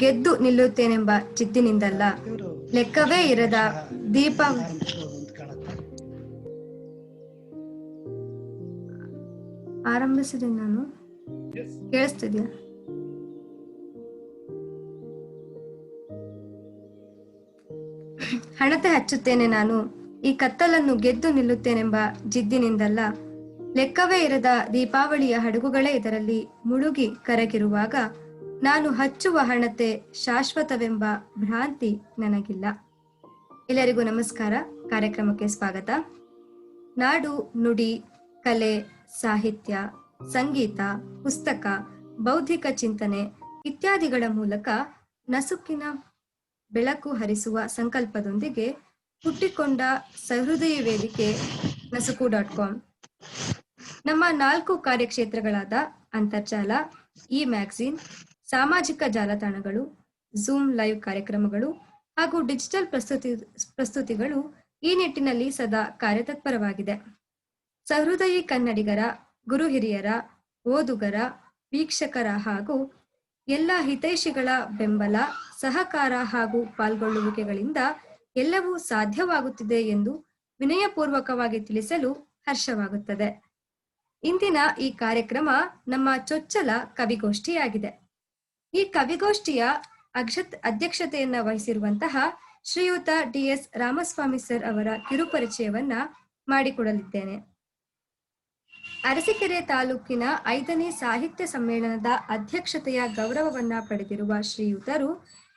ಗೆದ್ದು ನಿಲ್ಲುತ್ತೇನೆಂಬ ಜಿದ್ದಿನಿಂದಲ್ಲ, ಲೆಕ್ಕವೇ ಇರದ ದೀಪ ಆರಂಭಿಸಿದೆ. ನಾನು ಕೇಳಿಸ್ತಿದ್ಯಾ? ಹಣತೆ ಹಚ್ಚುತ್ತೇನೆ ನಾನು, ಈ ಕತ್ತಲನ್ನು ಗೆದ್ದು ನಿಲ್ಲುತ್ತೇನೆಂಬ ಜಿದ್ದಿನಿಂದಲ್ಲ, ಲೆಕ್ಕವೇ ಇರದ ದೀಪಾವಳಿಯ ಹಡಗುಗಳೇ ಇದರಲ್ಲಿ ಮುಳುಗಿ ಕರಗಿರುವಾಗ ನಾನು ಹಚ್ಚುವ ಹಣತೆ ಶಾಶ್ವತವೆಂಬ ಭ್ರಾಂತಿ ನನಗಿಲ್ಲ. ಎಲ್ಲರಿಗೂ ನಮಸ್ಕಾರ. ಕಾರ್ಯಕ್ರಮಕ್ಕೆ ಸ್ವಾಗತ. ನಾಡು, ನುಡಿ, ಕಲೆ, ಸಾಹಿತ್ಯ, ಸಂಗೀತ, ಪುಸ್ತಕ, ಬೌದ್ಧಿಕ ಚಿಂತನೆ ಇತ್ಯಾದಿಗಳ ಮೂಲಕ ನಸುಕಿನ ಬೆಳಕು ಹರಿಸುವ ಸಂಕಲ್ಪದೊಂದಿಗೆ ಹುಟ್ಟಿಕೊಂಡ ಸಹೃದಯ ವೇದಿಕೆ ನಸುಕು.com. ನಮ್ಮ 4 ಕಾರ್ಯಕ್ಷೇತ್ರಗಳಾದ ಅಂತರ್ಜಾಲ, ಇ ಮ್ಯಾಗಝಿನ್, ಸಾಮಾಜಿಕ ಜಾಲತಾಣಗಳು, ಝೂಮ್ ಲೈವ್ ಕಾರ್ಯಕ್ರಮಗಳು ಹಾಗೂ ಡಿಜಿಟಲ್ ಪ್ರಸ್ತುತಿಗಳು ಈ ನಿಟ್ಟಿನಲ್ಲಿ ಸದಾ ಕಾರ್ಯತತ್ಪರವಾಗಿದೆ. ಸಹೃದಯಿ ಕನ್ನಡಿಗರ, ಗುರು ಹಿರಿಯರ, ಓದುಗರ, ವೀಕ್ಷಕರ ಹಾಗೂ ಎಲ್ಲ ಹಿತೈಷಿಗಳ ಬೆಂಬಲ, ಸಹಕಾರ ಹಾಗೂ ಪಾಲ್ಗೊಳ್ಳುವಿಕೆಗಳಿಂದ ಎಲ್ಲವೂ ಸಾಧ್ಯವಾಗುತ್ತಿದೆ ಎಂದು ವಿನಯಪೂರ್ವಕವಾಗಿ ತಿಳಿಸಲು ಹರ್ಷವಾಗುತ್ತದೆ. ಇಂದಿನ ಈ ಕಾರ್ಯಕ್ರಮ ನಮ್ಮ ಚೊಚ್ಚಲ ಕವಿಗೋಷ್ಠಿಯಾಗಿದೆ. ಈ ಕವಿಗೋಷ್ಠಿಯ ಅಧ್ಯಕ್ಷತೆಯನ್ನ ವಹಿಸಿರುವಂತಹ ಶ್ರೀಯುತ ಡಿ.ಎಸ್. ರಾಮಸ್ವಾಮಿ ಸರ್ ಅವರ ಕಿರುಪರಿಚಯವನ್ನ ಮಾಡಿಕೊಡಲಿದ್ದೇನೆ. ಅರಸೀಕೆರೆ ತಾಲೂಕಿನ 5ನೇ ಸಾಹಿತ್ಯ ಸಮ್ಮೇಳನದ ಅಧ್ಯಕ್ಷತೆಯ ಗೌರವವನ್ನ ಪಡೆದಿರುವ ಶ್ರೀಯುತರು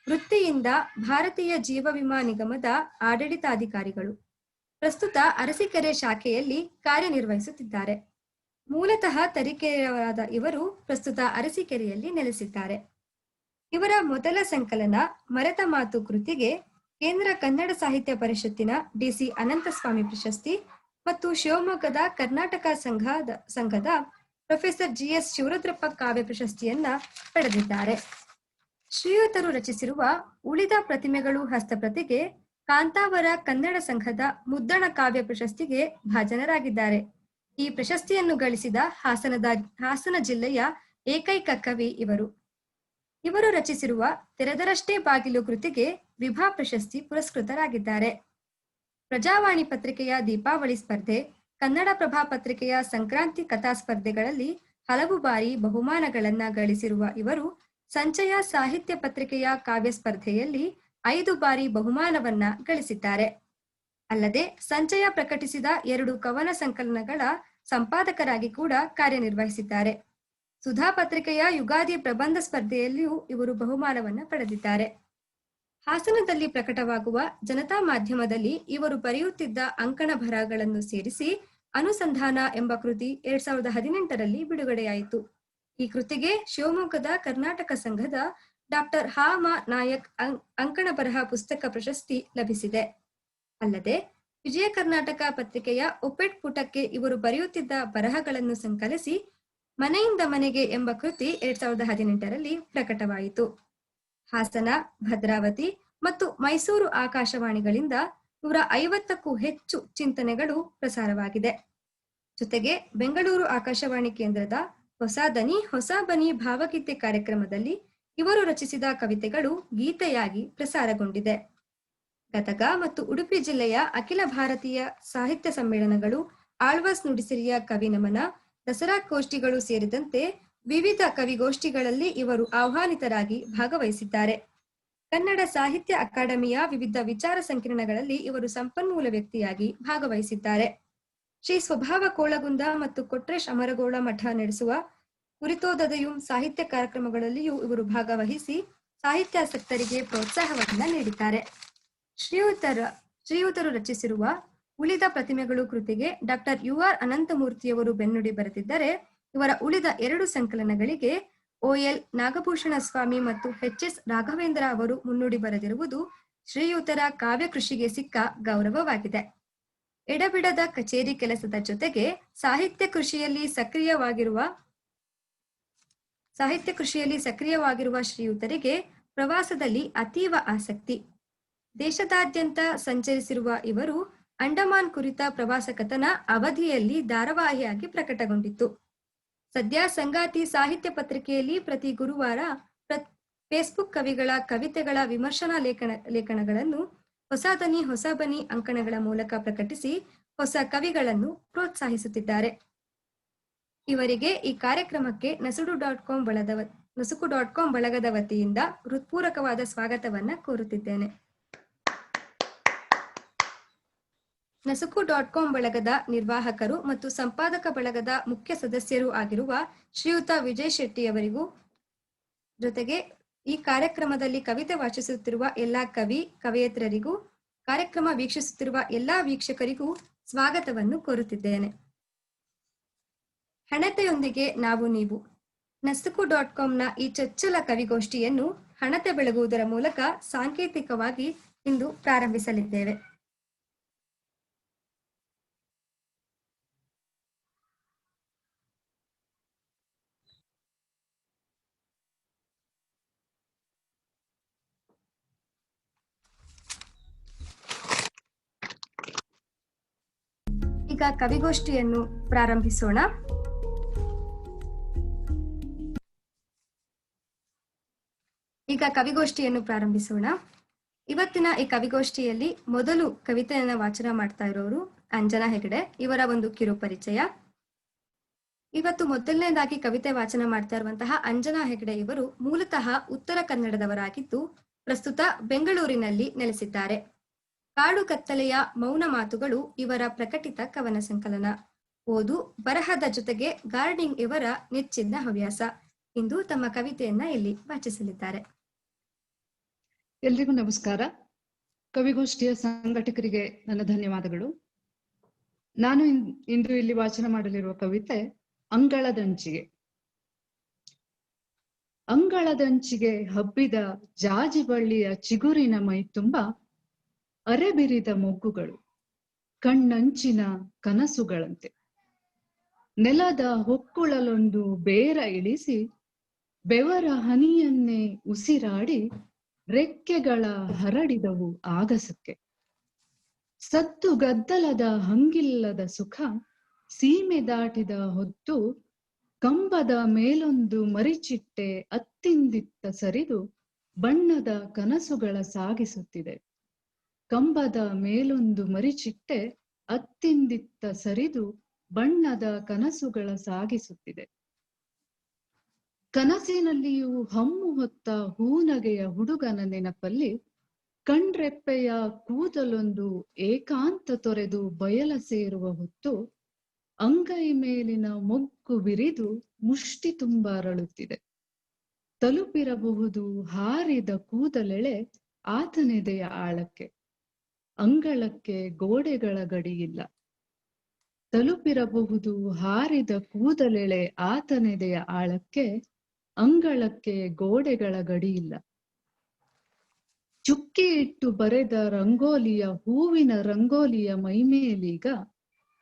ವೃತ್ತಿಯಿಂದ ಭಾರತೀಯ ಜೀವ ವಿಮಾ ನಿಗಮದ ಆಡಳಿತಾಧಿಕಾರಿಗಳು. ಪ್ರಸ್ತುತ ಅರಸೀಕೆರೆ ಶಾಖೆಯಲ್ಲಿ ಕಾರ್ಯನಿರ್ವಹಿಸುತ್ತಿದ್ದಾರೆ. ಮೂಲತಃ ತರೀಕೆರೆಯವರಾದ ಇವರು ಪ್ರಸ್ತುತ ಅರಸೀಕೆರೆಯಲ್ಲಿ ನೆಲೆಸಿದ್ದಾರೆ. ಇವರ ಮೊದಲ ಸಂಕಲನ ಮರೆತ ಮಾತು ಕೃತಿಗೆ ಕೇಂದ್ರ ಕನ್ನಡ ಸಾಹಿತ್ಯ ಪರಿಷತ್ತಿನ ಡಿ.ಸಿ. ಅನಂತಸ್ವಾಮಿ ಪ್ರಶಸ್ತಿ ಮತ್ತು ಶಿವಮೊಗ್ಗದ ಕರ್ನಾಟಕ ಸಂಘದ ಪ್ರೊಫೆಸರ್ ಜಿ.ಎಸ್. ಶಿವರುದ್ರಪ್ಪ ಕಾವ್ಯ ಪ್ರಶಸ್ತಿಯನ್ನ ಪಡೆದಿದ್ದಾರೆ. ಶ್ರೀಯುತರು ರಚಿಸಿರುವ ಉಳಿದ ಪ್ರತಿಮೆಗಳು ಹಸ್ತಪ್ರತಿಗೆ ಕಾಂತಾವರ ಕನ್ನಡ ಸಂಘದ ಮುದ್ದಣ ಕಾವ್ಯ ಪ್ರಶಸ್ತಿಗೆ ಭಾಜನರಾಗಿದ್ದಾರೆ. ಈ ಪ್ರಶಸ್ತಿಯನ್ನು ಗಳಿಸಿದ ಹಾಸನ ಜಿಲ್ಲೆಯ ಏಕೈಕ ಕವಿ ಇವರು. ಇವರು ರಚಿಸಿರುವ ತೆರೆದರಷ್ಟೇ ಬಾಗಿಲು ಕೃತಿಗೆ ವಿಭಾ ಪ್ರಶಸ್ತಿ ಪುರಸ್ಕೃತರಾಗಿದ್ದಾರೆ. ಪ್ರಜಾವಾಣಿ ಪತ್ರಿಕೆಯ ದೀಪಾವಳಿ ಸ್ಪರ್ಧೆ, ಕನ್ನಡ ಪ್ರಭಾ ಪತ್ರಿಕೆಯ ಸಂಕ್ರಾಂತಿ ಕಥಾ ಸ್ಪರ್ಧೆಗಳಲ್ಲಿ ಹಲವು ಬಾರಿ ಬಹುಮಾನಗಳನ್ನ ಗಳಿಸಿರುವ ಇವರು ಸಂಚಯ ಸಾಹಿತ್ಯ ಪತ್ರಿಕೆಯ ಕಾವ್ಯ ಸ್ಪರ್ಧೆಯಲ್ಲಿ 5 ಬಾರಿ ಬಹುಮಾನವನ್ನ ಗಳಿಸಿದ್ದಾರೆ. ಅಲ್ಲದೆ ಸಂಚಯ ಪ್ರಕಟಿಸಿದ 2 ಕವನ ಸಂಕಲನಗಳ ಸಂಪಾದಕರಾಗಿ ಕೂಡ ಕಾರ್ಯನಿರ್ವಹಿಸಿದ್ದಾರೆ. ಸುಧಾ ಪತ್ರಿಕೆಯ ಯುಗಾದಿ ಪ್ರಬಂಧ ಸ್ಪರ್ಧೆಯಲ್ಲಿಯೂ ಇವರು ಬಹುಮಾನವನ್ನ ಪಡೆದಿದ್ದಾರೆ. ಹಾಸನದಲ್ಲಿ ಪ್ರಕಟವಾಗುವ ಜನತಾ ಮಾಧ್ಯಮದಲ್ಲಿ ಇವರು ಬರೆಯುತ್ತಿದ್ದ ಅಂಕಣ ಬರಹಗಳನ್ನು ಸೇರಿಸಿ ಅನುಸಂಧಾನ ಎಂಬ ಕೃತಿ 2018ರಲ್ಲಿ ಬಿಡುಗಡೆಯಾಯಿತು. ಈ ಕೃತಿಗೆ ಶಿವಮೊಗ್ಗದ ಕರ್ನಾಟಕ ಸಂಘದ ಡಾಕ್ಟರ್ ಹ.ಮ. ನಾಯಕ್ ಅಂಕಣ ಬರಹ ಪುಸ್ತಕ ಪ್ರಶಸ್ತಿ ಲಭಿಸಿದೆ. ಅಲ್ಲದೆ ವಿಜಯ ಕರ್ನಾಟಕ ಪತ್ರಿಕೆಯ ಒಪೆಟ್ ಪುಟಕ್ಕೆ ಇವರು ಬರೆಯುತ್ತಿದ್ದ ಬರಹಗಳನ್ನು ಸಂಕಲಿಸಿ ಮನೆಯಿಂದ ಮನೆಗೆ ಎಂಬ ಕೃತಿ 2018ರಲ್ಲಿ ಪ್ರಕಟವಾಯಿತು. ಹಾಸನ, ಭದ್ರಾವತಿ ಮತ್ತು ಮೈಸೂರು ಆಕಾಶವಾಣಿಗಳಿಂದ 150ಕ್ಕೂ ಹೆಚ್ಚು ಚಿಂತನೆಗಳು ಪ್ರಸಾರವಾಗಿದೆ. ಜೊತೆಗೆ ಬೆಂಗಳೂರು ಆಕಾಶವಾಣಿ ಕೇಂದ್ರದ ಹೊಸ ದನಿ ಹೊಸ ಬನಿ ಭಾವಗೀತೆ ಕಾರ್ಯಕ್ರಮದಲ್ಲಿ ಇವರು ರಚಿಸಿದ ಕವಿತೆಗಳು ಗೀತೆಯಾಗಿ ಪ್ರಸಾರಗೊಂಡಿದೆ. ಗದಗ ಮತ್ತು ಉಡುಪಿ ಜಿಲ್ಲೆಯ ಅಖಿಲ ಭಾರತೀಯ ಸಾಹಿತ್ಯ ಸಮ್ಮೇಳನಗಳು, ಆಳ್ವಾಸ್ ನುಡಿಸಿರಿಯ ಕವಿ ನಮನ, ದಸರಾ ಗೋಷ್ಠಿಗಳು ಸೇರಿದಂತೆ ವಿವಿಧ ಕವಿಗೋಷ್ಠಿಗಳಲ್ಲಿ ಇವರು ಆಹ್ವಾನಿತರಾಗಿ ಭಾಗವಹಿಸಿದ್ದಾರೆ. ಕನ್ನಡ ಸಾಹಿತ್ಯ ಅಕಾಡೆಮಿಯ ವಿವಿಧ ವಿಚಾರ ಸಂಕಿರಣಗಳಲ್ಲಿ ಇವರು ಸಂಪನ್ಮೂಲ ವ್ಯಕ್ತಿಯಾಗಿ ಭಾಗವಹಿಸಿದ್ದಾರೆ. ಶ್ರೀ ಸ್ವಭಾವ ಕೋಳಗುಂದ ಮತ್ತು ಕೊಟ್ರೇಶ್ ಅಮರಗೋಳ ಮಠ ನಡೆಸುವ ಕುರಿತೋದದೆಯುಂ ಸಾಹಿತ್ಯ ಕಾರ್ಯಕ್ರಮಗಳಲ್ಲಿಯೂ ಇವರು ಭಾಗವಹಿಸಿ ಸಾಹಿತ್ಯಾಸಕ್ತರಿಗೆ ಪ್ರೋತ್ಸಾಹವನ್ನ ನೀಡಿದ್ದಾರೆ. ಶ್ರೀಯುತರು ರಚಿಸಿರುವ ಉಳಿದ ಪ್ರತಿಮೆಗಳು ಕೃತಿಗೆ ಡಾಕ್ಟರ್ ಯು.ಆರ್. ಅನಂತಮೂರ್ತಿಯವರು ಬೆನ್ನುಡಿ ಬರೆದಿದ್ದರೆ, ಇವರ ಉಳಿದ 2 ಸಂಕಲನಗಳಿಗೆ ಒ.ಎಲ್. ನಾಗಭೂಷಣ ಸ್ವಾಮಿ ಮತ್ತು ಎಚ್.ಎಸ್. ರಾಘವೇಂದ್ರ ಅವರು ಮುನ್ನುಡಿ ಬರೆದಿರುವುದು ಶ್ರೀಯುತರ ಕಾವ್ಯ ಕೃಷಿಗೆ ಸಿಕ್ಕ ಗೌರವವಾಗಿದೆ. ಎಡಬಿಡದ ಕಚೇರಿ ಕೆಲಸದ ಜೊತೆಗೆ ಸಾಹಿತ್ಯ ಕೃಷಿಯಲ್ಲಿ ಸಕ್ರಿಯವಾಗಿರುವ ಶ್ರೀಯುತರಿಗೆ ಪ್ರವಾಸದಲ್ಲಿ ಅತೀವ ಆಸಕ್ತಿ. ದೇಶದಾದ್ಯಂತ ಸಂಚರಿಸಿರುವ ಇವರು ಅಂಡಮಾನ್ ಕುರಿತ ಪ್ರವಾಸ ಕಥನ ಅವಧಿಯಲ್ಲಿ ಧಾರಾವಾಹಿಯಾಗಿ ಪ್ರಕಟಗೊಂಡಿತ್ತು. ಸದ್ಯ ಸಂಗಾತಿ ಸಾಹಿತ್ಯ ಪತ್ರಿಕೆಯಲ್ಲಿ ಪ್ರತಿ ಗುರುವಾರ ಫೇಸ್ಬುಕ್ ಕವಿಗಳ ಕವಿತೆಗಳ ವಿಮರ್ಶನಾ ಲೇಖನಗಳನ್ನು ಹೊಸ ದನಿ ಹೊಸ ಬನಿ ಅಂಕಣಗಳ ಮೂಲಕ ಪ್ರಕಟಿಸಿ ಹೊಸ ಕವಿಗಳನ್ನು ಪ್ರೋತ್ಸಾಹಿಸುತ್ತಿದ್ದಾರೆ. ಇವರಿಗೆ ಈ ಕಾರ್ಯಕ್ರಮಕ್ಕೆ ನಸುಕು.com ಬಳಗದ ವತಿಯಿಂದ ಹೃತ್ಪೂರ್ವಕವಾದ ಸ್ವಾಗತವನ್ನ ಕೋರುತ್ತಿದ್ದೇನೆ. ನಸುಕು.com ಬಳಗದ ನಿರ್ವಾಹಕರು ಮತ್ತು ಸಂಪಾದಕ ಬಳಗದ ಮುಖ್ಯ ಸದಸ್ಯರೂ ಆಗಿರುವ ಶ್ರೀಯುತ ವಿಜಯ್ ಶೆಟ್ಟಿಯವರಿಗೂ, ಜೊತೆಗೆ ಈ ಕಾರ್ಯಕ್ರಮದಲ್ಲಿ ಕವಿತೆ ವಾಚಿಸುತ್ತಿರುವ ಎಲ್ಲಾ ಕವಿಯೇತರರಿಗೂ, ಕಾರ್ಯಕ್ರಮ ವೀಕ್ಷಿಸುತ್ತಿರುವ ಎಲ್ಲಾ ವೀಕ್ಷಕರಿಗೂ ಸ್ವಾಗತವನ್ನು ಕೋರುತ್ತಿದ್ದೇನೆ. ಹಣತೆಯೊಂದಿಗೆ ನಾವು ನೀವು ನಸುಕು.comನ ಈ ಚೊಚ್ಚಲ ಕವಿಗೋಷ್ಠಿಯನ್ನು ಹಣತೆ ಬೆಳಗುವುದರ ಮೂಲಕ ಸಾಂಕೇತಿಕವಾಗಿ ಇಂದು ಪ್ರಾರಂಭಿಸಲಿದ್ದೇವೆ. ಈಗ ಕವಿಗೋಷ್ಠಿಯನ್ನು ಪ್ರಾರಂಭಿಸೋಣ. ಇವತ್ತಿನ ಈ ಕವಿಗೋಷ್ಠಿಯಲ್ಲಿ ಮೊದಲು ಕವಿತೆಯನ್ನ ವಾಚನ ಮಾಡ್ತಾ ಇರೋರು ಅಂಜನಾ ಹೆಗಡೆ. ಇವರ ಒಂದು ಕಿರು ಪರಿಚಯ. ಇವತ್ತು ಮೊದಲನೇದಾಗಿ ಕವಿತೆ ವಾಚನ ಮಾಡ್ತಾ ಇರುವಂತಹ ಅಂಜನಾ ಹೆಗಡೆ ಇವರು ಮೂಲತಃ ಉತ್ತರ ಕನ್ನಡದವರಾಗಿದ್ದು ಪ್ರಸ್ತುತ ಬೆಂಗಳೂರಿನಲ್ಲಿ ನೆಲೆಸಿದ್ದಾರೆ. ಕಾಡು ಕತ್ತಲೆಯ ಮೌನ ಮಾತುಗಳು ಇವರ ಪ್ರಕಟಿತ ಕವನ ಸಂಕಲನ. ಓದು ಬರಹದ ಜೊತೆಗೆ ಗಾರ್ಡನಿಂಗ್ ಇವರ ನೆಚ್ಚಿನ ಹವ್ಯಾಸ. ಇಂದು ತಮ್ಮ ಕವಿತೆಯನ್ನ ಇಲ್ಲಿ ವಾಚಿಸಲಿದ್ದಾರೆ. ಎಲ್ರಿಗೂ ನಮಸ್ಕಾರ. ಕವಿಗೋಷ್ಠಿಯ ಸಂಘಟಕರಿಗೆ ನನ್ನ ಧನ್ಯವಾದಗಳು. ನಾನು ಇಂದು ಇಲ್ಲಿ ವಾಚನ ಮಾಡಲಿರುವ ಕವಿತೆ ಅಂಗಳದಂಚಿಗೆ. ಅಂಗಳದಂಚಿಗೆ ಹಬ್ಬಿದ ಜಾಜಿ ಬಳ್ಳಿಯ ಚಿಗುರಿನ ಮೈ ತುಂಬ ಅರೆಬಿರಿದ ಮೊಗ್ಗುಗಳು, ಕಣ್ಣಂಚಿನ ಕನಸುಗಳಂತೆ. ನೆಲದ ಹೊಕ್ಕುಳಲೊಂದು ಬೇರ ಇಳಿಸಿ ಬೆವರ ಹನಿಯನ್ನೇ ಉಸಿರಾಡಿ ರೆಕ್ಕೆಗಳ ಹರಡಿದವು ಆಗಸಕ್ಕೆ. ಸತ್ತು ಗದ್ದಲದ ಹಂಗಿಲ್ಲದ ಸುಖ ಸೀಮೆ ದಾಟಿದ ಹೊತ್ತು ಕಂಬದ ಮೇಲೊಂದು ಮರಿಚಿಟ್ಟೆ ಅತ್ತಿಂದಿತ್ತ ಸರಿದು ಬಣ್ಣದ ಕನಸುಗಳ ಸಾಗಿಸುತ್ತಿದೆ. ಕಂಬದ ಮೇಲೊಂದು ಮರಿಚಿಟ್ಟೆ ಅತ್ತಿಂದಿತ್ತ ಸರಿದು ಬಣ್ಣದ ಕನಸುಗಳ ಸಾಗಿಸುತ್ತಿದೆ. ಕನಸಿನಲ್ಲಿಯೂ ಹಮ್ಮು ಹೊತ್ತ ಹೂನಗೆಯ ಹುಡುಗನ ನೆನಪಲ್ಲಿ ಕಣ್ರೆಪ್ಪೆಯ ಕೂದಲೊಂದು ಏಕಾಂತ ತೊರೆದು ಬಯಲ ಸೇರುವ ಹೊತ್ತು ಅಂಗೈ ಮೇಲಿನ ಮೊಗ್ಗು ಬಿರಿದು ಮುಷ್ಟಿ ತುಂಬ ಅರಳುತ್ತಿದೆ. ತಲುಪಿರಬಹುದು ಹಾರಿದ ಕೂದಲೆಳೆ ಆತನೆದೆಯ ಆಳಕ್ಕೆ, ಅಂಗಳಕ್ಕೆ ಗೋಡೆಗಳ ಗಡಿಯಿಲ್ಲ. ತಲುಪಿರಬಹುದು ಹಾರಿದ ಕೂದಲೆಳೆ ಆತನೆದೆಯ ಆಳಕ್ಕೆ, ಅಂಗಳಕ್ಕೆ ಗೋಡೆಗಳ ಗಡಿಯಿಲ್ಲ. ಚುಕ್ಕಿ ಇಟ್ಟು ಬರೆದ ರಂಗೋಲಿಯ ಹೂವಿನ ರಂಗೋಲಿಯ ಮೈಮೇಲೀಗ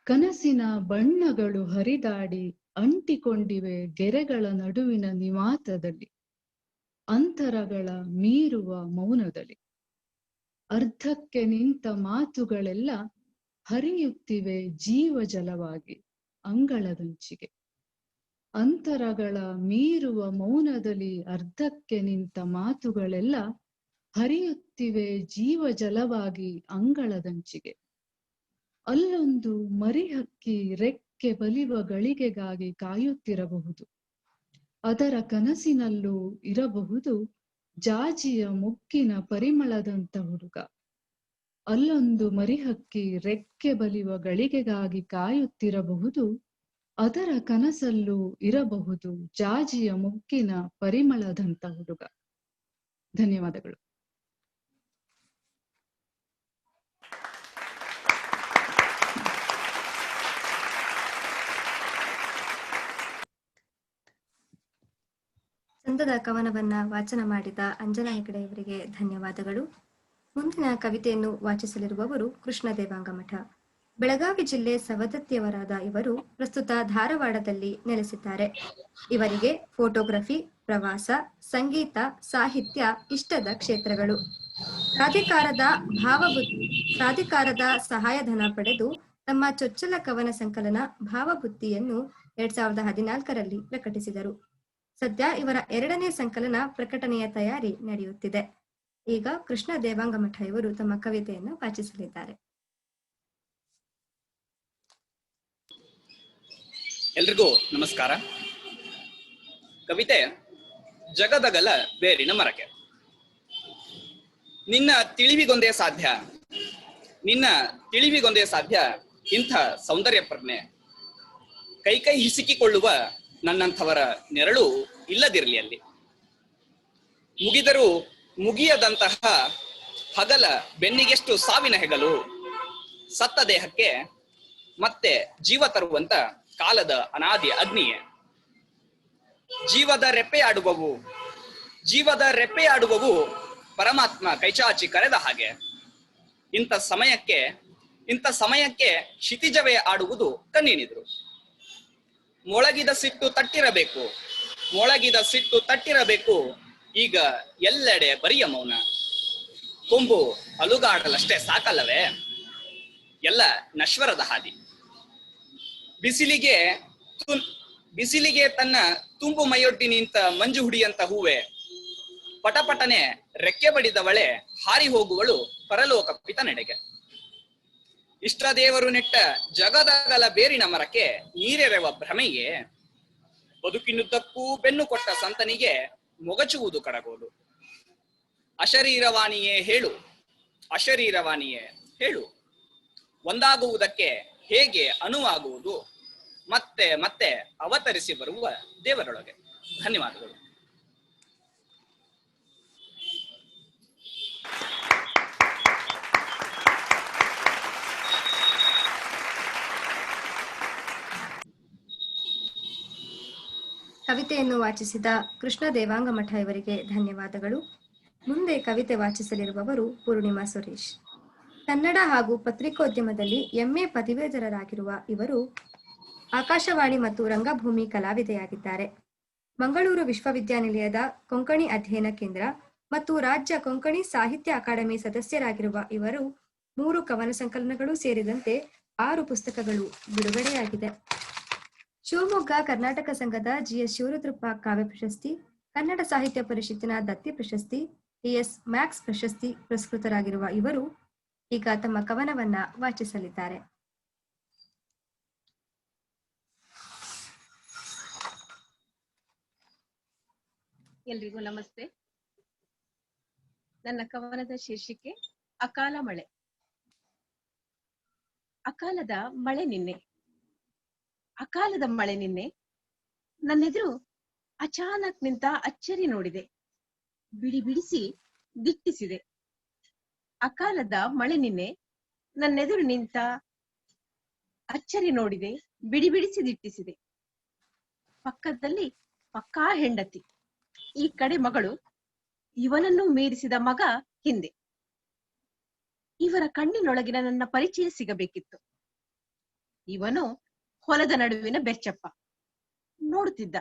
ಕನಸಿನ ಬಣ್ಣಗಳು ಹರಿದಾಡಿ ಅಂಟಿಕೊಂಡಿವೆ ಗೆರೆಗಳ ನಡುವಿನ ನಿವಾತದಲ್ಲಿ, ಅಂತರಗಳ ಮೀರುವ ಮೌನದಲ್ಲಿ. ಅರ್ಧಕ್ಕೆ ನಿಂತ ಮಾತುಗಳೆಲ್ಲ ಹರಿಯುತ್ತಿವೆ ಜೀವಜಲವಾಗಿ ಅಂಗಳದಂಚಿಗೆ. ಅಂತರಗಳ ಮೀರುವ ಮೌನದಲ್ಲಿ ಅರ್ಧಕ್ಕೆ ನಿಂತ ಮಾತುಗಳೆಲ್ಲ ಹರಿಯುತ್ತಿವೆ ಜೀವಜಲವಾಗಿ ಅಂಗಳದಂಚಿಗೆ. ಅಲ್ಲೊಂದು ಮರಿಹಕ್ಕಿ ರೆಕ್ಕೆ ಬಲಿವ ಗಳಿಗೆಗಾಗಿ ಕಾಯುತ್ತಿರಬಹುದು. ಅದರ ಕನಸಿನಲ್ಲೂ ಇರಬಹುದು ಜಾಜಿಯ ಮೊಗ್ಗಿನ ಪರಿಮಳದಂತ ಹುಡುಗ. ಅಲ್ಲೊಂದು ಮರಿಹಕ್ಕಿ ರೆಕ್ಕೆ ಬಲಿವ ಗಳಿಗೆಗಾಗಿ ಕಾಯುತ್ತಿರಬಹುದು. ಅದರ ಕನಸಲ್ಲೂ ಇರಬಹುದು ಜಾಜಿಯ ಮೊಗ್ಗಿನ ಪರಿಮಳದಂತ ಹುಡುಗ. ಧನ್ಯವಾದಗಳು. ಚಂದದ ಕವನವನ್ನ ವಾಚನ ಮಾಡಿದ ಅಂಜನಾ ಹೆಗಡೆ ಅವರಿಗೆ ಧನ್ಯವಾದಗಳು. ಮುಂದಿನ ಕವಿತೆಯನ್ನು ವಾಚಿಸಲಿರುವವರು ಕೃಷ್ಣ ದೇವಾಂಗಮಠ. ಬೆಳಗಾವಿ ಜಿಲ್ಲೆ ಸವದತ್ತಿಯವರಾದ ಇವರು ಪ್ರಸ್ತುತ ಧಾರವಾಡದಲ್ಲಿ ನೆಲೆಸಿದ್ದಾರೆ. ಇವರಿಗೆ ಫೋಟೋಗ್ರಫಿ, ಪ್ರವಾಸ, ಸಂಗೀತ, ಸಾಹಿತ್ಯ ಇಷ್ಟದ ಕ್ಷೇತ್ರಗಳು. ಪ್ರಾಧಿಕಾರದ ಸಹಾಯಧನ ಪಡೆದು ತಮ್ಮ ಚೊಚ್ಚಲ ಕವನ ಸಂಕಲನ ಭಾವಬುದ್ಧಿಯನ್ನು 2014ರಲ್ಲಿ ಪ್ರಕಟಿಸಿದರು. ಸದ್ಯ ಇವರ 2ನೇ ಸಂಕಲನ ಪ್ರಕಟಣೆಯ ತಯಾರಿ ನಡೆಯುತ್ತಿದೆ. ಈಗ ಕೃಷ್ಣ ದೇವಾಂಗಮಠ ಇವರು ತಮ್ಮ ಕವಿತೆಯನ್ನು ವಾಚಿಸಲಿದ್ದಾರೆ. ಎಲ್ರಿಗೂ ನಮಸ್ಕಾರ. ಕವಿತೆ ಜಗದಗಲ ಬೇರಿನ ಮರಕೆ. ನಿನ್ನ ತಿಳಿವಿಗೊಂದೇ ಸಾಧ್ಯ ಇಂಥ ಸೌಂದರ್ಯ ಪ್ರಜ್ಞೆ. ಕೈ ಹಿಸುಕಿಕೊಳ್ಳುವ ನನ್ನಂಥವರ ನೆರಳು ಇಲ್ಲದಿರಲಿ ಅಲ್ಲಿ. ಮುಗಿದರೂ ಮುಗಿಯದಂತಹ ಹಗಲ ಬೆನ್ನಿಗೆಷ್ಟು ಸಾವಿನ ಹೆಗಲು. ಸತ್ತ ದೇಹಕ್ಕೆ ಮತ್ತೆ ಜೀವ ತರುವಂತ ಕಾಲದ ಅನಾದಿ ಅಗ್ನಿಯೇ. ಜೀವದ ರೆಪ್ಪೆಯಾಡುವವು ಪರಮಾತ್ಮ ಕೈಚಾಚಿ ಕರೆದ ಹಾಗೆ. ಇಂಥ ಸಮಯಕ್ಕೆ ಕ್ಷಿತಿಜವೇ ಆಡುವುದು ಕಣ್ಣೀನಿದ್ರು. ಮೊಳಗಿದ ಸಿಟ್ಟು ತಟ್ಟಿರಬೇಕು. ಈಗ ಎಲ್ಲೆಡೆ ಬರಿಯ ಮೌನ. ಕೊಂಬು ಅಲುಗಾಡಲಷ್ಟೇ ಸಾಕಲ್ಲವೇ, ಎಲ್ಲ ನಶ್ವರದ ಹಾದಿ. ಬಿಸಿಲಿಗೆ ತನ್ನ ತುಂಬು ಮೈಯೊಡ್ಡಿ ನಿಂತ ಮಂಜು ಹುಡಿಯಂತ ಹೂವೆ. ಪಟಪಟನೆ ರೆಕ್ಕೆ ಬಡಿದವಳೆ ಹಾರಿ ಹೋಗುವಳು ಪರಲೋಕ ಪಿತನೆಡೆಗೆ. ಇಷ್ಟದೇವರು ನೆಟ್ಟ ಜಗದಗಲ ಬೇರಿನ ಮರಕ್ಕೆ ನೀರೆರೆವ ಭ್ರಮೆಯೇ. ಬದುಕಿನುದ್ದಕ್ಕೂ ಬೆನ್ನು ಕೊಟ್ಟ ಸಂತನಿಗೆ ಮೊಗಚುವುದು ಕಡಗೋಲು. ಅಶರೀರವಾಣಿಯೇ ಹೇಳು, ಒಂದಾಗುವುದಕ್ಕೆ ಹೇಗೆ ಅನುವಾಗುವುದು. ಮತ್ತೆ ಅವತರಿಸಿ ಬರುವ ದೇವರೊಳಗೆ. ಧನ್ಯವಾದಗಳು. ಕವಿತೆಯನ್ನು ವಾಚಿಸಿದ ಕೃಷ್ಣ ದೇವಾಂಗಮಠ ಇವರಿಗೆ ಧನ್ಯವಾದಗಳು. ಮುಂದೆ ಕವಿತೆ ವಾಚಿಸಲಿರುವವರು ಪೂರ್ಣಿಮಾ ಸುರೇಶ್. ಕನ್ನಡ ಹಾಗೂ ಪತ್ರಿಕೋದ್ಯಮದಲ್ಲಿ MA ಪದವೀಧರರಾಗಿರುವ ಇವರು ಆಕಾಶವಾಣಿ ಮತ್ತು ರಂಗಭೂಮಿ ಕಲಾವಿದೆಯಾಗಿದ್ದಾರೆ. ಮಂಗಳೂರು ವಿಶ್ವವಿದ್ಯಾನಿಲಯದ ಕೊಂಕಣಿ ಅಧ್ಯಯನ ಕೇಂದ್ರ ಮತ್ತು ರಾಜ್ಯ ಕೊಂಕಣಿ ಸಾಹಿತ್ಯ ಅಕಾಡೆಮಿ ಸದಸ್ಯರಾಗಿರುವ ಇವರು 3 ಕವನ ಸಂಕಲನಗಳು ಸೇರಿದಂತೆ 6 ಪುಸ್ತಕಗಳು ಬಿಡುಗಡೆಯಾಗಿದೆ. ಶಿವಮೊಗ್ಗ ಕರ್ನಾಟಕ ಸಂಘದ GS ಶಿವರುದ್ರಪ್ಪ ಕಾವ್ಯ ಪ್ರಶಸ್ತಿ, ಕನ್ನಡ ಸಾಹಿತ್ಯ ಪರಿಷತ್ತಿನ ದತ್ತಿ ಪ್ರಶಸ್ತಿ, TS ಮ್ಯಾಕ್ಸ್ ಪ್ರಶಸ್ತಿ ಪುರಸ್ಕೃತರಾಗಿರುವ ಇವರು ಈಗ ತಮ್ಮ ಕವನವನ್ನ ವಾಚಿಸಲಿದ್ದಾರೆ. ಎಲ್ರಿಗೂ ನಮಸ್ತೆ. ನನ್ನ ಕವನದ ಶೀರ್ಷಿಕೆ ಅಕಾಲ ಮಳೆ. ಅಕಾಲದ ಮಳೆ ನಿನ್ನೆ ನನ್ನೆದುರು ಅಚಾನಕ್ ನಿಂತ ಅಚ್ಚರಿ ನೋಡಿದೆ, ಬಿಡಿಸಿ ದಿಟ್ಟಿಸಿದೆ. ಅಕಾಲದ ಮಳೆ ನಿನ್ನೆ ನನ್ನೆದುರು ನಿಂತ ಅಚ್ಚರಿ ನೋಡಿದೆ, ಬಿಡಿಸಿ ದಿಟ್ಟಿಸಿದೆ. ಪಕ್ಕದಲ್ಲಿ ಪಕ್ಕಾ ಹೆಂಡತಿ, ಈ ಕಡೆ ಮಗಳು, ಇವನನ್ನು ಮೀರಿಸಿದ ಮಗ ಹಿಂದೆ. ಇವರ ಕಣ್ಣಿನೊಳಗಿನ ನನ್ನ ಪರಿಚಯ ಸಿಗಬೇಕಿತ್ತು. ಇವನು ಹೊಲದ ನಡುವಿನ ಬೆಚ್ಚಪ್ಪ ನೋಡುತ್ತಿದ್ದ.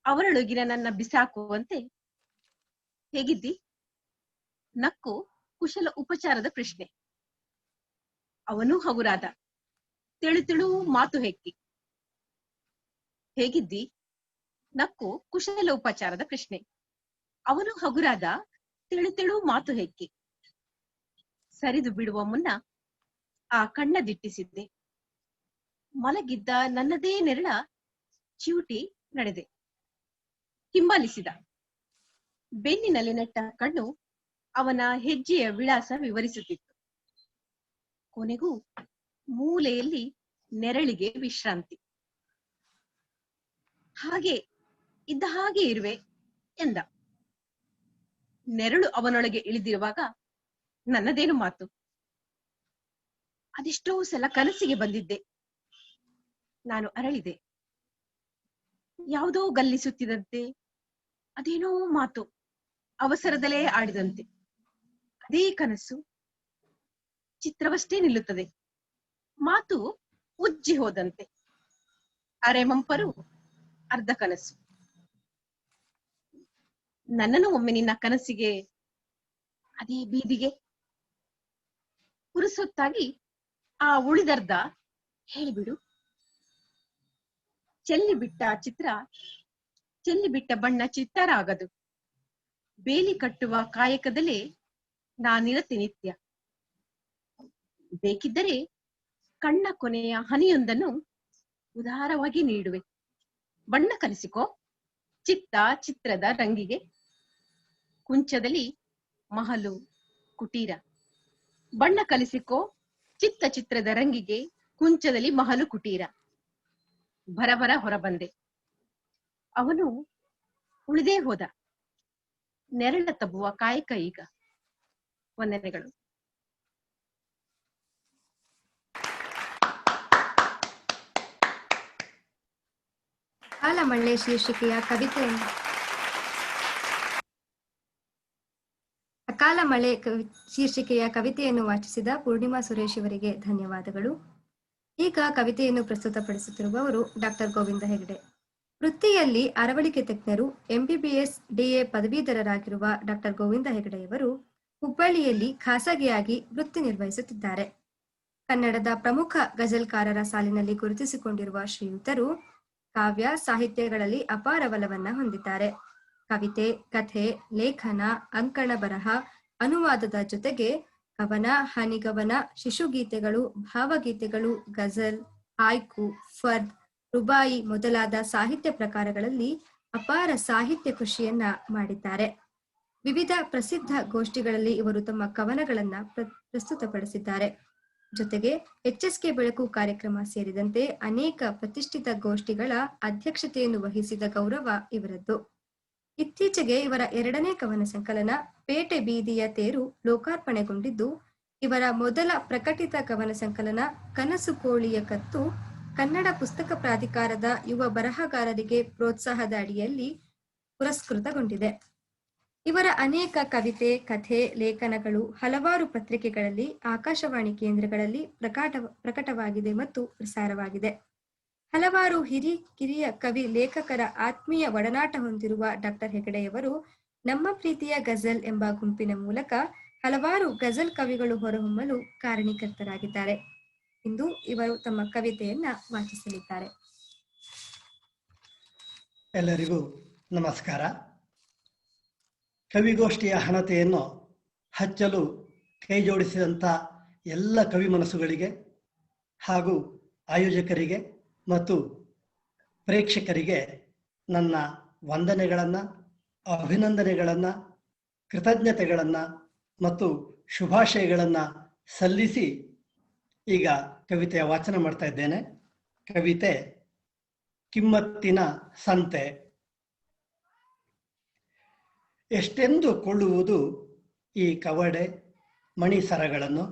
ಅವರೊಳಗಿನ ನನ್ನ ಬಿಸಾಕುವಂತೆ, ಹೇಗಿದ್ದಿ? ನಕ್ಕು ಕುಶಲ ಉಪಚಾರದ ಪ್ರಶ್ನೆ. ಅವನೂ ಹಗುರಾದ, ತಿಳು ಮಾತು ಹೆಕ್ಕಿ. ಹೇಗಿದ್ದಿ? ನಕ್ಕು ಕುಶಲ ಉಪಚಾರದ ಪ್ರಶ್ನೆ. ಅವನು ಹಗುರಾದ, ತಿಳು ಮಾತು ಹೆಕ್ಕಿ. ಸರಿದು ಬಿಡುವ ಮುನ್ನ ಆ ಕಣ್ಣ ದಿಟ್ಟಿಸಿದ್ದೆ. ಮಲಗಿದ್ದ ನನ್ನದೇ ನೆರಳ ಚಿವುಟಿ ನಡೆದೆ. ಹಿಂಬಾಲಿಸಿದ. ಬೆನ್ನಿನಲ್ಲಿ ನೆಟ್ಟ ಕಣ್ಣು ಅವನ ಹೆಜ್ಜೆಯ ವಿಳಾಸ ವಿವರಿಸುತ್ತಿತ್ತು. ಕೊನೆಗೂ ಮೂಲೆಯಲ್ಲಿ ನೆರಳಿಗೆ ವಿಶ್ರಾಂತಿ. ಹಾಗೆ ಇದ್ದ ಹಾಗೆ ಇರುವೆ ಎಂದ. ನೆರಳು ಅವನೊಳಗೆ ಇಳಿದಿರುವಾಗ ನನ್ನದೇನು ಮಾತು. ಅದೆಷ್ಟೋ ಸಲ ಕನಸಿಗೆ ಬಂದಿದ್ದೆ. ನಾನು ಅರಳಿದೆ. ಯಾವುದೋ ಗಲ್ಲಿಸುತ್ತಿದಂತೆ, ಅದೇನೋ ಮಾತು ಅವಸರದಲ್ಲೇ ಆಡಿದಂತೆ. ಅದೇ ಕನಸು ಚಿತ್ರವಷ್ಟೇ ನಿಲ್ಲುತ್ತದೆ. ಮಾತು ಉಜ್ಜಿ ಹೋದಂತೆ. ಅರೆ ಮಂಪರು, ಅರ್ಧ ಕನಸು. ನನ್ನನ್ನು ಒಮ್ಮೆ ನಿನ್ನ ಕನಸಿಗೆ, ಅದೇ ಬೀದಿಗೆ ಪುರುಸೊತ್ತಾಗಿ ಆ ಉಳಿದರ್ಧ ಹೇಳಿಬಿಡು. ಚೆಲ್ಲಿ ಬಿಟ್ಟ ಚಿತ್ರ ಚೆಲ್ಲಿ ಬಿಟ್ಟ ಬಣ್ಣ ಚಿತ್ತಾರಾಗದು. ಬೇಲಿ ಕಟ್ಟುವ ಕಾಯಕದಲ್ಲೇ ನಾನಿರತಿ ನಿತ್ಯ. ಬೇಕಿದ್ದರೆ ಕಣ್ಣ ಕೊನೆಯ ಹನಿಯೊಂದನ್ನು ಉದಾರವಾಗಿ ನೀಡುವೆ. ಬಣ್ಣ ಕಲಿಸಿಕೋ ಚಿತ್ತ ಚಿತ್ರದ ರಂಗಿಗೆ. ಕುಂಚದಲ್ಲಿ ಮಹಲು ಕುಟೀರ. ಬಣ್ಣ ಕಲಿಸಿಕೋ ಚಿತ್ತ ಚಿತ್ರದ ರಂಗಿಗೆ. ಕುಂಚದಲ್ಲಿ ಮಹಲು ಕುಟೀರ. ಭರಭರ ಹೊರಬಂದೆ. ಅವನು ಉಳಿದೇ ಹೋದ. ನೆರಳ ತಬ್ಬುವ ಕಾಯಕ ಈಗ. ವಂದನೆಗಳು. ಅಕಾಲ ಮಳೆ ಶೀರ್ಷಿಕೆಯ ಕವಿತೆಯನ್ನು ಅಕಾಲ ಮಳೆ ಶೀರ್ಷಿಕೆಯ ಕವಿತೆಯನ್ನು ವಾಚಿಸಿದ ಪೂರ್ಣಿಮಾ ಸುರೇಶ್ ಇವರಿಗೆ ಧನ್ಯವಾದಗಳು. ಈಗ ಕವಿತೆಯನ್ನು ಪ್ರಸ್ತುತಪಡಿಸುತ್ತಿರುವವರು ಡಾಕ್ಟರ್ ಗೋವಿಂದ ಹೆಗಡೆ. ವೃತ್ತಿಯಲ್ಲಿ ಅರವಳಿಕೆ ತಜ್ಞರು, MBBS DA ಪದವೀಧರರಾಗಿರುವ ಡಾಕ್ಟರ್ ಗೋವಿಂದ ಹೆಗಡೆಯವರು ಹುಬ್ಬಳ್ಳಿಯಲ್ಲಿ ಖಾಸಗಿಯಾಗಿ ವೃತ್ತಿ ನಿರ್ವಹಿಸುತ್ತಿದ್ದಾರೆ. ಕನ್ನಡದ ಪ್ರಮುಖ ಗಜಲ್ಕಾರರ ಸಾಲಿನಲ್ಲಿ ಗುರುತಿಸಿಕೊಂಡಿರುವ ಶ್ರೀಯುತರು ಕಾವ್ಯ ಸಾಹಿತ್ಯಗಳಲ್ಲಿ ಅಪಾರ ಒಲವನ್ನ ಹೊಂದಿದ್ದಾರೆ. ಕವಿತೆ, ಕಥೆ, ಲೇಖನ, ಅಂಕಣ ಬರಹ, ಅನುವಾದದ ಜೊತೆಗೆ ಕವನ, ಹನಿಗವನ, ಶಿಶುಗೀತೆಗಳು, ಭಾವಗೀತೆಗಳು, ಗಜಲ್, ಹಾಯ್ಕು, ಫರ್ದ್, ರುಬಾಯಿ ಮೊದಲಾದ ಸಾಹಿತ್ಯ ಪ್ರಕಾರಗಳಲ್ಲಿ ಅಪಾರ ಸಾಹಿತ್ಯ ಕೃಷಿಯನ್ನ ಮಾಡಿದ್ದಾರೆ. ವಿವಿಧ ಪ್ರಸಿದ್ಧ ಗೋಷ್ಠಿಗಳಲ್ಲಿ ಇವರು ತಮ್ಮ ಕವನಗಳನ್ನ ಪ್ರಸ್ತುತಪಡಿಸಿದ್ದಾರೆ. ಜೊತೆಗೆ HSK ಬೆಳಕು ಕಾರ್ಯಕ್ರಮ ಸೇರಿದಂತೆ ಅನೇಕ ಪ್ರತಿಷ್ಠಿತ ಗೋಷ್ಠಿಗಳ ಅಧ್ಯಕ್ಷತೆಯನ್ನು ವಹಿಸಿದ ಗೌರವ ಇವರದ್ದು. ಇತ್ತೀಚೆಗೆ ಇವರ 2ನೇ ಕವನ ಸಂಕಲನ ಪೇಟೆ ಬೀದಿಯ ತೇರು ಲೋಕಾರ್ಪಣೆಗೊಂಡಿದ್ದು, ಇವರ ಮೊದಲ ಪ್ರಕಟಿತ ಕವನ ಸಂಕಲನ ಕನಸು ಕೋಳಿಯ ಕತ್ತು ಕನ್ನಡ ಪುಸ್ತಕ ಪ್ರಾಧಿಕಾರದ ಯುವ ಬರಹಗಾರರಿಗೆ ಪ್ರೋತ್ಸಾಹದ ಅಡಿಯಲ್ಲಿ ಪುರಸ್ಕೃತಗೊಂಡಿದೆ. ಇವರ ಅನೇಕ ಕವಿತೆ, ಕಥೆ, ಲೇಖನಗಳು ಹಲವಾರು ಪತ್ರಿಕೆಗಳಲ್ಲಿ, ಆಕಾಶವಾಣಿ ಕೇಂದ್ರಗಳಲ್ಲಿ ಪ್ರಕಟವಾಗಿದೆ ಮತ್ತು ಪ್ರಸಾರವಾಗಿದೆ. ಹಲವಾರು ಕಿರಿಯ ಕವಿ ಲೇಖಕರ ಆತ್ಮೀಯ ಒಡನಾಟ ಹೊಂದಿರುವ ಡಾಕ್ಟರ್ ಹೆಗಡೆಯವರು ನಮ್ಮ ಪ್ರೀತಿಯ ಗಜಲ್ ಎಂಬ ಗುಂಪಿನ ಮೂಲಕ ಹಲವಾರು ಗಜಲ್ ಕವಿಗಳು ಹೊರಹೊಮ್ಮಲು ಕಾರಣೀಕರ್ತರಾಗಿದ್ದಾರೆ. ಇಂದು ಇವರು ತಮ್ಮ ಕವಿತೆಯನ್ನ ವಾಚಿಸಲಿದ್ದಾರೆ. ಎಲ್ಲರಿಗೂ ನಮಸ್ಕಾರ. ಕವಿಗೋಷ್ಠಿಯ ಹಣತೆಯನ್ನು ಹಚ್ಚಲು ಕೈಜೋಡಿಸಿದಂಥ ಎಲ್ಲ ಕವಿ ಮನಸ್ಸುಗಳಿಗೆ ಹಾಗೂ ಆಯೋಜಕರಿಗೆ ಮತ್ತು ಪ್ರೇಕ್ಷಕರಿಗೆ ನನ್ನ ವಂದನೆಗಳನ್ನು, ಅಭಿನಂದನೆಗಳನ್ನು, ಕೃತಜ್ಞತೆಗಳನ್ನು ಮತ್ತು ಶುಭಾಶಯಗಳನ್ನು ಸಲ್ಲಿಸಿ ಈಗ ಕವಿತೆಯ ವಾಚನ ಮಾಡ್ತಾ ಇದ್ದೇನೆ. ಕವಿತೆ ಕಿಮ್ಮತ್ತಿನ ಸಂತೆ. ಎಷ್ಟೆಂದು ಕೊಳ್ಳುವುದು ಈ ಕವಡೆ ಮಣಿಸರಗಳನ್ನು,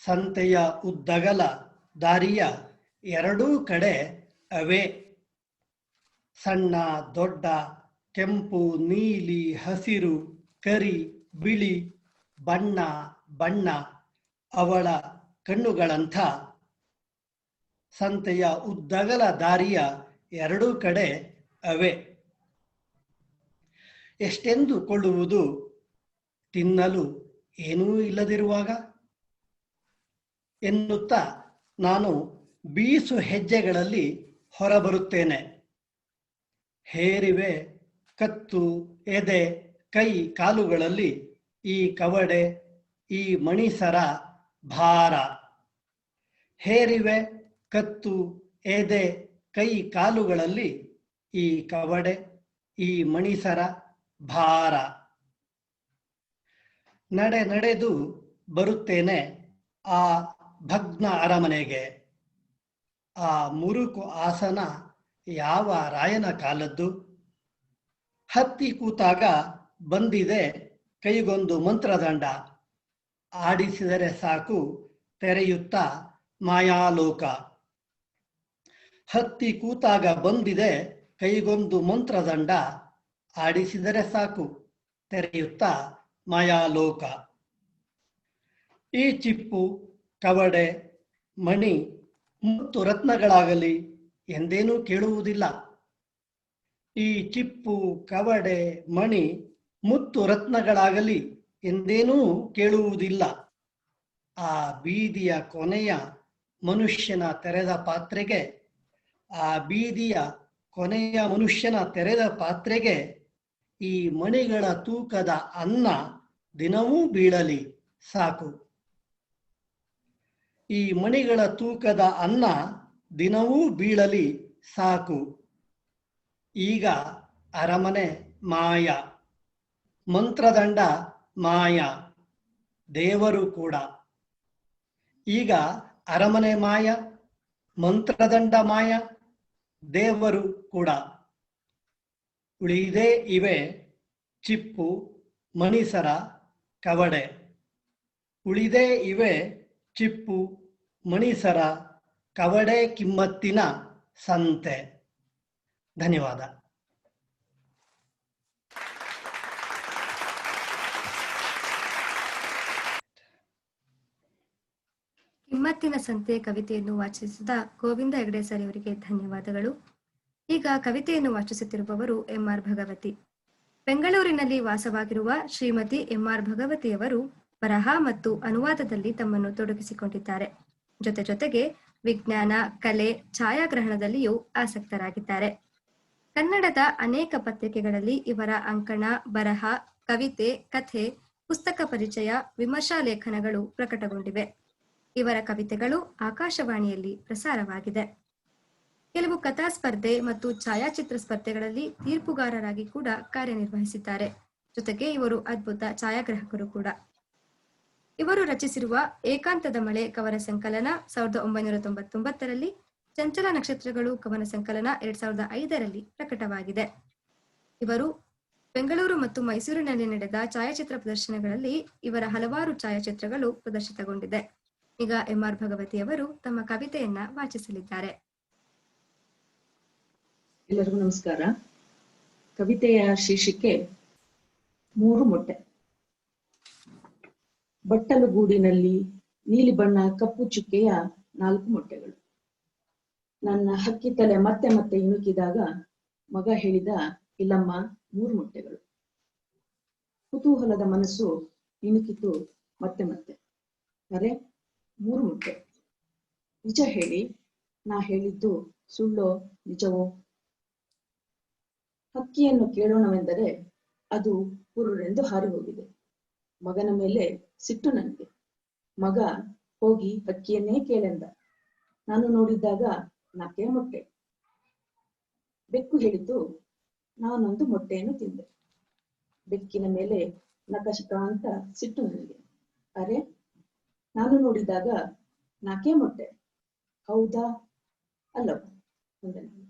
ಸಂತೆಯ ಉದ್ದಗಲ ದಾರಿಯ ಎರಡೂ ಕಡೆ ಅವೇ, ಸಣ್ಣ ದೊಡ್ಡ, ಕೆಂಪು ನೀಲಿ ಹಸಿರು ಕರಿ ಬಿಳಿ ಬಣ್ಣ ಬಣ್ಣ ಅವಳ ಕಣ್ಣುಗಳಂಥ, ಸಂತೆಯ ಉದ್ದಗಲ ದಾರಿಯ ಎರಡೂ ಕಡೆ ಅವೇ. ಎಷ್ಟೆಂದು ಕೊಳ್ಳುವುದು ತಿನ್ನಲು ಏನೂ ಇಲ್ಲದಿರುವಾಗ ಎನ್ನುತ್ತಾ ನಾನು ಬೀಸು ಹೆಜ್ಜೆಗಳಲ್ಲಿ ಹೊರಬರುತ್ತೇನೆ. ಹೇರಿವೆ ಕತ್ತು ಎದೆ ಕೈ ಕಾಲುಗಳಲ್ಲಿ ಈ ಕವಡೆ ಈ ಮಣಿಸರ ಭಾರ. ಹೇರಿವೆ ಕತ್ತು ಎದೆ ಕೈ ಕಾಲುಗಳಲ್ಲಿ ಈ ಕವಡೆ ಈ ಮಣಿಸರ ಭಾರ. ನಡೆದು ಬರುತ್ತೇನೆ ಆ ಭಗ್ನ ಅರಮನೆಗೆ. ಆ ಮುರುಕು ಆಸನ ಯಾವ ರಾಯನ ಕಾಲದ್ದು? ಹತ್ತಿ ಕೂತಾಗ ಬಂದಿದೆ ಕೈಗೊಂದು ಮಂತ್ರದಂಡ. ಆಡಿಸಿದರೆ ಸಾಕು ತೆರೆಯುತ್ತಾ ಮಾಯಾಲೋಕ. ಹತ್ತಿ ಕೂತಾಗ ಬಂದಿದೆ ಕೈಗೊಂದು ಮಂತ್ರದಂಡ. ಆಡಿಸಿದರೆ ಸಾಕು ತೆರೆಯುತ್ತಾ ಮಾಯಾಲೋಕ. ಈ ಚಿಪ್ಪು ಕವಡೆ ಮಣಿ ಮುತ್ತು ರತ್ನಗಳಾಗಲಿ ಎಂದೇನೂ ಕೇಳುವುದಿಲ್ಲ. ಈ ಚಿಪ್ಪು ಕವಡೆ ಮಣಿ ಮುತ್ತು ರತ್ನಗಳಾಗಲಿ ಎಂದೇನೂ ಕೇಳುವುದಿಲ್ಲ. ಆ ಬೀದಿಯ ಕೊನೆಯ ಮನುಷ್ಯನ ತೆರೆದ ಪಾತ್ರೆಗೆ, ಆ ಬೀದಿಯ ಕೊನೆಯ ಮನುಷ್ಯನ ತೆರೆದ ಪಾತ್ರೆಗೆ ಈ ಮಣಿಗಳ ತೂಕದ ಅನ್ನ ದಿನವೂ ಬೀಳಲಿ ಸಾಕು. ಈ ಮಣಿಗಳ ತೂಕದ ಅನ್ನ ದಿನವೂ ಬೀಳಲಿ ಸಾಕು. ಈಗ ಅರಮನೆ ಮಾಯ, ಮಂತ್ರದಂಡ ಮಾಯ, ದೇವರು ಕೂಡ. ಈಗ ಅರಮನೆ ಮಾಯ, ಮಂತ್ರದಂಡ ಮಾಯ, ದೇವರು ಕೂಡ. ಉಳಿದೇ ಇವೆ ಚಿಪ್ಪು, ಮಣಿಸರ, ಕವಡೆ. ಉಳಿದೇ ಇವೆ ಚಿಪ್ಪು, ಮಣಿಸರ, ಕವಡೆ ಕಿಮ್ಮತ್ತಿನ ಸಂತೆ. ಧನ್ಯವಾದ. ಕಿಮ್ಮತ್ತಿನ ಸಂತೆ ಕವಿತೆಯನ್ನು ವಾಚಿಸಿದ ಗೋವಿಂದ ಹೆಗಡೆ ಸರ್ ಅವರಿಗೆ ಧನ್ಯವಾದಗಳು. ಈಗ ಕವಿತೆಯನ್ನು ವಾಚಿಸುತ್ತಿರುವವರು ಎಂಆರ್ ಭಗವತಿ. ಬೆಂಗಳೂರಿನಲ್ಲಿ ವಾಸವಾಗಿರುವ ಶ್ರೀಮತಿ ಎಂಆರ್ ಭಗವತಿಯವರು ಬರಹ ಮತ್ತು ಅನುವಾದದಲ್ಲಿ ತಮ್ಮನ್ನು ತೊಡಗಿಸಿಕೊಂಡಿದ್ದಾರೆ. ಜೊತೆಗೆ ವಿಜ್ಞಾನ, ಕಲೆ, ಛಾಯಾಗ್ರಹಣದಲ್ಲಿಯೂ ಆಸಕ್ತರಾಗಿದ್ದಾರೆ. ಕನ್ನಡದ ಅನೇಕ ಪತ್ರಿಕೆಗಳಲ್ಲಿ ಇವರ ಅಂಕಣ, ಬರಹ, ಕವಿತೆ, ಕಥೆ, ಪುಸ್ತಕ ಪರಿಚಯ, ವಿಮರ್ಶಾ ಲೇಖನಗಳು ಪ್ರಕಟಗೊಂಡಿವೆ. ಇವರ ಕವಿತೆಗಳು ಆಕಾಶವಾಣಿಯಲ್ಲಿ ಪ್ರಸಾರವಾಗಿದೆ. ಕೆಲವು ಕಥಾ ಸ್ಪರ್ಧೆ ಮತ್ತು ಛಾಯಾಚಿತ್ರ ಸ್ಪರ್ಧೆಗಳಲ್ಲಿ ತೀರ್ಪುಗಾರರಾಗಿ ಕೂಡ ಕಾರ್ಯನಿರ್ವಹಿಸಿದ್ದಾರೆ. ಜೊತೆಗೆ ಇವರು ಅದ್ಭುತ ಛಾಯಾಗ್ರಾಹಕರು ಕೂಡ. ಇವರು ರಚಿಸಿರುವ ಏಕಾಂತದ ಮಳೆ ಕವನ ಸಂಕಲನ 1999ರಲ್ಲಿ, ಚಂಚಲ ನಕ್ಷತ್ರಗಳು ಕವನ ಸಂಕಲನ 2005ರಲ್ಲಿ ಪ್ರಕಟವಾಗಿದೆ. ಇವರು ಬೆಂಗಳೂರು ಮತ್ತು ಮೈಸೂರಿನಲ್ಲಿ ನಡೆದ ಛಾಯಾಚಿತ್ರ ಪ್ರದರ್ಶನಗಳಲ್ಲಿ ಇವರ ಹಲವಾರು ಛಾಯಾಚಿತ್ರಗಳು ಪ್ರದರ್ಶಿತಗೊಂಡಿದೆ. ಈಗ ಎಂಆರ್ ಭಗವತಿಯವರು ತಮ್ಮ ಕವಿತೆಯನ್ನ ವಾಚಿಸಲಿದ್ದಾರೆ. ಎಲ್ಲರಿಗೂ ನಮಸ್ಕಾರ. ಕವಿತೆಯ ಶೀರ್ಷಿಕೆ 3 ಮೊಟ್ಟೆ. ಬಟ್ಟಲು ಗೂಡಿನಲ್ಲಿ ನೀಲಿ ಬಣ್ಣ ಕಪ್ಪು ಚುಕ್ಕೆಯ 4 ಮೊಟ್ಟೆಗಳು. ನನ್ನ ಹಕ್ಕಿ ತಲೆ ಮತ್ತೆ ಮತ್ತೆ ಇಣುಕಿದಾಗ ಮಗ ಹೇಳಿದ, ಇಲ್ಲಮ್ಮ 3 ಮೊಟ್ಟೆಗಳು. ಕುತೂಹಲದ ಮನಸ್ಸು ಇಣುಕಿತು ಮತ್ತೆ ಮತ್ತೆ. ಅರೆ 3 ಮೊಟ್ಟೆ. ನಿಜ ಹೇಳಿ, ನಾ ಹೇಳಿದ್ದು ಸುಳ್ಳೋ ನಿಜವೋ? ಹಕ್ಕಿಯನ್ನು ಕೇಳೋಣವೆಂದರೆ ಅದು ಪುರುರೆಂದು ಹಾರಿ ಹೋಗಿದೆ. ಮಗನ ಮೇಲೆ ಸಿಟ್ಟು ನನಗೆ. ಮಗ ಹೋಗಿ ಹಕ್ಕಿಯನ್ನೇ ಕೇಳೆಂದ. ನಾನು ನೋಡಿದ್ದಾಗ 4 ಮೊಟ್ಟೆ. ಬೆಕ್ಕು ಹೇಳಿದ್ದು, ನಾನೊಂದು ಮೊಟ್ಟೆಯನ್ನು ತಿಂದೆ. ಬೆಕ್ಕಿನ ಮೇಲೆ ನಕಶಕ ಅಂತ ಸಿಟ್ಟು ನನಗೆ. ಅರೆ, ನಾನು ನೋಡಿದಾಗ 4 ಮೊಟ್ಟೆ. ಹೌದಾ ಅಲ್ಲವ ಅಂದೆ ನಾನು.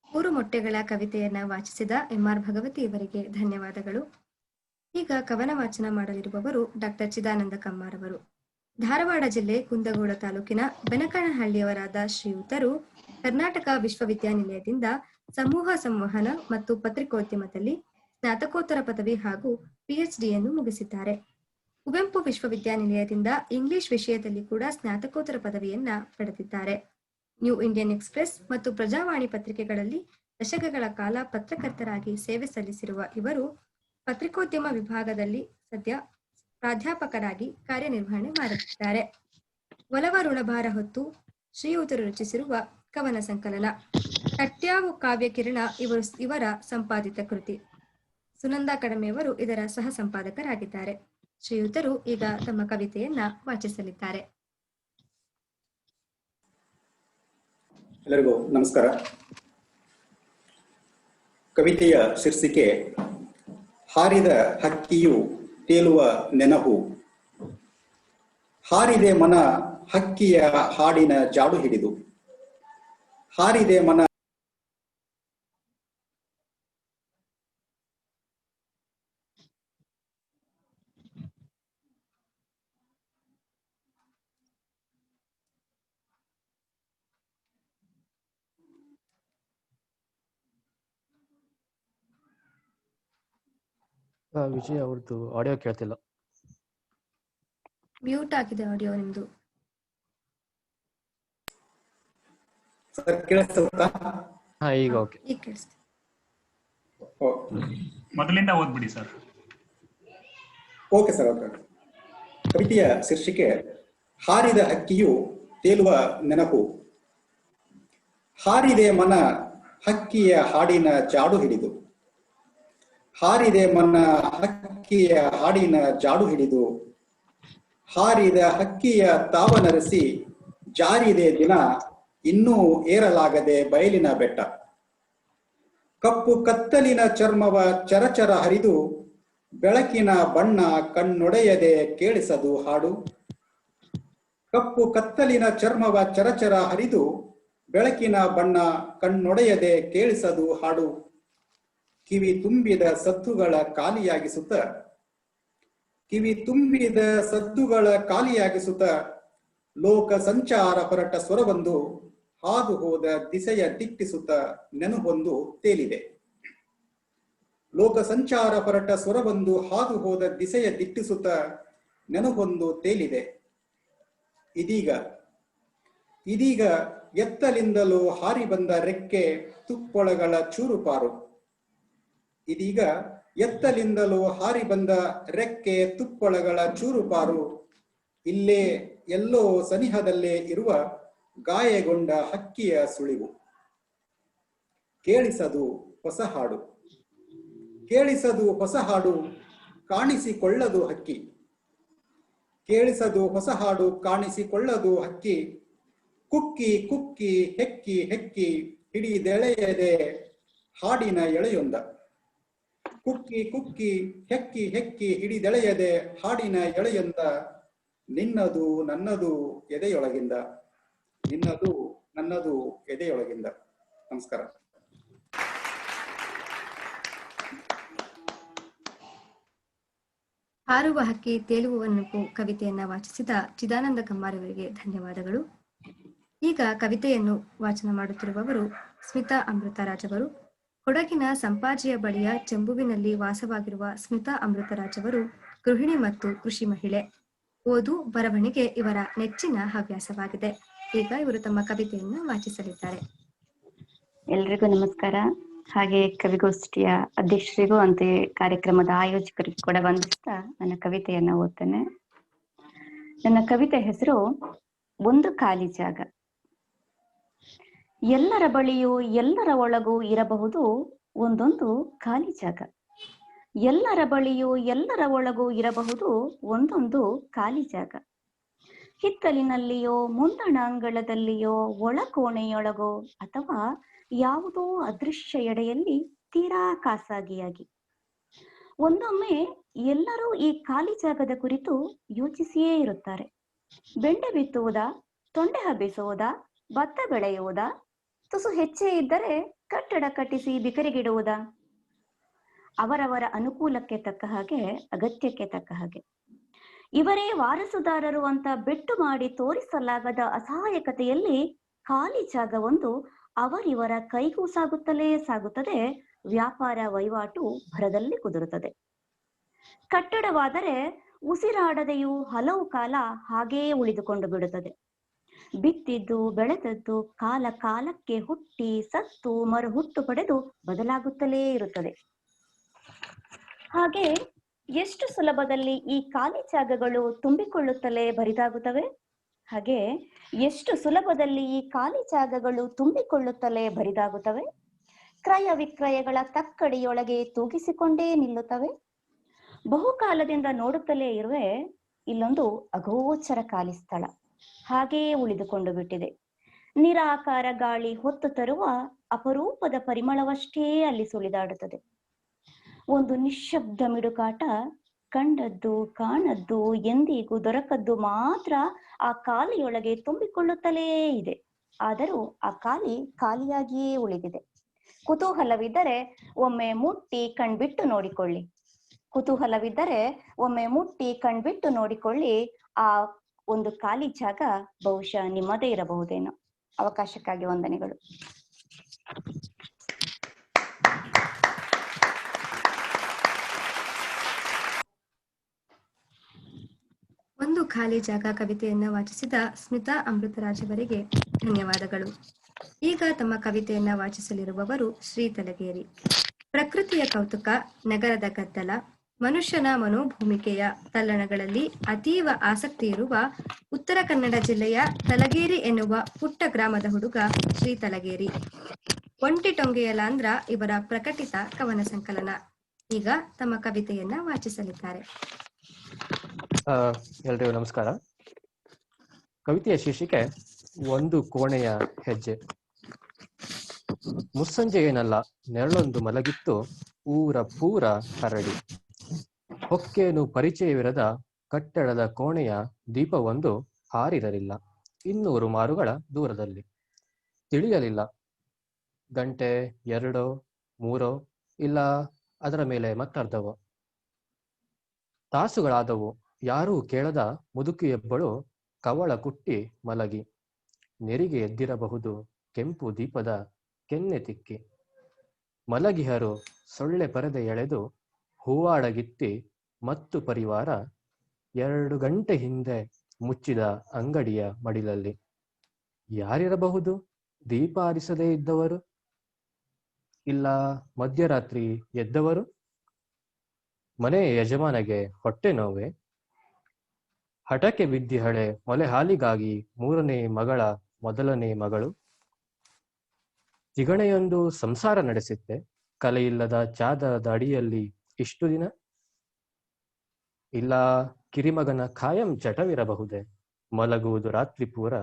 ಮೂರು ಮೊಟ್ಟೆಗಳ ಕವಿತೆಯನ್ನ ವಾಚಿಸಿದ ಎಂಆರ್ ಭಗವತಿ ಇವರಿಗೆ ಧನ್ಯವಾದಗಳು. ಈಗ ಕವನ ವಾಚನ ಮಾಡಲಿರುವವರು ಡಾಕ್ಟರ್ ಚಿದಾನಂದ ಕಮ್ಮಾರವರು. ಧಾರವಾಡ ಜಿಲ್ಲೆ ಕುಂದಗೋಳ ತಾಲೂಕಿನ ಬೆನಕನಹಳ್ಳಿಯವರಾದ ಶ್ರೀಯುತರು ಕರ್ನಾಟಕ ವಿಶ್ವವಿದ್ಯಾನಿಲಯದಿಂದ ಸಮೂಹ ಸಂವಹನ ಮತ್ತು ಪತ್ರಿಕೋದ್ಯಮದಲ್ಲಿ ಸ್ನಾತಕೋತ್ತರ ಪದವಿ ಹಾಗೂ ಪಿಎಚ್ಡಿಯನ್ನು ಮುಗಿಸಿದ್ದಾರೆ. ಕುವೆಂಪು ವಿಶ್ವವಿದ್ಯಾನಿಲಯದಿಂದ ಇಂಗ್ಲಿಷ್ ವಿಷಯದಲ್ಲಿ ಕೂಡ ಸ್ನಾತಕೋತ್ತರ ಪದವಿಯನ್ನ ಪಡೆದಿದ್ದಾರೆ. ನ್ಯೂ ಇಂಡಿಯನ್ ಎಕ್ಸ್‌ಪ್ರೆಸ್ ಮತ್ತು ಪ್ರಜಾವಾಣಿ ಪತ್ರಿಕೆಗಳಲ್ಲಿ ದಶಕಗಳ ಕಾಲ ಪತ್ರಕರ್ತರಾಗಿ ಸೇವೆ ಸಲ್ಲಿಸಿರುವ ಇವರು ಪತ್ರಿಕೋದ್ಯಮ ವಿಭಾಗದಲ್ಲಿ ಸದ್ಯ ಪ್ರಾಧ್ಯಾಪಕರಾಗಿ ಕಾರ್ಯನಿರ್ವಹಣೆ ಮಾಡುತ್ತಿದ್ದಾರೆ. ಒಲವ ಋಣಭಾರ ಹೊತ್ತು ಶ್ರೀಯುತರು ರಚಿಸಿರುವ ಕವನ ಸಂಕಲನ ಕಟ್ಯಾವು ಕಾವ್ಯ ಕಿರಣ ಇವರ ಸಂಪಾದಿತ ಕೃತಿ. ಸುನಂದ ಕಡಮೆಯವರು ಇದರ ಸಹ ಸಂಪಾದಕರಾಗಿದ್ದಾರೆ. ಶ್ರೀಯುತರು ಈಗ ತಮ್ಮ ಕವಿತೆಯನ್ನ ವಾಚಿಸಲಿದ್ದಾರೆ. ಎಲ್ಲರಿಗೂ ನಮಸ್ಕಾರ. ಕವಿತೆಯ ಶೀರ್ಷಿಕೆ ಹಾರಿದ ಹಕ್ಕಿಯು ತೇಲುವ ನೆನಹು. ಹಾರಿದೆ ಮನ ಹಕ್ಕಿಯ ಹಾಡಿನ ಜಾಡು ಹಿಡಿದು. ಹಾರಿದೆ ಮನ ವಿಜಯ್ ಅವ್ರದ್ದು ಆಡಿಯೋ ಕೇಳ್ತಿಲ್ಲ. ಮ್ಯೂಟ್ ಆಗಿದೆ ಆಡಿಯೋ ನಿಮ್ದು. ಕೇಳಿಸುತ್ತಾ? ಈಗ ಓಕೆ. ಈಗ ಕೇಳಿಸ್ತಿದೆ. ಮೊದಲಿಂದ ಓದ್ಬಿಡಿ ಸರ್. Okay sir. ಓಕೆ. ಕವಿತೆಯ ಶೀರ್ಷಿಕೆ ಹಾರಿದ ಹಕ್ಕಿಯು ತೇಲುವ ನೆನಪು. ಹಾರಿದೆ ಮನ ಹಕ್ಕಿಯ ಹಾಡಿನ ಜಾಡು ಹಿಡಿದು, ಹಾರಿದೆ ಮನ ಹಕ್ಕಿಯ ಹಾಡಿನ ಜಾಡು ಹಿಡಿದು, ಹಾರಿದ ಹಕ್ಕಿಯ ತಾವನರಸಿ ಜಾರಿದೆ ದಿನ ಇನ್ನೂ ಏರಲಾಗದೆ ಬಯಲಿನ ಬೆಟ್ಟ. ಕಪ್ಪು ಕತ್ತಲಿನ ಚರ್ಮವ ಚರಚರ ಹರಿದು ಬೆಳಕಿನ ಬಣ್ಣ ಕಣ್ಣೊಡೆಯದೆ ಕೇಳಿಸದು ಹಾಡು. ಕಪ್ಪು ಕತ್ತಲಿನ ಚರ್ಮವ ಚರಚರ ಹರಿದು ಬೆಳಕಿನ ಬಣ್ಣ ಕಣ್ಣೊಡೆಯದೆ ಕೇಳಿಸದು ಹಾಡು. ಕಿವಿ ತುಂಬಿದ ಸದ್ದುಗಳ ಖಾಲಿಯಾಗಿಸುತ್ತ, ಕಿವಿ ತುಂಬಿದ ಸದ್ದುಗಳ ಖಾಲಿಯಾಗಿಸುತ್ತ ಲೋಕ ಸಂಚಾರ ಹೊರಟ ಸ್ವರವೊಂದು ಹಾದು ಹೋದ ದಿಸೆಯ ದಿಟ್ಟಿಸುತ್ತ ನೆನಹೊಂದು ತೇಲಿದೆ. ಲೋಕ ಸಂಚಾರ ಹೊರಟ ಸ್ವರವೊಂದು ಹಾದು ಹೋದ ದಿಸೆಯ ದಿಟ್ಟಿಸುತ್ತ ನೆನಹೊಂದು ತೇಲಿದೆ. ಇದೀಗ ಇದೀಗ ಎತ್ತಲಿಂದಲೂ ಹಾರಿ ಬಂದ ರೆಕ್ಕೆ ತುಪ್ಪೊಳಗಳ ಚೂರುಪಾರು. ಇದೀಗ ಎತ್ತಲಿಂದಲೂ ಹಾರಿ ಬಂದ ರೆಕ್ಕೆ ತುಪ್ಪೊಳಗಳ ಚೂರುಪಾರು. ಇಲ್ಲೇ ಎಲ್ಲೋ ಸನಿಹದಲ್ಲೇ ಇರುವ ಗಾಯಗೊಂಡ ಹಕ್ಕಿಯ ಸುಳಿವು. ಕೇಳಿಸದು ಹೊಸ ಹಾಡು, ಕೇಳಿಸದು ಹೊಸ ಹಾಡು ಕಾಣಿಸಿಕೊಳ್ಳದು ಹಕ್ಕಿ. ಕೇಳಿಸದು ಹೊಸ ಹಾಡು ಕಾಣಿಸಿಕೊಳ್ಳದು ಹಕ್ಕಿ. ಕುಕ್ಕಿ ಕುಕ್ಕಿ ಹೆಕ್ಕಿ ಹೆಕ್ಕಿ ಹಿಡಿದೆಳೆಯದೆ ಹಾಡಿನ ಎಳೆಯೊಂದ. ಕುಕ್ಕಿ ಕುಕ್ಕಿ ಹೆಕ್ಕಿ ಹೆಕ್ಕಿ ಹಿಡಿದೆಳೆಯದೆ ಹಾಡಿನ ಎಳೆಯೊಂದ. ನಿನ್ನದು ನನ್ನದು ಎದೆಯೊಳಗಿಂದ, ನಿನ್ನದು ನನ್ನದು ಎದೆಯೊಳಗಿಂದ. ನಮಸ್ಕಾರ. ಹಾರುವ ಹಕ್ಕಿ ತೇಲುವ ನೆನಪು ಕವಿತೆಯನ್ನ ವಾಚಿಸಿದ ಚಿದಾನಂದ ಕಮ್ಮಾರವರಿಗೆ ಧನ್ಯವಾದಗಳು. ಈಗ ಕವಿತೆಯನ್ನು ವಾಚನ ಮಾಡುತ್ತಿರುವವರು ಸ್ಮಿತಾ ಅಮೃತರಾಜ್ ಅವರು. ಕೊಡಗಿನ ಸಂಪಾಜಿಯ ಬಳಿಯ ಚೆಂಬುವಿನಲ್ಲಿ ವಾಸವಾಗಿರುವ ಸ್ಮಿತಾ ಅಮೃತರಾಜ್ ಅವರು ಗೃಹಿಣಿ ಮತ್ತು ಕೃಷಿ ಮಹಿಳೆ. ಓದು ಬರವಣಿಗೆ ಇವರ ನೆಚ್ಚಿನ ಹವ್ಯಾಸವಾಗಿದೆ. ಈಗ ಇವರು ತಮ್ಮ ಕವಿತೆಯನ್ನು ವಾಚಿಸಲಿದ್ದಾರೆ. ಎಲ್ರಿಗೂ ನಮಸ್ಕಾರ. ಹಾಗೆ ಕವಿಗೋಷ್ಠಿಯ ಅಧ್ಯಕ್ಷರಿಗೂ ಅಂತೆ ಕಾರ್ಯಕ್ರಮದ ಆಯೋಜಕರಿಗೂ ಕೂಡ ವಂದಿಸ್ತಾ ನನ್ನ ಕವಿತೆಯನ್ನ ಓದ್ತೇನೆ. ನನ್ನ ಕವಿತೆ ಹೆಸರು ಒಂದು ಖಾಲಿ ಜಾಗ. ಎಲ್ಲರ ಬಳಿಯೂ ಎಲ್ಲರ ಒಳಗೂ ಇರಬಹುದು ಒಂದೊಂದು ಖಾಲಿ ಜಾಗ. ಎಲ್ಲರ ಬಳಿಯೂ ಎಲ್ಲರ ಒಳಗೂ ಇರಬಹುದು ಒಂದೊಂದು ಖಾಲಿ ಜಾಗ. ಹಿತ್ತಲಿನಲ್ಲಿಯೋ ಮುಂದಣ ಅಂಗಳದಲ್ಲಿಯೋ ಒಳ ಕೋಣೆಯೊಳಗೋ ಅಥವಾ ಯಾವುದೋ ಅದೃಶ್ಯ ಎಡೆಯಲ್ಲಿ ತೀರಾ ಖಾಸಗಿಯಾಗಿ. ಒಂದೊಮ್ಮೆ ಎಲ್ಲರೂ ಈ ಖಾಲಿ ಜಾಗದ ಕುರಿತು ಯೋಚಿಸಿಯೇ ಇರುತ್ತಾರೆ. ಬೆಂಡೆ ಬಿತ್ತುವುದಾ, ತೊಂಡೆ ಹಬ್ಬಿಸುವುದಾ, ಭತ್ತ ಬೆಳೆಯುವುದಾ, ತುಸು ಹೆಚ್ಚೇ ಇದ್ದರೆ ಕಟ್ಟಡ ಕಟ್ಟಿಸಿ ಬಿಕರಿಗಿಡುವುದಾ? ಅವರವರ ಅನುಕೂಲಕ್ಕೆ ತಕ್ಕ ಹಾಗೆ, ಅಗತ್ಯಕ್ಕೆ ತಕ್ಕ ಹಾಗೆ. ಇವರೇ ವಾರಸುದಾರರು ಅಂತ ಬೆಟ್ಟು ಮಾಡಿ ತೋರಿಸಲಾಗದ ಅಸಹಾಯಕತೆಯಲ್ಲಿ ಖಾಲಿ ಜಾಗವೊಂದು ಅವರಿವರ ಕೈಗೂ ಸಾಗುತ್ತದೆ. ವ್ಯಾಪಾರ ವಹಿವಾಟು ಭರದಲ್ಲಿ ಕುದುರುತ್ತದೆ. ಕಟ್ಟಡವಾದರೆ ಉಸಿರಾಡದೆಯೂ ಹಲವು ಕಾಲ ಹಾಗೆಯೇ ಉಳಿದುಕೊಂಡು ಬಿಡುತ್ತದೆ. ಬಿತ್ತಿದ್ದು ಬೆಳೆದದ್ದು ಕಾಲ ಕಾಲಕ್ಕೆ ಹುಟ್ಟಿ ಸತ್ತು ಮರು ಹುಟ್ಟು ಪಡೆದು ಬದಲಾಗುತ್ತಲೇ ಇರುತ್ತದೆ. ಹಾಗೆ ಎಷ್ಟು ಸುಲಭದಲ್ಲಿ ಈ ಖಾಲಿ ಜಾಗಗಳು ತುಂಬಿಕೊಳ್ಳುತ್ತಲೇ ಬರಿದಾಗುತ್ತವೆ. ಹಾಗೆ ಎಷ್ಟು ಸುಲಭದಲ್ಲಿ ಈ ಖಾಲಿ ಜಾಗಗಳು ತುಂಬಿಕೊಳ್ಳುತ್ತಲೇ ಬರಿದಾಗುತ್ತವೆ. ಕ್ರಯ ವಿಕ್ರಯಗಳ ತಕ್ಕಡಿಯೊಳಗೆ ತೂಗಿಸಿಕೊಂಡೇ ನಿಲ್ಲುತ್ತವೆ. ಬಹುಕಾಲದಿಂದ ನೋಡುತ್ತಲೇ ಇರುವೆ, ಇಲ್ಲೊಂದು ಅಗೋಚರ ಖಾಲಿ ಸ್ಥಳ ಹಾಗೆಯೇ ಉಳಿದುಕೊಂಡು ಬಿಟ್ಟಿದೆ. ನಿರಾಕಾರ ಗಾಳಿ ಹೊತ್ತು ತರುವ ಅಪರೂಪದ ಪರಿಮಳವಷ್ಟೇ ಅಲ್ಲಿ ಸುಳಿದಾಡುತ್ತದೆ. ಒಂದು ನಿಶ್ಶಬ್ದ ಮಿಡುಕಾಟ, ಕಂಡದ್ದು ಕಾಣದ್ದು ಎಂದಿಗೂ ದೊರಕದ್ದು ಮಾತ್ರ ಆ ಖಾಲಿಯೊಳಗೆ ತುಂಬಿಕೊಳ್ಳುತ್ತಲೇ ಇದೆ. ಆದರೂ ಆ ಖಾಲಿಯಾಗಿಯೇ ಉಳಿದಿದೆ. ಕುತೂಹಲವಿದ್ದರೆ ಒಮ್ಮೆ ಮುಟ್ಟಿ ಕಣ್ಬಿಟ್ಟು ನೋಡಿಕೊಳ್ಳಿ. ಕುತೂಹಲವಿದ್ದರೆ ಒಮ್ಮೆ ಮುಟ್ಟಿ ಕಣ್ಬಿಟ್ಟು ನೋಡಿಕೊಳ್ಳಿ. ಆ ಒಂದು ಖಾಲಿ ಜಾಗ ಬಹುಶಃ ನಿಮ್ಮದೇ ಇರಬಹುದೇನೋ. ಅವಕಾಶಕ್ಕಾಗಿ ವಂದನೆಗಳು. ಒಂದು ಖಾಲಿ ಜಾಗ ಕವಿತೆಯನ್ನ ವಾಚಿಸಿದ ಸ್ಮಿತಾ ಅಮೃತರಾಜ್ ಅವರಿಗೆ ಧನ್ಯವಾದಗಳು. ಈಗ ತಮ್ಮ ಕವಿತೆಯನ್ನ ವಾಚಿಸಲಿರುವವರು ಶ್ರೀ ತಲಗೇರಿ. ಪ್ರಕೃತಿಯ ಕೌತುಕ, ನಗರದ ಗದ್ದಲ, ಮನುಷ್ಯನ ಮನೋಭೂಮಿಕೆಯ ತಲ್ಲಣಗಳಲ್ಲಿ ಅತೀವ ಆಸಕ್ತಿ ಇರುವ ಉತ್ತರ ಕನ್ನಡ ಜಿಲ್ಲೆಯ ತಲಗೇರಿ ಎನ್ನುವ ಪುಟ್ಟ ಗ್ರಾಮದ ಹುಡುಗ ಶ್ರೀ ತಲಗೇರಿ. ಒಂಟಿ ಟೊಂಗೆಯ ಲಾಂದ್ರ ಇವರ ಪ್ರಕಟಿತ ಕವನ ಸಂಕಲನ. ಈಗ ತಮ್ಮ ಕವಿತೆಯನ್ನ ವಾಚಿಸಲಿದ್ದಾರೆ. ಎಲ್ರಿಗೂ ನಮಸ್ಕಾರ. ಕವಿತೆಯ ಶೀರ್ಷಿಕೆ ಒಂದು ಕೋಣೆಯ ಹೆಜ್ಜೆ. ಮುಸ್ಸಂಜೆ ಏನಲ್ಲ, ನೆರಳೊಂದು ಮಲಗಿತ್ತು ಊರ ಪೂರ ಹರಡಿ. ಹೊಕ್ಕೇನು ಪರಿಚಯವಿರದ ಕಟ್ಟಡದ ಕೋಣೆಯ ದೀಪವೊಂದು ಹಾರಿರಲಿಲ್ಲ 200 ಮಾರುಗಳ ದೂರದಲ್ಲಿ. ತಿಳಿಯಲಿಲ್ಲ, ಗಂಟೆ 2 3 ಇಲ್ಲ ಅದರ ಮೇಲೆ ಮತ್ತರ್ಧವೋ. ತಾಸುಗಳಾದವು. ಯಾರೂ ಕೇಳದ ಮುದುಕಿಯೊಬ್ಬಳು ಕವಳ ಕುಟ್ಟಿ ಮಲಗಿ. ನೆರಿಗೆ ಎದ್ದಿರಬಹುದು ಕೆಂಪು ದೀಪದ ಕೆನ್ನೆ ತಿಕ್ಕಿ. ಮಲಗಿಹರು ಸೊಳ್ಳೆ ಪರದೆ ಎಳೆದು ಹೂವಾಡಗಿತ್ತಿ ಮತ್ತು ಪರಿವಾರ 2 ಗಂಟೆ ಹಿಂದೆ ಮುಚ್ಚಿದ ಅಂಗಡಿಯ ಮಡಿಲಲ್ಲಿ. ಯಾರಿರಬಹುದು ದೀಪ ಆರಿಸದೇ ಇದ್ದವರು? ಇಲ್ಲ ಮಧ್ಯರಾತ್ರಿ ಎದ್ದವರು? ಮನೆಯ ಯಜಮಾನಗೆ ಹೊಟ್ಟೆ ನೋವೆ? ಹಠಕ್ಕೆ ಬಿದ್ದಿಹಳೆ ಮೊಲೆ ಹಾಲಿಗಾಗಿ 3ನೇ ಮಗಳ ಮೊದಲನೇ ಮಗಳು? ಜಿಗಣೆಯೊಂದು ಸಂಸಾರ ನಡೆಸಿತ್ತೆ ಕಲೆಯಿಲ್ಲದ ಚಾದರದ ಅಡಿಯಲ್ಲಿ ಇಷ್ಟು ದಿನ? ಇಲ್ಲ ಕಿರಿಮಗನ ಖಾಯಂ ಚಟವಿರಬಹುದೇ ಮಲಗುವುದು ರಾತ್ರಿ ಪೂರ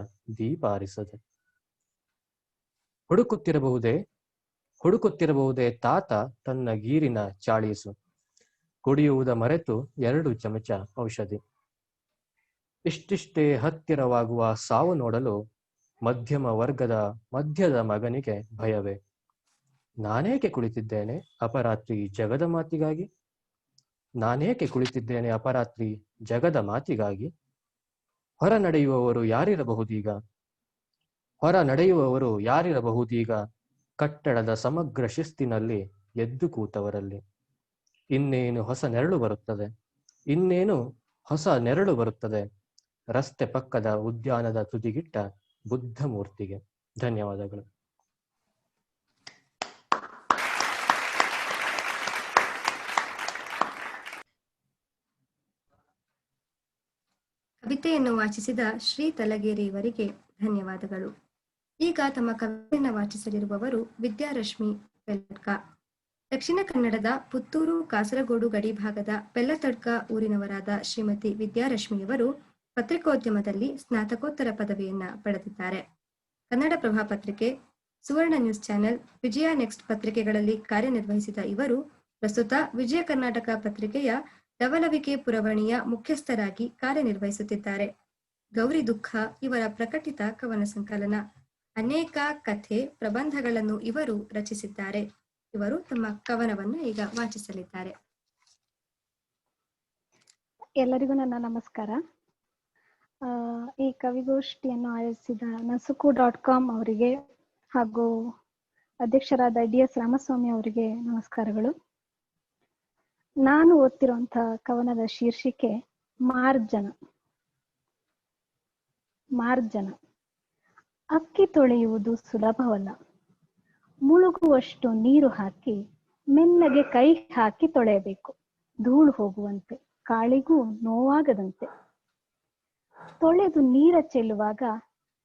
ದೀಪ ಆರಿಸದೆ? ಹುಡುಕುತ್ತಿರಬಹುದೇ ತಾತ ತನ್ನ ಗೀರಿನ ಚಾಳೀಸು, ಕುಡಿಯುವುದ ಮರೆತು 2 ಚಮಚ ಔಷಧಿ. ಇಷ್ಟಿಷ್ಟೇ ಹತ್ತಿರವಾಗುವ ಸಾವು ನೋಡಲು ಮಧ್ಯಮ ವರ್ಗದ ಮಧ್ಯದ ಮಗನಿಗೆ ಭಯವೇ. ನಾನೇಕೆ ಕುಳಿತಿದ್ದೇನೆ ಅಪರಾತ್ರಿ ಜಗದ ಮಾತಿಗಾಗಿ? ನಾನೇಕೆ ಕುಳಿತಿದ್ದೇನೆ ಅಪರಾತ್ರಿ ಜಗದ ಮಾತಿಗಾಗಿ? ಹೊರ ನಡೆಯುವವರು ಯಾರಿರಬಹುದೀಗ ಕಟ್ಟಡದ ಸಮಗ್ರ ಶಿಸ್ತಿನಲ್ಲಿ ಎದ್ದು ಕೂತವರಲ್ಲಿ? ಇನ್ನೇನು ಹೊಸ ನೆರಳು ಬರುತ್ತದೆ ರಸ್ತೆ ಪಕ್ಕದ ಉದ್ಯಾನದ ತುದಿಗಿಟ್ಟ ಬುದ್ಧ ಮೂರ್ತಿಗೆ. ಧನ್ಯವಾದಗಳು. ಕವಿತೆಯನ್ನು ವಾಚಿಸಿದ ಶ್ರೀ ತಲಗೇರಿ ಇವರಿಗೆ ಧನ್ಯವಾದಗಳು. ಈಗ ತಮ್ಮ ಕವಿತೆಯನ್ನು ವಾಚಿಸಲಿರುವವರು ವಿದ್ಯಾರಶ್ಮಿ ಪೆಲ್ಲಡ್ಕ. ದಕ್ಷಿಣ ಕನ್ನಡದ ಪುತ್ತೂರು ಕಾಸರಗೋಡು ಗಡಿ ಭಾಗದ ಪೆಲ್ಲತಡ್ಕ ಊರಿನವರಾದ ಶ್ರೀಮತಿ ವಿದ್ಯಾರಶ್ಮಿಯವರು ಪತ್ರಿಕೋದ್ಯಮದಲ್ಲಿ ಸ್ನಾತಕೋತ್ತರ ಪದವಿಯನ್ನ ಪಡೆದಿದ್ದಾರೆ. ಕನ್ನಡಪ್ರಭ ಪತ್ರಿಕೆ, ಸುವರ್ಣ ನ್ಯೂಸ್ ಚಾನೆಲ್, ವಿಜಯ ನೆಕ್ಸ್ಟ್ ಪತ್ರಿಕೆಗಳಲ್ಲಿ ಕಾರ್ಯನಿರ್ವಹಿಸಿದ ಇವರು ಪ್ರಸ್ತುತ ವಿಜಯ ಕರ್ನಾಟಕ ಪತ್ರಿಕೆಯ ಲವಲವಿಕೆ ಪುರವಣಿಯ ಮುಖ್ಯಸ್ಥರಾಗಿ ಕಾರ್ಯನಿರ್ವಹಿಸುತ್ತಿದ್ದಾರೆ. ಗೌರಿ ದುಃಖ ಇವರ ಪ್ರಕಟಿತ ಕವನ ಸಂಕಲನ. ಅನೇಕ ಕಥೆ ಪ್ರಬಂಧಗಳನ್ನು ಇವರು ರಚಿಸಿದ್ದಾರೆ. ಇವರು ತಮ್ಮ ಕವನವನ್ನು ಈಗ ವಾಚಿಸಲಿದ್ದಾರೆ. ಎಲ್ಲರಿಗೂ ನನ್ನ ನಮಸ್ಕಾರ. ಈ ಕವಿಗೋಷ್ಠಿಯನ್ನು ಆಯೋಜಿಸಿದ ನಸುಕು.com ಅವರಿಗೆ ಹಾಗೂ ಅಧ್ಯಕ್ಷರಾದ DS ರಾಮಸ್ವಾಮಿ ಅವರಿಗೆ ನಮಸ್ಕಾರಗಳು. ನಾನು ಓದ್ತಿರುವಂತಹ ಕವನದ ಶೀರ್ಷಿಕೆ ಮಾರ್ಜನ. ಅಕ್ಕಿ ತೊಳೆಯುವುದು ಸುಲಭವಲ್ಲ. ಮುಳುಗುವಷ್ಟು ನೀರು ಹಾಕಿ ಮೆಲ್ಲಗೆ ಕೈ ಹಾಕಿ ತೊಳೆಯಬೇಕು, ಧೂಳು ಹೋಗುವಂತೆ, ಕಾಳಿಗೂ ನೋವಾಗದಂತೆ. ತೊಳೆದು ನೀರ ಚೆಲ್ಲುವಾಗ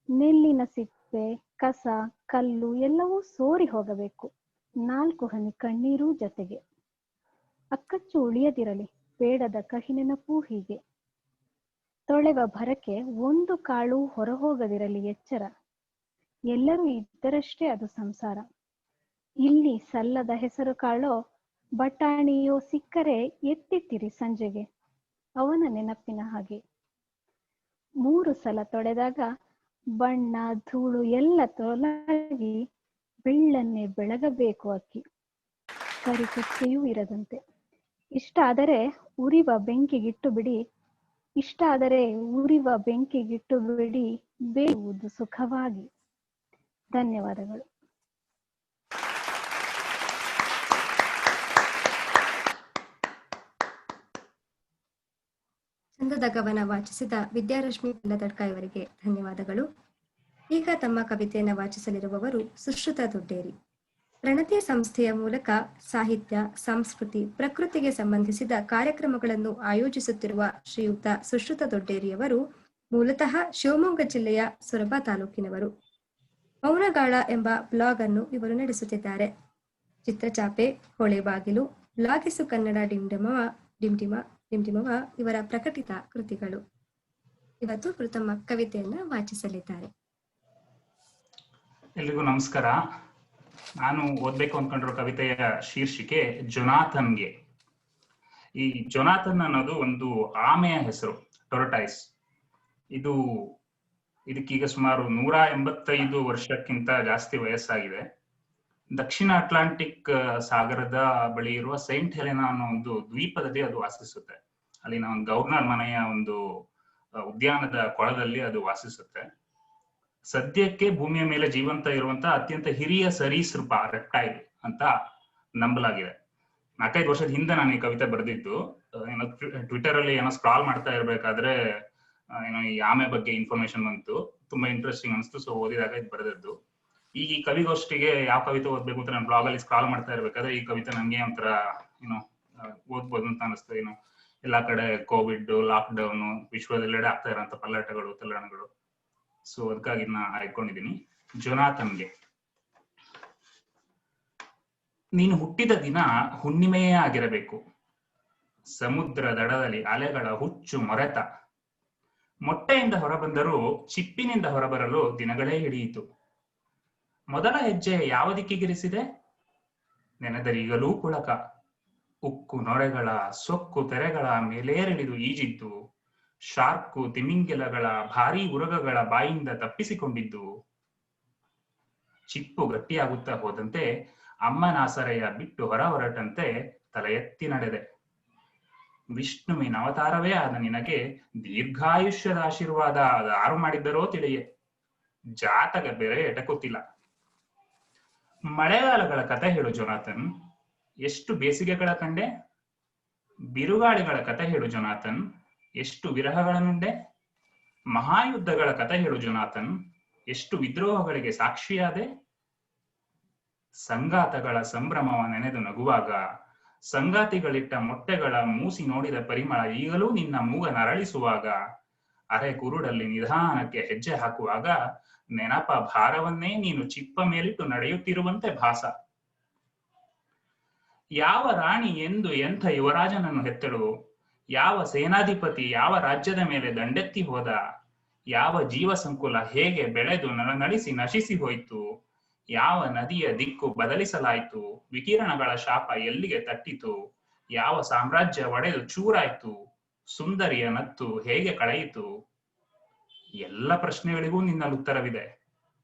ನೆಲ್ಲಿನ ಸಿಪ್ಪೆ, ಕಸ, ಕಲ್ಲು ಎಲ್ಲವೂ ಸೋರಿ ಹೋಗಬೇಕು, 4 ಹನಿ ಕಣ್ಣೀರು ಜೊತೆಗೆ. ಅಕ್ಕಚ್ಚು ಉಳಿಯದಿರಲಿ, ಬೇಡದ ಕಹಿ ನೆನಪು ಹೀಗೆ. ತೊಳೆವ ಭರಕ್ಕೆ 1 ಕಾಳು ಹೊರಹೋಗದಿರಲಿ ಎಚ್ಚರ. ಎಲ್ಲರೂ ಇದ್ದರಷ್ಟೇ ಅದು ಸಂಸಾರ. ಇಲ್ಲಿ ಸಲ್ಲದ ಹೆಸರು ಕಾಳೋ ಬಟಾಣಿಯೋ ಸಿಕ್ಕರೆ ಎತ್ತಿಟ್ಟಿರಿ ಸಂಜೆಗೆ, ಅವನ ನೆನಪಿನ ಹಾಗೆ. 3 ಸಲ ತೊಳೆದಾಗ ಬಣ್ಣ ಧೂಳು ಎಲ್ಲ ತೊಲಗಿ ಬೆಳ್ಳನ್ನೇ ಬೆಳಗಬೇಕು ಅಕ್ಕಿ, ಕರಿಕಚ್ಚೆಯೂ ಇರದಂತೆ. ಇಷ್ಟ ಆದರೆ ಉರಿವ ಬೆಂಕಿಗಿಟ್ಟು ಬಿಡಿ ಬೇಯುವುದು ಸುಖವಾಗಿ. ಧನ್ಯವಾದಗಳು. ಚಂದದ ಕವನ ವಾಚಿಸಿದ ವಿದ್ಯಾರಶ್ಮಿ ಪೆಲ್ಲತಡ್ಕ ಇವರಿಗೆ ಧನ್ಯವಾದಗಳು. ಈಗ ತಮ್ಮ ಕವಿತೆಯನ್ನು ವಾಚಿಸಲಿರುವವರು ಸುಶ್ರುತ ದೊಡ್ಡೇರಿ. ಪ್ರಣತಿ ಸಂಸ್ಥೆಯ ಮೂಲಕ ಸಾಹಿತ್ಯ, ಸಂಸ್ಕೃತಿ, ಪ್ರಕೃತಿಗೆ ಸಂಬಂಧಿಸಿದ ಕಾರ್ಯಕ್ರಮಗಳನ್ನು ಆಯೋಜಿಸುತ್ತಿರುವ ಶ್ರೀಯುತ ಸುಶ್ರುತ ದೊಡ್ಡೇರಿಯವರು ಮೂಲತಃ ಶಿವಮೊಗ್ಗ ಜಿಲ್ಲೆಯ ಸೊರಬ ತಾಲೂಕಿನವರು. ಮೌನಗಾಳ ಎಂಬ ಬ್ಲಾಗ್ ಅನ್ನು ಇವರು ನಡೆಸುತ್ತಿದ್ದಾರೆ. ಚಿತ್ರಚಾಪೆ, ಹೊಳೆಬಾಗಿಲು, ಬ್ಲಾಗಿಸು ಕನ್ನಡ ಡಿಂಡಿಮವ ಇವರ ಪ್ರಕಟಿತ ಕೃತಿಗಳು. ಇವತ್ತು ಇವರು ತಮ್ಮ ಕವಿತೆಯನ್ನ ವಾಚಿಸಲಿದ್ದಾರೆ. ಎಲ್ರಿಗೂ ನಮಸ್ಕಾರ. ನಾನು ಓದ್ಬೇಕು ಅಂದ್ಕೊಂಡಿರೋ ಕವಿತೆಯ ಶೀರ್ಷಿಕೆ ಜೊನಾಥನ್ಗೆ. ಈ ಜೊನಾಥನ್ ಅನ್ನೋದು ಒಂದು ಆಮೆಯ ಹೆಸರು, ಟೊರಟೈಸ್. ಇದಕ್ಕೀಗ ಸುಮಾರು 185 ವರ್ಷಕ್ಕಿಂತ ಜಾಸ್ತಿ ವಯಸ್ಸಾಗಿದೆ. ದಕ್ಷಿಣ ಅಟ್ಲಾಂಟಿಕ್ ಸಾಗರದ ಬಳಿ ಇರುವ ಸೈಂಟ್ ಹೆಲೆನಾ ಅನ್ನೋ ಒಂದು ದ್ವೀಪದಲ್ಲಿ ಅದು ವಾಸಿಸುತ್ತೆ. ಅಲ್ಲಿನ ಒಂದು ಗವರ್ನರ್ ಮನೆಯ ಒಂದು ಉದ್ಯಾನದ ಕೊಳದಲ್ಲಿ ಅದು ವಾಸಿಸುತ್ತೆ. ಸದ್ಯಕ್ಕೆ ಭೂಮಿಯ ಮೇಲೆ ಜೀವಂತ ಇರುವಂತಹ ಅತ್ಯಂತ ಹಿರಿಯ ಸರೀಸೃಪ, ರೆಪ್ಟೈಲ್ ಅಂತ ನಂಬಲಾಗಿದೆ. 4-5 ವರ್ಷದ ಹಿಂದೆ ನಾನು ಈ ಕವಿತೆ ಬರೆದಿದ್ದು. ಏನೋ ಟ್ವಿಟರ್ ಅಲ್ಲಿ ಏನೋ ಸ್ಕ್ರಾಲ್ ಮಾಡ್ತಾ ಇರ್ಬೇಕಾದ್ರೆ ಏನೋ ಈ ಆಮೆ ಬಗ್ಗೆ ಇನ್ಫಾರ್ಮೇಶನ್ ಬಂತು, ತುಂಬಾ ಇಂಟ್ರೆಸ್ಟಿಂಗ್ ಅನಿಸ್ತು. ಸೊ ಓದಿದಾಗ ಇದು ಬರೆದದ್ದು. ಈ ಕವಿಗೋಷ್ಠಿಗೆ ಯಾವ ಕವಿತೆ ಓದ್ಬೇಕು ಅಂತ ನಾನು ಬ್ಲಾಗ್ ಅಲ್ಲಿ ಸ್ಕ್ರಾಲ್ ಮಾಡ್ತಾ ಇರ್ಬೇಕಾದ್ರೆ ಈ ಕವಿತೆ ನಂಗೆ ಒಂಥರ ಏನೋ ಓದ್ಬೋದು ಅಂತ ಅನಿಸ್ತು. ಏನೋ ಎಲ್ಲಾ ಕಡೆ ಕೋವಿಡ್, ಲಾಕ್ಡೌನ್, ವಿಶ್ವದೆಲ್ಲೆಡೆ ಆಗ್ತಾ ಇರೋಂಥ ಪಲ್ಲಟಗಳು, ತಲ್ಲಣಗಳು. ಸೊ ಅದಕ್ಕಾಗಿ ನಾ ಆಯ್ಕೊಂಡಿದ್ದೀನಿ. ಜೊನಾಥನ್ಗೆ. ನೀನು ಹುಟ್ಟಿದ ದಿನ ಹುಣ್ಣಿಮೆಯೇ ಆಗಿರಬೇಕು. ಸಮುದ್ರ ದಡದಲ್ಲಿ ಅಲೆಗಳ ಹುಚ್ಚು ಮೊರೆತ. ಮೊಟ್ಟೆಯಿಂದ ಹೊರಬಂದರೂ ಚಿಪ್ಪಿನಿಂದ ಹೊರಬರಲು ದಿನಗಳೇ ಹಿಡಿಯಿತು. ಮೊದಲ ಹೆಜ್ಜೆ ಯಾವ ದಿಕ್ಕಿಗಿರಿಸಿದೆ? ನೆನೆದರೀಗಲೂ ಪುಳಕ. ಉಕ್ಕು ನೊರೆಗಳ ಸೊಕ್ಕು ತೆರೆಗಳ ಮೇಲೇರಿಳಿದು ಈಜಿದ್ದು, ಶಾರ್ಕು ತಿಮಿಂಗಿಲಗಳ ಭಾರೀ ಉರಗಗಳ ಬಾಯಿಂದ ತಪ್ಪಿಸಿಕೊಂಡಿದ್ದು. ಚಿಪ್ಪು ಗಟ್ಟಿಯಾಗುತ್ತಾ ಹೋದಂತೆ ಅಮ್ಮನಾಸರೆಯ ಬಿಟ್ಟು ಹೊರಟಂತೆ ತಲೆ ಎತ್ತಿ ನಡೆದೆ. ವಿಷ್ಣುವಿನ ಅವತಾರವೇ ಆದ ನಿನಗೆ ದೀರ್ಘಾಯುಷ್ಯದ ಆಶೀರ್ವಾದ ಯಾರು ಮಾಡಿದ್ದರೋ ತಿಳಿಯೆ. ಜಾತಕ ಬೇರೆ ಎಟಕುತ್ತಿಲ್ಲ. ಮಳೆಗಾಲಗಳ ಕತೆ ಹೇಳು ಜೊನಾಥನ್. ಎಷ್ಟು ಬೇಸಿಗೆಗಳ ಕಂಡೆ. ಬಿರುಗಾಳಿಗಳ ಕತೆ ಹೇಳು ಜೊನಾಥನ್. ಎಷ್ಟು ವಿರಹಗಳನ್ನುಂಡೆ. ಮಹಾಯುದ್ಧಗಳ ಕತೆ ಹೇಳು ಜೊನಾಥನ್. ಎಷ್ಟು ವಿದ್ರೋಹಗಳಿಗೆ ಸಾಕ್ಷಿಯಾದೆ. ಸಂಗಾತಗಳ ಸಂಭ್ರಮವ ನೆನೆದು ನಗುವಾಗ, ಸಂಗಾತಿಗಳಿಟ್ಟ ಮೊಟ್ಟೆಗಳ ಮೂಸಿ ನೋಡಿದ ಪರಿಮಳ ಈಗಲೂ ನಿನ್ನ ಮೂಗ ನರಳಿಸುವಾಗ, ಅರೆ ಕುರುಡಲ್ಲಿ ನಿಧಾನಕ್ಕೆ ಹೆಜ್ಜೆ ಹಾಕುವಾಗ ನೆನಪ ಭಾರವನ್ನೇ ನೀನು ಚಿಪ್ಪ ಮೇಲಿಟ್ಟು ನಡೆಯುತ್ತಿರುವಂತೆ ಭಾಸ. ಯಾವ ರಾಣಿ ಎಂದು ಎಂಥ ಯುವರಾಜನನ್ನು ಹೆತ್ತಳು. ಯಾವ ಸೇನಾಧಿಪತಿ ಯಾವ ರಾಜ್ಯದ ಮೇಲೆ ದಂಡೆತ್ತಿ ಹೋದ. ಯಾವ ಜೀವ ಸಂಕುಲ ಹೇಗೆ ಬೆಳೆದು ನಳಿಸಿ ನಶಿಸಿ ಹೋಯಿತು. ಯಾವ ನದಿಯ ದಿಕ್ಕು ಬದಲಿಸಲಾಯಿತು. ವಿಕಿರಣಗಳ ಶಾಪ ಎಲ್ಲಿಗೆ ತಟ್ಟಿತು. ಯಾವ ಸಾಮ್ರಾಜ್ಯ ಒಡೆದು ಚೂರಾಯ್ತು. ಸುಂದರಿಯ ನತ್ತು ಹೇಗೆ ಕಳೆಯಿತು. ಎಲ್ಲ ಪ್ರಶ್ನೆಗಳಿಗೂ ನಿನ್ನಲ್ಲಿ ಉತ್ತರವಿದೆ.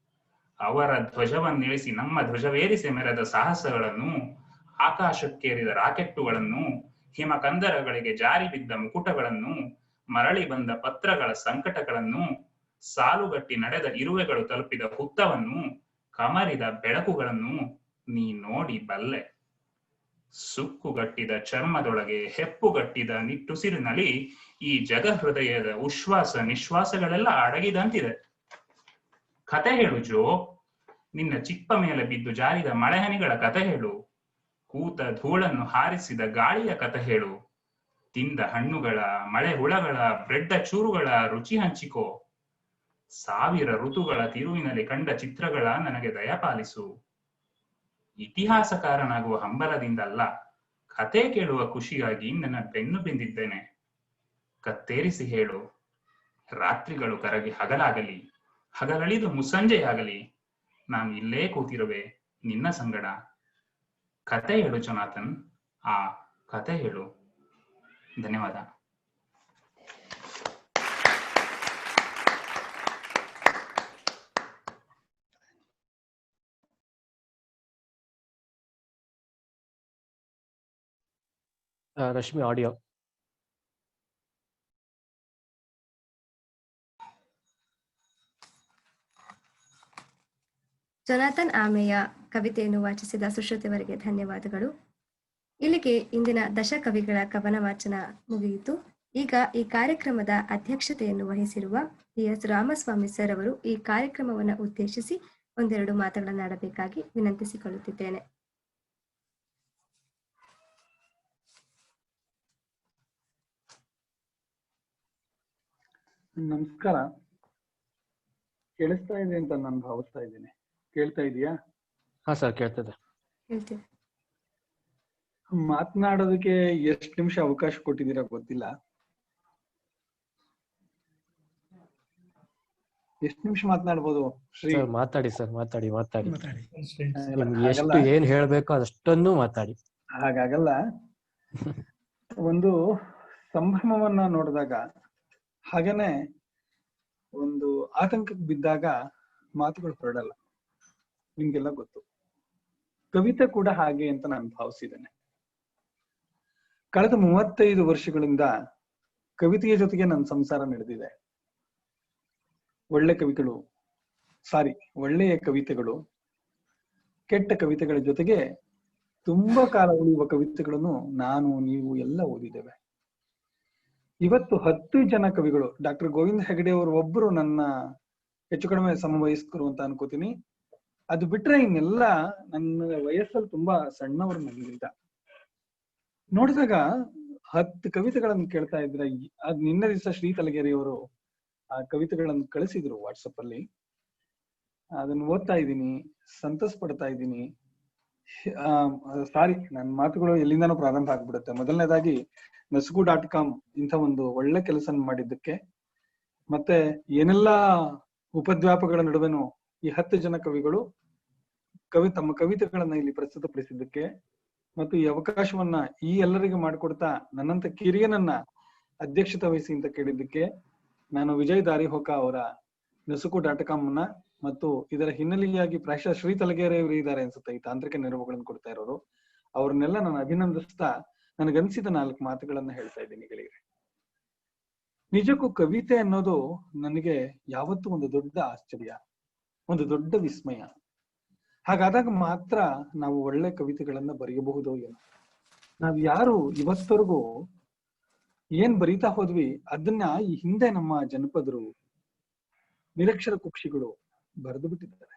ಅವರ ಧ್ವಜವನ್ನಿಳಿಸಿ ನಮ್ಮ ಧ್ವಜವೇರಿಸಿ ಮೆರೆದ ಸಾಹಸಗಳನ್ನು, ಆಕಾಶಕ್ಕೇರಿದ ರಾಕೆಟ್ಟುಗಳನ್ನು, ಹಿಮಕಂದರಗಳಿಗೆ ಜಾರಿ ಬಿದ್ದ ಮುಕುಟಗಳನ್ನು, ಮರಳಿ ಬಂದ ಪತ್ರಗಳ ಸಂಕಟಗಳನ್ನು, ಸಾಲುಗಟ್ಟಿ ನಡೆದ ಇರುವೆಗಳು ತಲುಪಿದ ಹುತ್ತವನ್ನು, ಕಮರಿದ ಬೆಳಕುಗಳನ್ನು ನೀ ನೋಡಿ ಬಲ್ಲೆ. ಸುಕ್ಕುಗಟ್ಟಿದ ಚರ್ಮದೊಳಗೆ ಹೆಪ್ಪುಗಟ್ಟಿದ ನಿಟ್ಟುಸಿರಿನಲ್ಲಿ ಈ ಜಗಹೃದಯದ ಉಶ್ವಾಸ ನಿಶ್ವಾಸಗಳೆಲ್ಲ ಅಡಗಿದಂತಿದೆ. ಕತೆ ಹೇಳು ಜೋ. ನಿನ್ನ ಚಿಪ್ಪ ಮೇಲೆ ಬಿದ್ದು ಜಾರಿದ ಮಳೆಹನಿಗಳ ಕತೆ ಹೇಳು. ಕೂತ ಧೂಳನ್ನು ಹಾರಿಸಿದ ಗಾಳಿಯ ಕತೆ ಹೇಳು. ತಿಂದ ಹಣ್ಣುಗಳ, ಮಳೆ ಹುಳಗಳ, ಬ್ರೆಡ್ಡ ಚೂರುಗಳ ರುಚಿ ಹಂಚಿಕೋ. 1000 ಋತುಗಳ ತಿರುವಿನಲ್ಲಿ ಕಂಡ ಚಿತ್ರಗಳ ನನಗೆ ದಯಪಾಲಿಸು. ಇತಿಹಾಸಕಾರನಾಗುವ ಹಂಬಲದಿಂದಲ್ಲ, ಕತೆ ಕೇಳುವ ಖುಷಿಯಾಗಿ ನನ್ನ ಬೆನ್ನು ಬಿಂದಿದ್ದೇನೆ. ಕತ್ತೇರಿಸಿ ಹೇಳು. ರಾತ್ರಿಗಳು ಕರಗಿ ಹಗಲಾಗಲಿ, ಹಗಲಳಿದು ಮುಸ್ಸಂಜೆಯಾಗಲಿ, ನಾನು ಇಲ್ಲೇ ಕೂತಿರುವೆ ನಿನ್ನ ಸಂಗಡ. ಕತೆ ಹೇಳು ಜೊನಾಥನ್, ಆ ಕತೆ ಹೇಳು. ಧನ್ಯವಾದ. ರಶ್ಮಿ ಆಡಿಯೋ. ಜೊನಾಥನ್ ಆಮೆಯ ಕವಿತೆಯನ್ನು ವಾಚಿಸಿದ ಸುಶ್ರುತಿಯವರಿಗೆ ಧನ್ಯವಾದಗಳು. ಇಲ್ಲಿಗೆ ಇಂದಿನ ದಶಕವಿಗಳ ಕವನ ವಾಚನ ಮುಗಿಯಿತು. ಈಗ ಈ ಕಾರ್ಯಕ್ರಮದ ಅಧ್ಯಕ್ಷತೆಯನ್ನು ವಹಿಸಿರುವ PS ರಾಮಸ್ವಾಮಿ ಸರ್ ಅವರು ಈ ಕಾರ್ಯಕ್ರಮವನ್ನು ಉದ್ದೇಶಿಸಿ ಒಂದೆರಡು ಮಾತುಗಳನ್ನಾಡಬೇಕಾಗಿ ವಿನಂತಿಸಿಕೊಳ್ಳುತ್ತಿದ್ದೇನೆ. ನಮಸ್ಕಾರ. ಕೇಳಿಸ್ತಾ ಇದೆ ಅಂತ ನಾನು ಭಾವಿಸ್ತಾ ಇದ್ದೀನಿ. ಕೇಳ್ತಾ ಇದೀಯಾ? ಹಾ ಸರ್, ಕೇಳ್ತದೆ. ಹೇಳ್ತೀವಿ. ಮಾತನಾಡೋದಕ್ಕೆ ಎಷ್ಟು ನಿಮಿಷ ಅವಕಾಶ ಕೊಟ್ಟಿದ್ದೀರಾ ಗೊತ್ತಿಲ್ಲ. ಎಷ್ಟು ನಿಮಿಷ ಮಾತನಾಡ್ಬೋದು ಶ್ರೀ? ಸರ್ ಮಾತಾಡಿ ಸರ್, ಮಾತಾಡಿ. ಅಲ್ಲ, ನಿಮ್ಗೆ ಹಾಗಲ್ಲ, ಎಷ್ಟು ಏನ್ ಹೇಳ್ಬೇಕೋ ಅಷ್ಟನ್ನು ಮಾತಾಡಿ. ಹಾಗಾಗಲ್ಲ. ಒಂದು ಸಂಭ್ರಮವನ್ನ ನೋಡಿದಾಗ, ಹಾಗೇನೆ ಒಂದು ಆತಂಕಕ್ಕೆ ಬಿದ್ದಾಗ ಮಾತುಗಳು ಹೊರಡಲ್ಲ. ನಿಮ್ಗೆಲ್ಲ ಗೊತ್ತು. ಕವಿತೆ ಕೂಡ ಹಾಗೆ ಅಂತ ನಾನು ಭಾವಿಸಿದ್ದೇನೆ. ಕಳೆದ 35 ವರ್ಷಗಳಿಂದ ಕವಿತೆಯ ಜೊತೆಗೆ ನನ್ನ ಸಂಸಾರ ನಡೆದಿದೆ. ಒಳ್ಳೆಯ ಕವಿತೆಗಳು, ಕೆಟ್ಟ ಕವಿತೆಗಳ ಜೊತೆಗೆ ತುಂಬಾ ಕಾಲ ಉಳಿಯುವ ಕವಿತೆಗಳನ್ನು ನಾನು, ನೀವು ಎಲ್ಲ ಓದಿದ್ದೇವೆ. ಇವತ್ತು 10 ಜನ ಕವಿಗಳು, ಡಾಕ್ಟರ್ ಗೋವಿಂದ ಹೆಗಡೆ ಅವರು ಒಬ್ಬರು ನನ್ನ ಹೆಚ್ಚು ಕಡಿಮೆ ಸಮವಯಸ್ಕರು ಅಂತ ಅನ್ಕೋತೀನಿ. ಅದು ಬಿಟ್ರೆ ಇನ್ನೆಲ್ಲ ನನ್ನ ವಯಸ್ಸಲ್ಲಿ ತುಂಬಾ ಸಣ್ಣವರು ನನಗಿಂತ. ನೋಡಿದಾಗ 10 ಕವಿತೆಗಳನ್ನು ಕೇಳ್ತಾ ಇದ್ರೆ, ಅದ್ ನಿನ್ನೆ ದಿವಸ ಶ್ರೀ ತಲಗೇರಿ ಅವರು ಆ ಕವಿತೆಗಳನ್ನು ಕಳಿಸಿದ್ರು ವಾಟ್ಸಪ್ ಅಲ್ಲಿ. ಅದನ್ನ ಓದ್ತಾ ಇದ್ದೀನಿ, ಸಂತಸ ಪಡ್ತಾ ಇದ್ದೀನಿ. ಸಾರಿ, ನನ್ನ ಮಾತುಗಳು ಎಲ್ಲಿಂದಾನೂ ಪ್ರಾರಂಭ ಆಗ್ಬಿಡುತ್ತೆ. ಮೊದಲನೇದಾಗಿ ನಸುಗು.com ಇಂಥ ಒಂದು ಒಳ್ಳೆ ಕೆಲಸ ಮಾಡಿದ್ದಕ್ಕೆ, ಮತ್ತೆ ಏನೆಲ್ಲಾ ಉಪದ್ವ್ಯಾಪಗಳ ನಡುವೆನೂ ಈ 10 ಜನ ಕವಿಗಳು ತಮ್ಮ ಕವಿತೆಗಳನ್ನ ಇಲ್ಲಿ ಪ್ರಸ್ತುತಪಡಿಸಿದ್ದಕ್ಕೆ, ಮತ್ತು ಈ ಅವಕಾಶವನ್ನ ಈ ಎಲ್ಲರಿಗೆ ಮಾಡಿಕೊಡ್ತಾ ನನ್ನಂತ ಕಿರಿಯನನ್ನ ಅಧ್ಯಕ್ಷತೆ ವಹಿಸಿ ಅಂತ ಕೇಳಿದ್ದಕ್ಕೆ, ನಾನು ವಿಜಯ್ ದಾರಿಹೋಕ ಅವರ ನಸುಗು.com ಮತ್ತು ಇದರ ಹಿನ್ನೆಲೆಯಾಗಿ ಪ್ರಾಯಶಃ ಶ್ರೀ ತಲಗೇರಿ ಅವರು ಇದ್ದಾರೆ ಅನ್ಸುತ್ತೆ, ಈ ತಾಂತ್ರಿಕ ನೆರವುಗಳನ್ನು ಕೊಡ್ತಾ ಇರೋರು, ಅವ್ರನ್ನೆಲ್ಲ ನಾನು ಅಭಿನಂದಿಸ್ತಾ ನನಗನ್ಸಿದ 4 ಮಾತುಗಳನ್ನ ಹೇಳ್ತಾ ಇದ್ದೀನಿ ಗೆಳೆಯರೆ. ನಿಜಕ್ಕೂ ಕವಿತೆ ಅನ್ನೋದು ನನಗೆ ಯಾವತ್ತೂ ಒಂದು ದೊಡ್ಡ ಆಶ್ಚರ್ಯ, ಒಂದು ದೊಡ್ಡ ವಿಸ್ಮಯ. ಹಾಗಾದಾಗ ಮಾತ್ರ ನಾವು ಒಳ್ಳೆ ಕವಿತೆಗಳನ್ನ ಬರೆಯಬಹುದು ಏನೋ. ನಾವ್ ಯಾರು ಇವತ್ತವರೆಗೂ ಏನ್ ಬರೀತಾ ಹೋದ್ವಿ ಅದನ್ನ ಈ ಹಿಂದೆ ನಮ್ಮ ಜನಪದರು, ನಿರಕ್ಷರ ಕುಕ್ಷಿಗಳು ಬರೆದು ಬಿಟ್ಟಿದ್ದಾರೆ.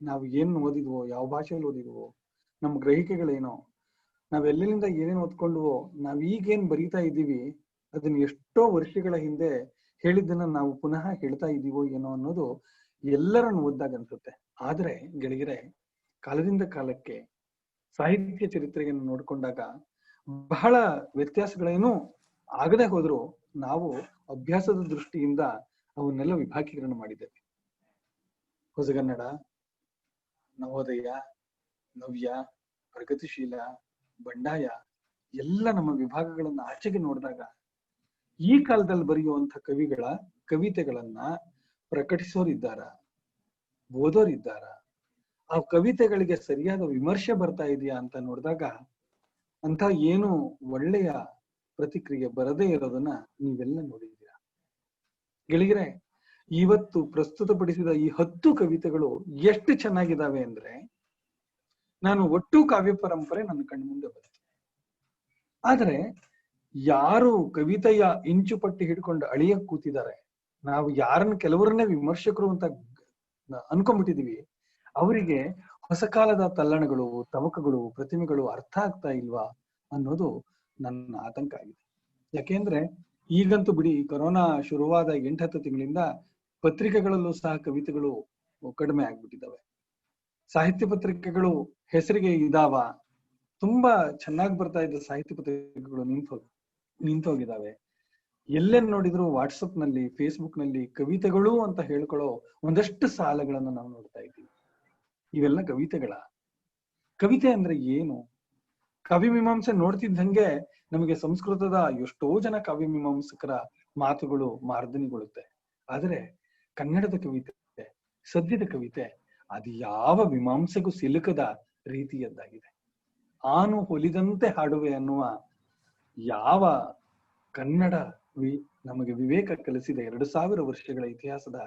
ನಾವು ಏನ್ ಓದಿದ್ವೋ, ಯಾವ ಭಾಷೆಯಲ್ಲಿ ಓದಿದ್ವೋ, ನಮ್ಮ ಗ್ರಹಿಕೆಗಳೇನೋ, ನಾವೆಲ್ಲಿಂದ ಏನೇನು ಓದ್ಕೊಂಡ್ವೋ, ನಾವ್ ಈಗೇನ್ ಬರೀತಾ ಇದ್ದೀವಿ ಅದನ್ನ ಎಷ್ಟೋ ವರ್ಷಗಳ ಹಿಂದೆ ಹೇಳಿದ್ದನ್ನ ನಾವು ಪುನಃ ಹೇಳ್ತಾ ಇದೀವೋ ಏನೋ ಅನ್ನೋದು ಎಲ್ಲರನ್ನು ಓದಿದಾಗ ಅನ್ಸುತ್ತೆ. ಆದ್ರೆ ಗೆಳೆಯರೆ, ಕಾಲದಿಂದ ಕಾಲಕ್ಕೆ ಸಾಹಿತ್ಯ ಚರಿತ್ರೆಯನ್ನು ನೋಡ್ಕೊಂಡಾಗ ಬಹಳ ವ್ಯತ್ಯಾಸಗಳೇನೂ ಆಗದೆ ಹೋದ್ರು ನಾವು ಅಭ್ಯಾಸದ ದೃಷ್ಟಿಯಿಂದ ಅವನ್ನೆಲ್ಲ ವಿಭಾಗೀಕರಣ ಮಾಡಿದ್ದೇವೆ. ಹೊಸಗನ್ನಡ, ನವೋದಯ, ನವ್ಯ, ಪ್ರಗತಿಶೀಲ, ಬಂಡಾಯ ಎಲ್ಲ ನಮ್ಮ ವಿಭಾಗಗಳನ್ನ ಆಚೆಗೆ ನೋಡಿದಾಗ ಈ ಕಾಲದಲ್ಲಿ ಬರೆಯುವಂಥ ಕವಿಗಳ ಕವಿತೆಗಳನ್ನ ಪ್ರಕಟಿಸೋರಿದ್ದಾರ, ಓದೋರಿದ್ದಾರ, ಆ ಕವಿತೆಗಳಿಗೆ ಸರಿಯಾದ ವಿಮರ್ಶೆ ಬರ್ತಾ ಇದೆಯಾ ಅಂತ ನೋಡಿದಾಗ ಅಂತ ಏನು ಒಳ್ಳೆಯ ಪ್ರತಿಕ್ರಿಯೆ ಬರದೇ ಇರೋದನ್ನ ನೀವೆಲ್ಲ ನೋಡಿದ್ದೀರಾ ಗೆಳೆಯರೆ. ಇವತ್ತು ಪ್ರಸ್ತುತಪಡಿಸಿದ ಈ 10 ಕವಿತೆಗಳು ಎಷ್ಟು ಚೆನ್ನಾಗಿದ್ದಾವೆ ಅಂದ್ರೆ, ನಾನು ಒಟ್ಟು ಕಾವ್ಯ ಪರಂಪರೆ ನನ್ನ ಕಣ್ಣು ಮುಂದೆ ಬಂತು. ಆದ್ರೆ ಯಾರು ಕವಿತೆಯ ಇಂಚು ಪಟ್ಟಿ ಹಿಡ್ಕೊಂಡು ಅಳಿಯಕ್ ಕೂತಿದ್ದಾರೆ, ನಾವು ಯಾರನ್ನ ಕೆಲವರನ್ನೇ ವಿಮರ್ಶಕರು ಅಂತ ಅನ್ಕೊಂಡ್ಬಿಟ್ಟಿದೀವಿ, ಅವರಿಗೆ ಹೊಸ ಕಾಲದ ತಲ್ಲಣಗಳು, ತವಕಗಳು, ಪ್ರತಿಮೆಗಳು ಅರ್ಥ ಆಗ್ತಾ ಇಲ್ವಾ ಅನ್ನೋದು ನನ್ನ ಆತಂಕ ಆಗಿದೆ. ಯಾಕೆಂದ್ರೆ ಈಗಂತೂ ಬಿಡಿ, ಕೊರೋನಾ ಶುರುವಾದ 8-10 ತಿಂಗಳಿಂದ ಪತ್ರಿಕೆಗಳಲ್ಲೂ ಸಹ ಕವಿತೆಗಳು ಕಡಿಮೆ ಆಗ್ಬಿಟ್ಟಿದ್ದಾವೆ. ಸಾಹಿತ್ಯ ಪತ್ರಿಕೆಗಳು ಹೆಸರಿಗೆ ಇದಾವ, ತುಂಬಾ ಚೆನ್ನಾಗಿ ಬರ್ತಾ ಇದ್ದ ಸಾಹಿತ್ಯ ಪತ್ರಿಕೆಗಳು ನಿಂತೋಗಿದ್ದಾವೆ. ಎಲ್ಲೇನ್ ನೋಡಿದ್ರು ವಾಟ್ಸಪ್ ನಲ್ಲಿ, ಫೇಸ್ಬುಕ್ ನಲ್ಲಿ ಕವಿತೆಗಳು ಅಂತ ಹೇಳ್ಕೊಳ್ಳೋ ಒಂದಷ್ಟು ಸಾಲಗಳನ್ನ ನಾವು ನೋಡ್ತಾ ಇದ್ದೀವಿ. ಇವೆಲ್ಲ ಕವಿತೆಗಳ? ಕವಿತೆ ಅಂದ್ರೆ ಏನು? ಕಾವ್ಯಮೀಮಾಂಸೆ ನೋಡ್ತಿದ್ದಂಗೆ ನಮಗೆ ಸಂಸ್ಕೃತದ ಎಷ್ಟೋ ಜನ ಕಾವ್ಯಮೀಮಾಂಸಕರ ಮಾತುಗಳು ಮಾರ್ದನಿಗೊಳ್ಳುತ್ತೆ. ಆದ್ರೆ ಕನ್ನಡದ ಕವಿತೆ, ಸದ್ಯದ ಕವಿತೆ, ಅದು ಯಾವ ಮೀಮಾಂಸೆಗೂ ಸಿಲುಕದ ರೀತಿಯದ್ದಾಗಿದೆ. ಆನು ಹೊಲಿದಂತೆ ಹಾಡುವೆ ಅನ್ನುವ ಯಾವ ಕನ್ನಡ ನಮಗೆ ವಿವೇಕ ಕಲಿಸಿದೆ, 2000 ವರ್ಷಗಳ ಇತಿಹಾಸದ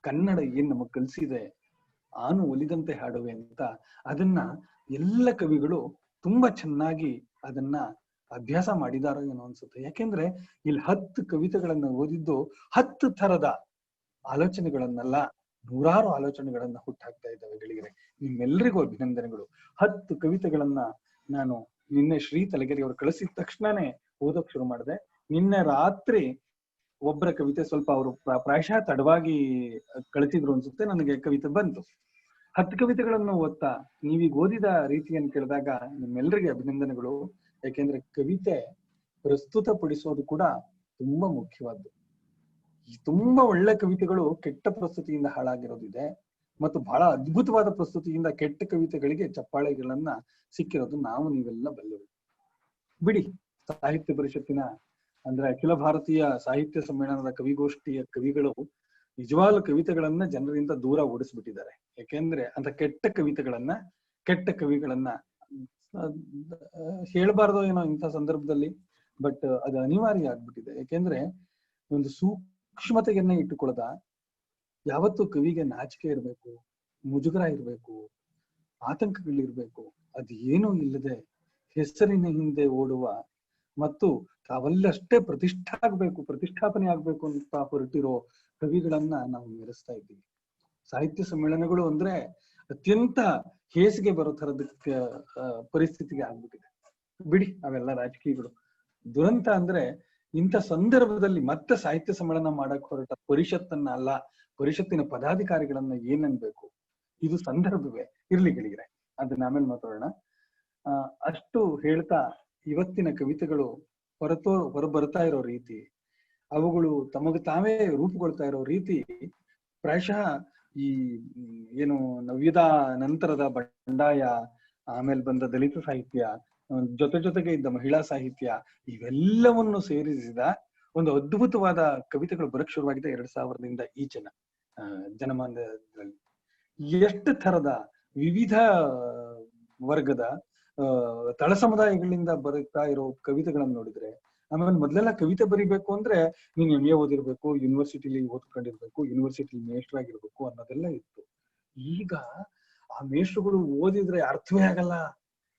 ಕನ್ನಡ ಏನ್ ನಮಗ್ ಕಲಿಸಿದೆ, ಆನು ಒಲಿದಂತೆ ಹಾಡುವೆ ಅಂತ, ಅದನ್ನ ಎಲ್ಲ ಕವಿಗಳು ತುಂಬಾ ಚೆನ್ನಾಗಿ ಅದನ್ನ ಅಭ್ಯಾಸ ಮಾಡಿದಾರೋ ಏನೋ ಅನ್ಸುತ್ತೆ. ಯಾಕೆಂದ್ರೆ ಇಲ್ಲಿ 10 ಕವಿತೆಗಳನ್ನ ಓದಿದ್ದು 10 ಥರದ ಆಲೋಚನೆಗಳನ್ನೆಲ್ಲ ನೂರಾರು ಆಲೋಚನೆಗಳನ್ನ ಹುಟ್ಟಾಕ್ತಾ ಇದ್ದಾವೆ ಗೆಳೆಯರೆ. ನಿಮ್ಮೆಲ್ಲರಿಗೂ ಅಭಿನಂದನೆಗಳು. 10 ಕವಿತೆಗಳನ್ನ ನಾನು ನಿನ್ನೆ ಶ್ರೀ ತಲಗೇರಿ ಅವರು ಕಳಿಸಿದ ತಕ್ಷಣನೇ ಓದೋಕ್ ಶುರು ಮಾಡಿದೆ. ನಿನ್ನೆ ರಾತ್ರಿ ಒಬ್ಬರ ಕವಿತೆ ಸ್ವಲ್ಪ ಅವರು ಪ್ರಾಯಶಃ ತಡವಾಗಿ ಕಳಿಸಿದ್ರು ಅನ್ಸುತ್ತೆ, ನನಗೆ ಕವಿತೆ ಬಂತು. 10 ಕವಿತೆಗಳನ್ನು ಓದ್ತಾ ನೀವೀಗ ಓದಿದ ರೀತಿಯನ್ನು ಕೇಳಿದಾಗ ನಿಮ್ಮೆಲ್ಲರಿಗೆ ಅಭಿನಂದನೆಗಳು. ಯಾಕೆಂದ್ರೆ ಕವಿತೆ ಪ್ರಸ್ತುತಪಡಿಸೋದು ಕೂಡ ತುಂಬಾ ಮುಖ್ಯವಾದ್ದು. ತುಂಬಾ ಒಳ್ಳೆ ಕವಿತೆಗಳು ಕೆಟ್ಟ ಪ್ರಸ್ತುತಿಯಿಂದ ಹಾಳಾಗಿರೋದಿದೆ, ಮತ್ತು ಬಹಳ ಅದ್ಭುತವಾದ ಪ್ರಸ್ತುತಿಯಿಂದ ಕೆಟ್ಟ ಕವಿತೆಗಳಿಗೆ ಚಪ್ಪಾಳೆಗಳನ್ನ ಸಿಕ್ಕಿರೋದು ನಾವು ನೀವೆಲ್ಲ ಬಲ್ಲೆವು. ಬಿಡಿ, ಸಾಹಿತ್ಯ ಪರಿಷತ್ತಿನ ಅಂದ್ರೆ ಅಖಿಲ ಭಾರತೀಯ ಸಾಹಿತ್ಯ ಸಮ್ಮೇಳನದ ಕವಿಗೋಷ್ಠಿಯ ಕವಿಗಳು ನಿಜವಾಗ್ಲೂ ಕವಿತೆಗಳನ್ನ ಜನರಿಂದ ದೂರ ಓಡಿಸ್ಬಿಟ್ಟಿದ್ದಾರೆ. ಯಾಕೆಂದ್ರೆ ಅಂತ ಕೆಟ್ಟ ಕವಿಗಳನ್ನ ಹೇಳ್ಬಾರ್ದು ಏನೋ ಇಂಥ ಸಂದರ್ಭದಲ್ಲಿ, ಬಟ್ ಅದು ಅನಿವಾರ್ಯ ಆಗ್ಬಿಟ್ಟಿದೆ. ಯಾಕೆಂದ್ರೆ ಒಂದು ಸೂಕ್ಷ್ಮತೆಯನ್ನ ಇಟ್ಟುಕೊಳ್ಳದ, ಯಾವತ್ತು ಕವಿಗೆ ನಾಚಿಕೆ ಇರ್ಬೇಕು, ಮುಜುಗರ ಇರ್ಬೇಕು, ಆತಂಕಗಳಿರ್ಬೇಕು, ಅದೇನೂ ಇಲ್ಲದೆ ಹೆಸರಿನ ಹಿಂದೆ ಓಡುವ ಮತ್ತು ತಾವಲ್ಲಷ್ಟೇ ಪ್ರತಿಷ್ಠಾಪನೆ ಆಗ್ಬೇಕು ಅಂತ ಹೊರಟಿರೋ ಕವಿಗಳನ್ನ ನಾವು ಮೆರೆಸ್ತಾ ಇದ್ದೀವಿ. ಸಾಹಿತ್ಯ ಸಮ್ಮೇಳನಗಳು ಅಂದ್ರೆ ಅತ್ಯಂತ ಹೇಸಿಗೆ ಬರೋ ತರದ ಪರಿಸ್ಥಿತಿಗೆ ಆಗ್ಬಿಟ್ಟಿದೆ. ಬಿಡಿ, ಅವೆಲ್ಲ ರಾಜಕೀಯಗಳು. ದುರಂತ ಅಂದ್ರೆ ಇಂಥ ಸಂದರ್ಭದಲ್ಲಿ ಮತ್ತೆ ಸಾಹಿತ್ಯ ಸಮ್ಮೇಳನ ಮಾಡಕ್ ಹೊರಟ ಪರಿಷತ್ತನ್ನ ಅಲ್ಲ, ಪರಿಷತ್ತಿನ ಪದಾಧಿಕಾರಿಗಳನ್ನ ಏನನ್ಬೇಕು? ಇದು ಸಂದರ್ಭವೇ? ಇರ್ಲಿ ಗೆಳೆಯರೆ, ಅದನ್ನ ಆಮೇಲೆ ಮಾತಾಡೋಣ. ಅಷ್ಟು ಹೇಳ್ತಾ, ಇವತ್ತಿನ ಕವಿತೆಗಳು ಹೊರ ಬರ್ತಾ ಇರೋ ರೀತಿ, ಅವುಗಳು ತಮಗೆ ತಾವೇ ರೂಪುಗೊಳ್ತಾ ಇರೋ ರೀತಿ ಪ್ರಾಯಶಃ ಈ ಏನು ನವ್ಯದ ನಂತರದ ಬಂಡಾಯ, ಆಮೇಲೆ ಬಂದ ದಲಿತ ಸಾಹಿತ್ಯ, ಜೊತೆಗೆ ಇದ್ದ ಮಹಿಳಾ ಸಾಹಿತ್ಯ, ಇವೆಲ್ಲವನ್ನು ಸೇರಿಸಿದ ಒಂದು ಅದ್ಭುತವಾದ ಕವಿತೆಗಳು ಬರಕ್ ಶುರುವಾಗಿದೆ 2000ದಿಂದ ಈಚಿನ ಜನಮಾನದಲ್ಲಿ. ಎಷ್ಟು ಥರದ ವಿವಿಧ ವರ್ಗದ ತಳ ಸಮುದಾಯಗಳಿಂದ ಬರುತ್ತಾ ಇರೋ ಕವಿತೆಗಳನ್ನು ನೋಡಿದ್ರೆ, ಆಮೇಲೆ ಮೊದಲೆಲ್ಲ ಕವಿತೆ ಬರಿಬೇಕು ಅಂದ್ರೆ ನೀನ್ MA ಓದಿರ್ಬೇಕು, ಯೂನಿವರ್ಸಿಟಿಲಿ ಓದ್ಕೊಂಡಿರ್ಬೇಕು, ಯೂನಿವರ್ಸಿಟಿ ಮೇಷ್ಟ್ರಾಗಿರ್ಬೇಕು ಅನ್ನೋದೆಲ್ಲ ಇತ್ತು. ಈಗ ಆ ಮೇಷ್ಟ್ರುಗಳು ಓದಿದ್ರೆ ಅರ್ಥವೇ ಆಗಲ್ಲ,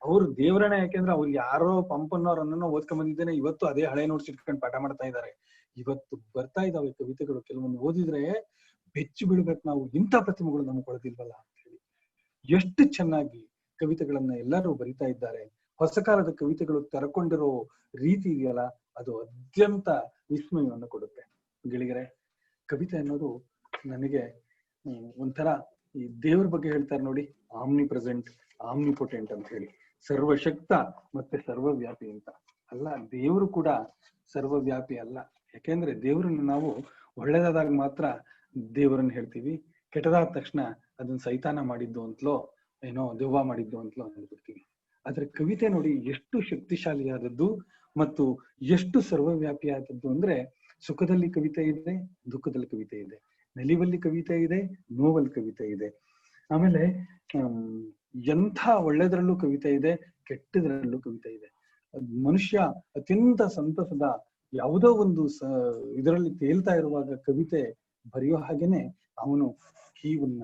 ಅವ್ರು ದೇವರಣ. ಯಾಕೆಂದ್ರೆ ಅವ್ರು ಯಾರೋ ಪಂಪನ್ನೋರನ್ನ ಓದ್ಕೊಂಡ್ ಬಂದಿದ್ದೇನೆ, ಇವತ್ತು ಅದೇ ಹಳೆ ನೋಟ್ಸ್ ಇಟ್ಕೊಂಡು ಪಾಠ ಮಾಡ್ತಾ ಇದ್ದಾರೆ. ಇವತ್ತು ಬರ್ತಾ ಇದಾವೆ ಕವಿತೆಗಳು, ಕೆಲವೊಂದು ಓದಿದ್ರೆ ಬೆಚ್ಚಿ ಬೀಳ್ಬೇಕು ನಾವು, ಇಂಥ ಪ್ರತಿಮೆಗಳು ನಮ್ಗೆ ಕೊಡೋದಿಲ್ವಲ್ಲ ಅಂತ ಹೇಳಿ. ಎಷ್ಟು ಚೆನ್ನಾಗಿ ಕವಿತೆಗಳನ್ನ ಎಲ್ಲರೂ ಬರಿತಾ ಇದ್ದಾರೆ. ಹೊಸ ಕಾಲದ ಕವಿತೆಗಳು ತೆರಕೊಂಡಿರೋ ರೀತಿ ಇದೆಯಲ್ಲ, ಅದು ಅತ್ಯಂತ ವಿಸ್ಮಯವನ್ನು ಕೊಡುತ್ತೆ ಗೆಳೆಯರೆ. ಕವಿತೆ ಅನ್ನೋದು ನನಗೆ ಒಂಥರ ಈ ದೇವ್ರ ಬಗ್ಗೆ ಹೇಳ್ತಾರೆ ನೋಡಿ, ಆಮ್ನಿ ಪ್ರೆಸೆಂಟ್, ಆಮ್ನಿಪೊಟೆಂಟ್ ಅಂತ ಹೇಳಿ, ಸರ್ವಶಕ್ತ ಮತ್ತೆ ಸರ್ವವ್ಯಾಪಿ ಅಂತ. ಅಲ್ಲ, ದೇವರು ಕೂಡ ಸರ್ವವ್ಯಾಪಿ ಅಲ್ಲ. ಯಾಕೆಂದ್ರೆ ದೇವರನ್ನು ನಾವು ಒಳ್ಳೇದಾದಾಗ ಮಾತ್ರ ದೇವರನ್ನ ಹೇಳ್ತೀವಿ, ಕೆಟ್ಟದಾದ ತಕ್ಷಣ ಅದನ್ನ ಸೈತಾನ ಮಾಡಿದ್ದು ಅಂತಲೋ ಏನೋ ದೆವ್ವ ಮಾಡಿದ್ದು ಅಂತಲೋ ಅಂದ್ಬಿಡ್ತೀವಿ. ಆದ್ರೆ ಕವಿತೆ ನೋಡಿ ಎಷ್ಟು ಶಕ್ತಿಶಾಲಿಯಾದದ್ದು ಮತ್ತು ಎಷ್ಟು ಸರ್ವವ್ಯಾಪಿಯಾದದ್ದು ಅಂದ್ರೆ, ಸುಖದಲ್ಲಿ ಕವಿತೆ ಇದೆ, ದುಃಖದಲ್ಲಿ ಕವಿತೆ ಇದೆ, ನಲಿವಲ್ಲಿ ಕವಿತೆ ಇದೆ, ನೋವಲ್ಲಿ ಕವಿತೆ ಇದೆ, ಆಮೇಲೆ ಎಂಥ ಒಳ್ಳೆದ್ರಲ್ಲೂ ಕವಿತೆ ಇದೆ, ಕೆಟ್ಟದ್ರಲ್ಲೂ ಕವಿತೆ ಇದೆ. ಮನುಷ್ಯ ಅತ್ಯಂತ ಸಂತಸದ ಯಾವುದೋ ಒಂದು ಇದರಲ್ಲಿ ತೇಲ್ತಾ ಇರುವಾಗ ಕವಿತೆ ಬರೆಯೋ ಹಾಗೇನೆ ಅವನು ಕೀವನ್ನ,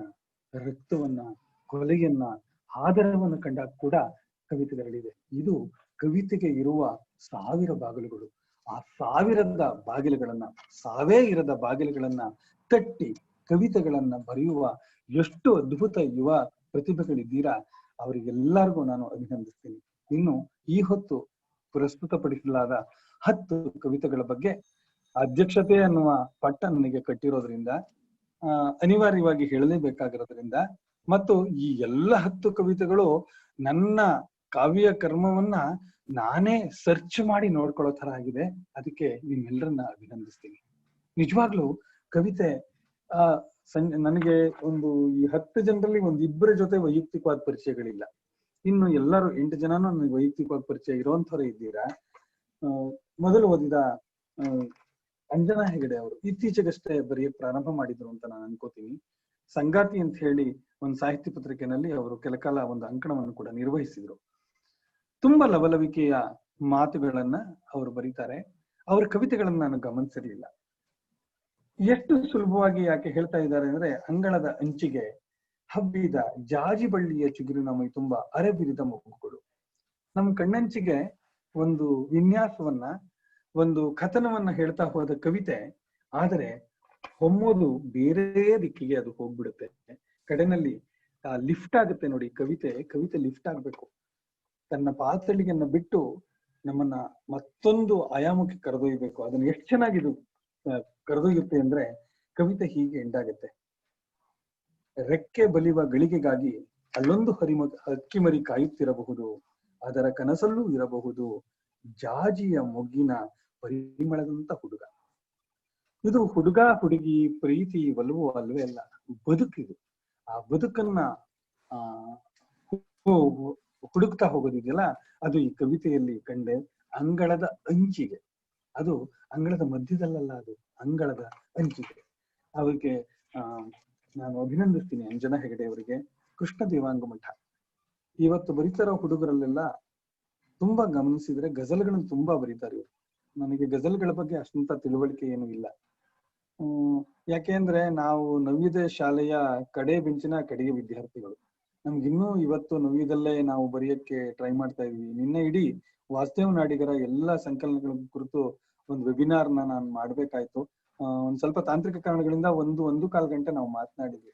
ರಕ್ತವನ್ನ, ಕೊಲೆಯನ್ನ, ಆದರವನ್ನು ಕಂಡಾಗ ಕೂಡ ಕವಿತೆಗಳಿದೆ. ಇದು ಕವಿತೆಗೆ ಇರುವ 1000 ಬಾಗಿಲುಗಳು. ಆ 1000 ಬಾಗಿಲುಗಳನ್ನ, ಸಾವೇ ಇರದ ಬಾಗಿಲುಗಳನ್ನ ತಟ್ಟಿ ಕವಿತೆಗಳನ್ನ ಬರೆಯುವ ಎಷ್ಟು ಅದ್ಭುತ ಯುವ ಪ್ರತಿಭೆಗಳಿದ್ದೀರಾ, ಅವರಿಗೆಲ್ಲರಿಗೂ ನಾನು ಅಭಿನಂದಿಸ್ತೀನಿ. ಇನ್ನು ಈ ಹೊತ್ತು ಪ್ರಸ್ತುತಪಡಿಸಲಾದ 10 ಕವಿತೆಗಳ ಬಗ್ಗೆ ಅಧ್ಯಕ್ಷತೆ ಅನ್ನುವ ಪಟ್ಟ ನನಗೆ ಕಟ್ಟಿರೋದ್ರಿಂದ, ಅನಿವಾರ್ಯವಾಗಿ ಹೇಳಲೇಬೇಕಾಗಿರೋದ್ರಿಂದ, ಮತ್ತು ಈ ಎಲ್ಲ 10 ಕವಿತೆಗಳು ನನ್ನ ಕಾವ್ಯ ಕರ್ಮವನ್ನ ನಾನೇ ಸರ್ಚ್ ಮಾಡಿ ನೋಡ್ಕೊಳ್ಳೋ ತರ ಆಗಿದೆ. ಅದಕ್ಕೆ ನಿಮ್ಮೆಲ್ಲರನ್ನ ಅಭಿನಂದಿಸ್ತೀನಿ. ನಿಜವಾಗ್ಲೂ ಕವಿತೆ ನನಗೆ ಒಂದು ಈ 10 ಜನರಲ್ಲಿ 1-2 ಜೊತೆ ವೈಯಕ್ತಿಕವಾದ ಪರಿಚಯಗಳಿಲ್ಲ. ಇನ್ನು ಎಲ್ಲರೂ 8 ಜನನೂ ನನಗೆ ವೈಯಕ್ತಿಕವಾದ ಪರಿಚಯ ಇರೋಂಥವ್ರೆ ಇದ್ದೀರಾ. ಮೊದಲು ಓದಿದ ಅಂಜನಾ ಹೆಗಡೆ ಅವರು ಇತ್ತೀಚೆಗಷ್ಟೇ ಬರೆಯಕ್ ಪ್ರಾರಂಭ ಮಾಡಿದ್ರು ಅಂತ ನಾನು ಅನ್ಕೋತೀನಿ. ಸಂಗಾತಿ ಅಂತ ಹೇಳಿ ಒಂದು ಸಾಹಿತ್ಯ ಪತ್ರಿಕೆನಲ್ಲಿ ಅವರು ಕೆಲಕಾಲ ಒಂದು ಅಂಕಣವನ್ನು ಕೂಡ ನಿರ್ವಹಿಸಿದ್ರು. ತುಂಬಾ ಲವಲವಿಕೆಯ ಮಾತುಗಳನ್ನ ಅವರು ಬರೀತಾರೆ. ಅವರ ಕವಿತೆಗಳನ್ನ ನಾನು ಗಮನಿಸಿರ್ಲಿಲ್ಲ. ಎಷ್ಟು ಸುಲಭವಾಗಿ ಯಾಕೆ ಹೇಳ್ತಾ ಇದ್ದಾರೆ ಅಂದ್ರೆ, ಅಂಗಳದ ಅಂಚಿಗೆ ಹಬ್ಬಿದ ಜಾಜಿ ಬಳ್ಳಿಯ ಚಿಗುರಿನ ಮೈ ತುಂಬಾ ಅರೆಬಿರಿದ ಮೊಗ್ಗುಗಳು. ನಮ್ಮ ಕಣ್ಣಂಚಿಗೆ ಒಂದು ವಿನ್ಯಾಸವನ್ನ, ಒಂದು ಕಥನವನ್ನ ಹೇಳ್ತಾ ಹೋದ ಕವಿತೆ. ಆದರೆ ಹೊಮ್ಮೋದು ಬೇರೆ ದಿಕ್ಕಿಗೆ ಅದು ಹೋಗ್ಬಿಡುತ್ತೆ. ಕಡೆನಲ್ಲಿ ಲಿಫ್ಟ್ ಆಗುತ್ತೆ ನೋಡಿ. ಕವಿತೆ ಲಿಫ್ಟ್ ಆಗ್ಬೇಕು, ತನ್ನ ಪಾತಳಿಗೆನ್ನ ಬಿಟ್ಟು ನಮ್ಮನ್ನ ಮತ್ತೊಂದು ಆಯಾಮಕ್ಕೆ ಕರೆದೊಯ್ಬೇಕು. ಅದನ್ನ ಎಷ್ಟು ಚೆನ್ನಾಗಿದು ಕರೆದೊಯ್ಯುತ್ತೆ ಅಂದ್ರೆ ಕವಿತೆ ಹೀಗೆ ಎಂಡಾಗುತ್ತೆ. ರೆಕ್ಕೆ ಬಲಿವ ಗಳಿಗೆಗಾಗಿ ಅಲ್ಲೊಂದು ಹಕ್ಕಿ ಮರಿ ಕಾಯುತ್ತಿರಬಹುದು, ಅದರ ಕನಸಲ್ಲೂ ಇರಬಹುದು ಜಾಜಿಯ ಮೊಗ್ಗಿನ ಪರಿಮಳದಂತ ಹುಡುಗ. ಇದು ಹುಡುಗ ಹುಡುಗಿ ಪ್ರೀತಿ ಒಲವು ಅಲ್ವೇ ಅಲ್ಲ, ಬದುಕಿದು. ಆ ಬದುಕನ್ನ ಹುಡುಕ್ತಾ ಹೋಗೋದಿದೆಯಲ್ಲ, ಅದು ಈ ಕವಿತೆಯಲ್ಲಿ ಕಂಡೆ. ಅಂಗಳದ ಅಂಚಿಗೆ, ಅದು ಅಂಗಳದ ಮಧ್ಯದಲ್ಲ, ಅದು ಅಂಗಳದ ಅಂಚಿಗೆ. ಅವರಿಗೆ ನಾನು ಅಭಿನಂದಿಸ್ತೀನಿ ಅಂಜನಾ ಹೆಗಡೆ ಅವರಿಗೆ. ಕೃಷ್ಣ ದೇವಾಂಗ ಮಠ ಇವತ್ತು ಬರೀತಾರೋ ಹುಡುಗರಲ್ಲೆಲ್ಲ ತುಂಬಾ ಗಮನಿಸಿದ್ರೆ ಗಜಲ್ಗಳನ್ನು ತುಂಬಾ ಬರೀತಾರೆ ಇವರು. ನನಗೆ ಗಜಲ್ಗಳ ಬಗ್ಗೆ ಅಷ್ಟಂತ ತಿಳುವಳಿಕೆ ಏನು ಇಲ್ಲ. ಯಾಕೆಂದ್ರೆ ನಾವು ನವ್ಯೋದಯ ಶಾಲೆಯ ಕಡೆ ಬೆಂಚಿನ ಕಡೆಯ ವಿದ್ಯಾರ್ಥಿಗಳು. ನಮ್ಗಿನ್ನೂ ಇವತ್ತು ನವ್ಯದಲ್ಲೇ ನಾವು ಬರೆಯಕ್ಕೆ ಟ್ರೈ ಮಾಡ್ತಾ ಇದೀವಿ. ನಿನ್ನೆ ಇಡೀ ವಾಸುದೇವ ನಾಡಿಗರ ಎಲ್ಲಾ ಸಂಕಲನಗಳ ಕುರಿತು ಒಂದು ವೆಬಿನಾರ್ನ ನಾನು ಮಾಡ್ಬೇಕಾಯ್ತು. ಒಂದ್ ಸ್ವಲ್ಪ ತಾಂತ್ರಿಕ ಕಾರಣಗಳಿಂದ ಒಂದು ಕಾಲ್ ಗಂಟೆ ನಾವು ಮಾತನಾಡಿದ್ವಿ.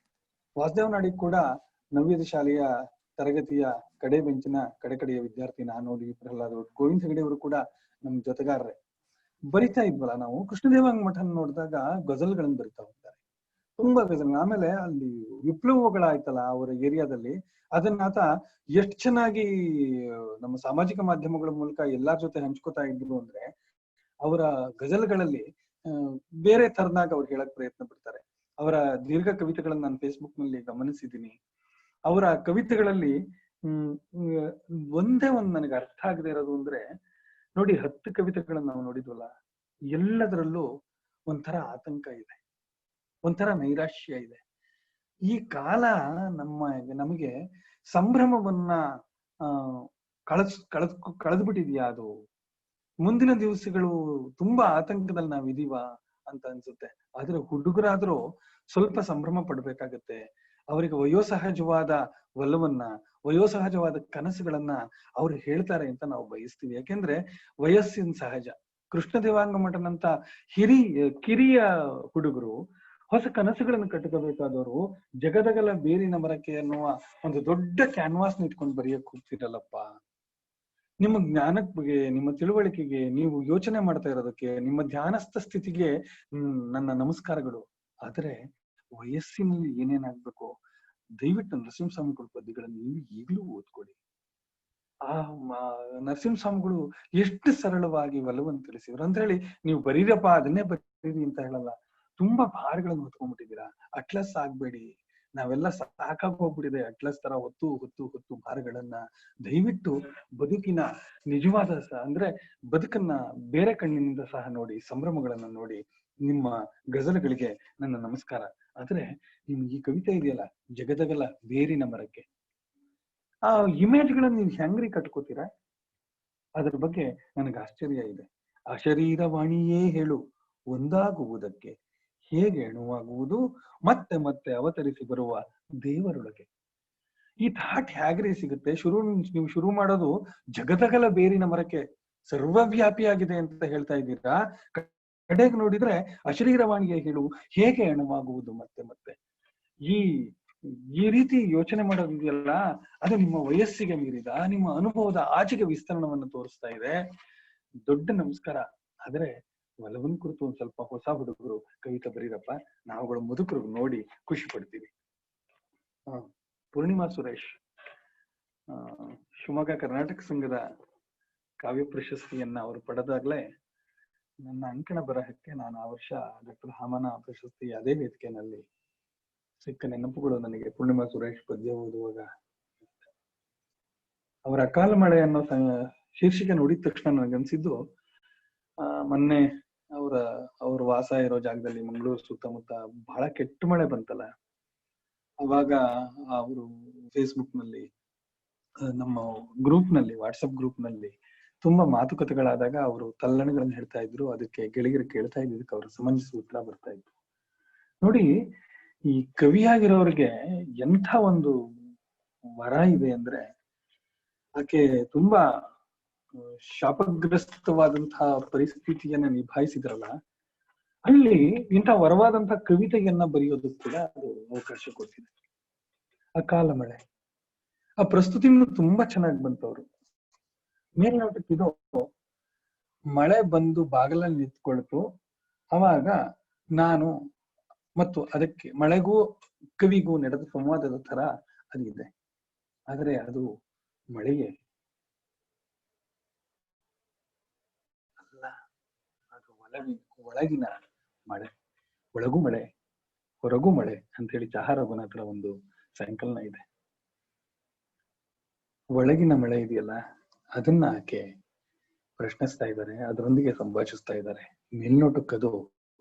ವಾಸುದೇವ ನಾಡಿಗ್ ಕೂಡ ನವ್ಯೋದಯ ಶಾಲೆಯ ತರಗತಿಯ ಕಡೆ ಬೆಂಚಿನ ಕಡೆಯ ವಿದ್ಯಾರ್ಥಿ ನಾನು, ಪ್ರಹ್ಲಾದ್, ಗೋವಿಂದ ಹೆಗಡೆ ಅವರು ಕೂಡ ನಮ್ ಜೊತೆಗಾರರೇ. ಬರಿತಾ ಇದ್ವಲ್ಲ ನಾವು. ಕೃಷ್ಣ ದೇವಾಂಗ ಮಠ ನೋಡಿದಾಗ ಗಜಲ್ಗಳನ್ನ ಬರಿತಾ ಹೋಗ್ತಾರೆ, ತುಂಬಾ ಗಜಲ್. ಆಮೇಲೆ ಅಲ್ಲಿ ವಿಪ್ಲವಗಳಾಯ್ತಲ್ಲ ಅವರ ಏರಿಯಾದಲ್ಲಿ, ಅದನ್ನ ಆತ ಎಷ್ಟ್ ಚೆನ್ನಾಗಿ ನಮ್ಮ ಸಾಮಾಜಿಕ ಮಾಧ್ಯಮಗಳ ಮೂಲಕ ಎಲ್ಲಾರ ಜೊತೆ ಹಂಚ್ಕೋತಾ ಇದ್ರು ಅಂದ್ರೆ, ಅವರ ಗಜಲ್ಗಳಲ್ಲಿ ಬೇರೆ ತರನಾಗ ಅವ್ರು ಹೇಳಕ್ ಪ್ರಯತ್ನ ಪಡ್ತಾರೆ. ಅವರ ದೀರ್ಘ ಕವಿತೆಗಳನ್ನ ನಾನು ಫೇಸ್ಬುಕ್ ನಲ್ಲಿ ಗಮನಿಸಿದ್ದೀನಿ. ಅವರ ಕವಿತೆಗಳಲ್ಲಿ ಒಂದೇ ಒಂದು ನನಗೆ ಅರ್ಥ ಆಗದೆ ಇರೋದು ಅಂದ್ರೆ, ನೋಡಿ 10 ಕವಿತೆಗಳನ್ನ ನಾವು ನೋಡಿದ್ವಲ್ಲ, ಎಲ್ಲದರಲ್ಲೂ ಒಂಥರ ಆತಂಕ ಇದೆ, ಒಂಥರ ನೈರಾಶ್ಯ ಇದೆ. ಈ ಕಾಲ ನಮಗೆ ಸಂಭ್ರಮವನ್ನ ಕಳೆದ್ಬಿಟ್ಟಿದ್ಯಾ? ಅದು ಮುಂದಿನ ದಿವಸಗಳು ತುಂಬಾ ಆತಂಕದಲ್ಲಿ ನಾವಿದೀವ ಅಂತ ಅನ್ಸುತ್ತೆ. ಆದ್ರೆ ಹುಡುಗರಾದ್ರೂ ಸ್ವಲ್ಪ ಸಂಭ್ರಮ ಪಡ್ಬೇಕಾಗತ್ತೆ. ಅವರಿಗೆ ವಯೋಸಹಜವಾದ ಒಲವನ್ನ, ವಯೋಸಹಜವಾದ ಕನಸುಗಳನ್ನ ಅವ್ರು ಹೇಳ್ತಾರೆ ಅಂತ ನಾವು ಬಯಸ್ತೀವಿ. ಯಾಕೆಂದ್ರೆ ವಯಸ್ಸಿನ ಸಹಜ. ಕೃಷ್ಣ ದೇವಾಂಗ ಮಠನಂತ ಕಿರಿಯ ಹುಡುಗರು ಹೊಸ ಕನಸುಗಳನ್ನು ಕಟ್ಕೋಬೇಕಾದವರು ಜಗದಗಲ ಬೇರಿನ ಮರಕ್ಕೆ ಅನ್ನುವ ಒಂದು ದೊಡ್ಡ ಕ್ಯಾನ್ವಾಸ್ ಇಟ್ಕೊಂಡು ಬರೆಯಕ್ ಹೋಗ್ತಿರಲ್ಲಪ್ಪ. ನಿಮ್ಮ ಜ್ಞಾನಕ್ಕೆ, ನಿಮ್ಮ ತಿಳುವಳಿಕೆಗೆ, ನೀವು ಯೋಚನೆ ಮಾಡ್ತಾ ಇರೋದಕ್ಕೆ, ನಿಮ್ಮ ಧ್ಯಾನಸ್ಥ ಸ್ಥಿತಿಗೆ ನನ್ನ ನಮಸ್ಕಾರಗಳು. ಆದ್ರೆ ವಯಸ್ಸಿನಲ್ಲಿ ಏನೇನಾಗ್ಬೇಕು, ದಯವಿಟ್ಟು ನರಸಿಂಹಸ್ವಾಮಿಗಳ ಪದ್ಯಗಳನ್ನು ನೀವು ಈಗಲೂ ಓದ್ಕೊಡಿ. ಆ ನರಸಿಂಹಸ್ವಾಮಿಗಳು ಎಷ್ಟು ಸರಳವಾಗಿ ಒಲವನ್ನು ತಿಳಿಸಿದ್ರು ಅಂತ ಹೇಳಿ ನೀವು ಬರೀರಪ್ಪ ಅದನ್ನೇ ಬರೀರಿ ಅಂತ ಹೇಳಲ್ಲ. ತುಂಬಾ ಭಾರಗಳನ್ನು ಹೊತ್ಕೊಂಡ್ಬಿಟ್ಟಿದ್ದೀರಾ. ಅಟ್ಲಸ್ ಆಗ್ಬೇಡಿ. ನಾವೆಲ್ಲ ಸಾಕಾಗಿ ಹೋಗ್ಬಿಟ್ಟಿದೆ ಅಟ್ಲಸ್ ತರ ಹೊತ್ತು ಭಾರಗಳನ್ನ. ದಯವಿಟ್ಟು ಬದುಕಿನ ನಿಜವಾದ ಅಂದ್ರೆ ಬದುಕನ್ನ ಬೇರೆ ಕಣ್ಣಿನಿಂದ ಸಹ ನೋಡಿ, ಸಂಭ್ರಮಗಳನ್ನ ನೋಡಿ. ನಿಮ್ಮ ಗಜಲಗಳಿಗೆ ನನ್ನ ನಮಸ್ಕಾರ. ಆದ್ರೆ ನಿಮ್ಗೆ ಈ ಕವಿತೆ ಇದೆಯಲ್ಲ, ಜಗದಗಲ ಬೇರಿನ ಮರಕ್ಕೆ, ಆ ಇಮೇಜ್ಗಳನ್ನ ನೀವು ಹೆಂಗ್ರಿ ಕಟ್ಕೋತೀರಾ? ಅದ್ರ ಬಗ್ಗೆ ನನಗೆ ಆಶ್ಚರ್ಯ ಇದೆ. ಅಶರೀರವಾಣಿಯೇ ಹೇಳು ಒಂದಾಗುವುದಕ್ಕೆ ಹೇಗೆ ಅಣುವಾಗುವುದು, ಮತ್ತೆ ಮತ್ತೆ ಅವತರಿಸಿ ಬರುವ ದೇವರೊಳಗೆ. ಈ ಥಾಟ್ ಹೇಗ್ರಿ ಸಿಗುತ್ತೆ? ನೀವು ಶುರು ಮಾಡೋದು ಜಗದಗಲ ಬೇರಿನ ಮರಕ್ಕೆ, ಸರ್ವವ್ಯಾಪಿಯಾಗಿದೆ ಅಂತ ಹೇಳ್ತಾ ಇದ್ದೀರಾ. ಕಡೆಗೆ ನೋಡಿದ್ರೆ ಅಶರೀರವಾಣಿಯೇ ಹೇಳು ಹೇಗೆ ಅಣುವಾಗುವುದು ಮತ್ತೆ ಮತ್ತೆ. ಈ ರೀತಿ ಯೋಚನೆ ಮಾಡೋದಿದೆಯಲ್ಲ, ಅದು ನಿಮ್ಮ ವಯಸ್ಸಿಗೆ ಮೀರಿದ, ನಿಮ್ಮ ಅನುಭವದ ಆಚೆಗೆ ವಿಸ್ತರಣವನ್ನು ತೋರಿಸ್ತಾ ಇದೆ. ದೊಡ್ಡ ನಮಸ್ಕಾರ. ಆದ್ರೆ ಒಲವನ್ ಕುರಿತು ಒಂದ್ ಸ್ವಲ್ಪ ಹೊಸ ಹುಡುಗರು ಕವಿತೆ ಬರೀರಪ್ಪ, ನಾವುಗಳು ಮುದುಕರು ನೋಡಿ ಖುಷಿ ಪಡ್ತೀವಿ. ಪೂರ್ಣಿಮಾ ಸುರೇಶ್ ಶಿವಮೊಗ್ಗ ಕರ್ನಾಟಕ ಸಂಘದ ಕಾವ್ಯ ಪ್ರಶಸ್ತಿಯನ್ನ ಅವರು ಪಡೆದಾಗ್ಲೇ ನನ್ನ ಅಂಕಣ ಬರಹಕ್ಕೆ ನಾನು ಆ ವರ್ಷ ಡಾಕ್ಟರ್ ಹಾಮನ ಪ್ರಶಸ್ತಿ ಅದೇ ವೇದಿಕೆಯಲ್ಲಿ ಸಿಕ್ಕ ನೆನಪುಗಳು ನನಗೆ ಪೂರ್ಣಿಮಾ ಸುರೇಶ್ ಪದ್ಯ ಓದುವಾಗ. ಅವರ ಅಕಾಲ ಮಳೆ ಅನ್ನೋ ಶೀರ್ಷಿಕೆ ನೋಡಿದ ತಕ್ಷಣ ನನಗನ್ಸಿದ್ದು, ಮೊನ್ನೆ ಅವ್ರ ವಾಸ ಇರೋ ಜಾಗದಲ್ಲಿ ಮಂಗಳೂರು ಸುತ್ತಮುತ್ತ ಬಹಳ ಕೆಟ್ಟ ಮಳೆ ಬಂತಲ್ಲ. ಅವಾಗ ಅವರು ಫೇಸ್ಬುಕ್ ನಲ್ಲಿ, ನಮ್ಮ ಗ್ರೂಪ್ ನಲ್ಲಿ, ವಾಟ್ಸಪ್ ಗ್ರೂಪ್ ನಲ್ಲಿ ತುಂಬಾ ಮಾತುಕತೆಗಳಾದಾಗ ಅವರು ತಲ್ಲಣಗಳನ್ನ ಹೇಳ್ತಾ ಇದ್ರು. ಅದಕ್ಕೆ ಗೆಳೆಯರು ಕೇಳ್ತಾ ಇದ್ದಕ್ಕೆ ಅವ್ರ ಸಮಂಜಸ ಉತ್ತರ ಬರ್ತಾ ಇದ್ರು. ನೋಡಿ, ಈ ಕವಿಯಾಗಿರೋರಿಗೆ ಎಂಥ ಒಂದು ವರ ಇದೆ ಅಂದ್ರೆ, ಆಕೆ ತುಂಬಾ ಶಾಪಗ್ರಸ್ತವಾದಂತಹ ಪರಿಸ್ಥಿತಿಯನ್ನ ನಿಭಾಯಿಸಿದ್ರಲ್ಲ, ಅಲ್ಲಿ ಇಂಥ ವರವಾದಂತಹ ಕವಿತೆಯನ್ನ ಬರೆಯೋದಕ್ಕೆ ಕೂಡ ಅದು ಅವಕಾಶ ಕೊಟ್ಟಿದೆ. ಅಕಾಲ ಮಳೆ, ಆ ಪ್ರಸ್ತುತಿನೂ ತುಂಬಾ ಚೆನ್ನಾಗಿ ಬಂತವ್ರು. ಮೇಲ್ನೋಟಕ್ಕಿದು ಮಳೆ ಬಂದು ಬಾಗಲಲ್ಲಿ ನಿಂತ್ಕೊಳ್ತು, ಅವಾಗ ನಾನು ಮತ್ತು ಅದಕ್ಕೆ ಮಳೆಗೂ ಕವಿಗೂ ನಡೆದ ಸಂವಾದದ ತರ ಅದಿದೆ. ಆದರೆ ಅದು ಮಳೆಯೇ ಅಲ್ಲ, ಅದು ಒಳಗಿನ ಮಳೆ. ಒಳಗೂ ಮಳೆ ಹೊರಗೂ ಮಳೆ ಅಂತ ಹೇಳಿ ಚಹಾ ರಘುನಾಥರ ಒಂದು ಸಂಕಲನ ಇದೆ. ಒಳಗಿನ ಮಳೆ ಇದೆಯಲ್ಲ, ಅದನ್ನ ಆಕೆ ಪ್ರಶ್ನಿಸ್ತಾ ಇದ್ದಾರೆ, ಅದರೊಂದಿಗೆ ಸಂಭಾಷಿಸ್ತಾ ಇದ್ದಾರೆ. ಮೇಲ್ನೋಟಕ್ಕದು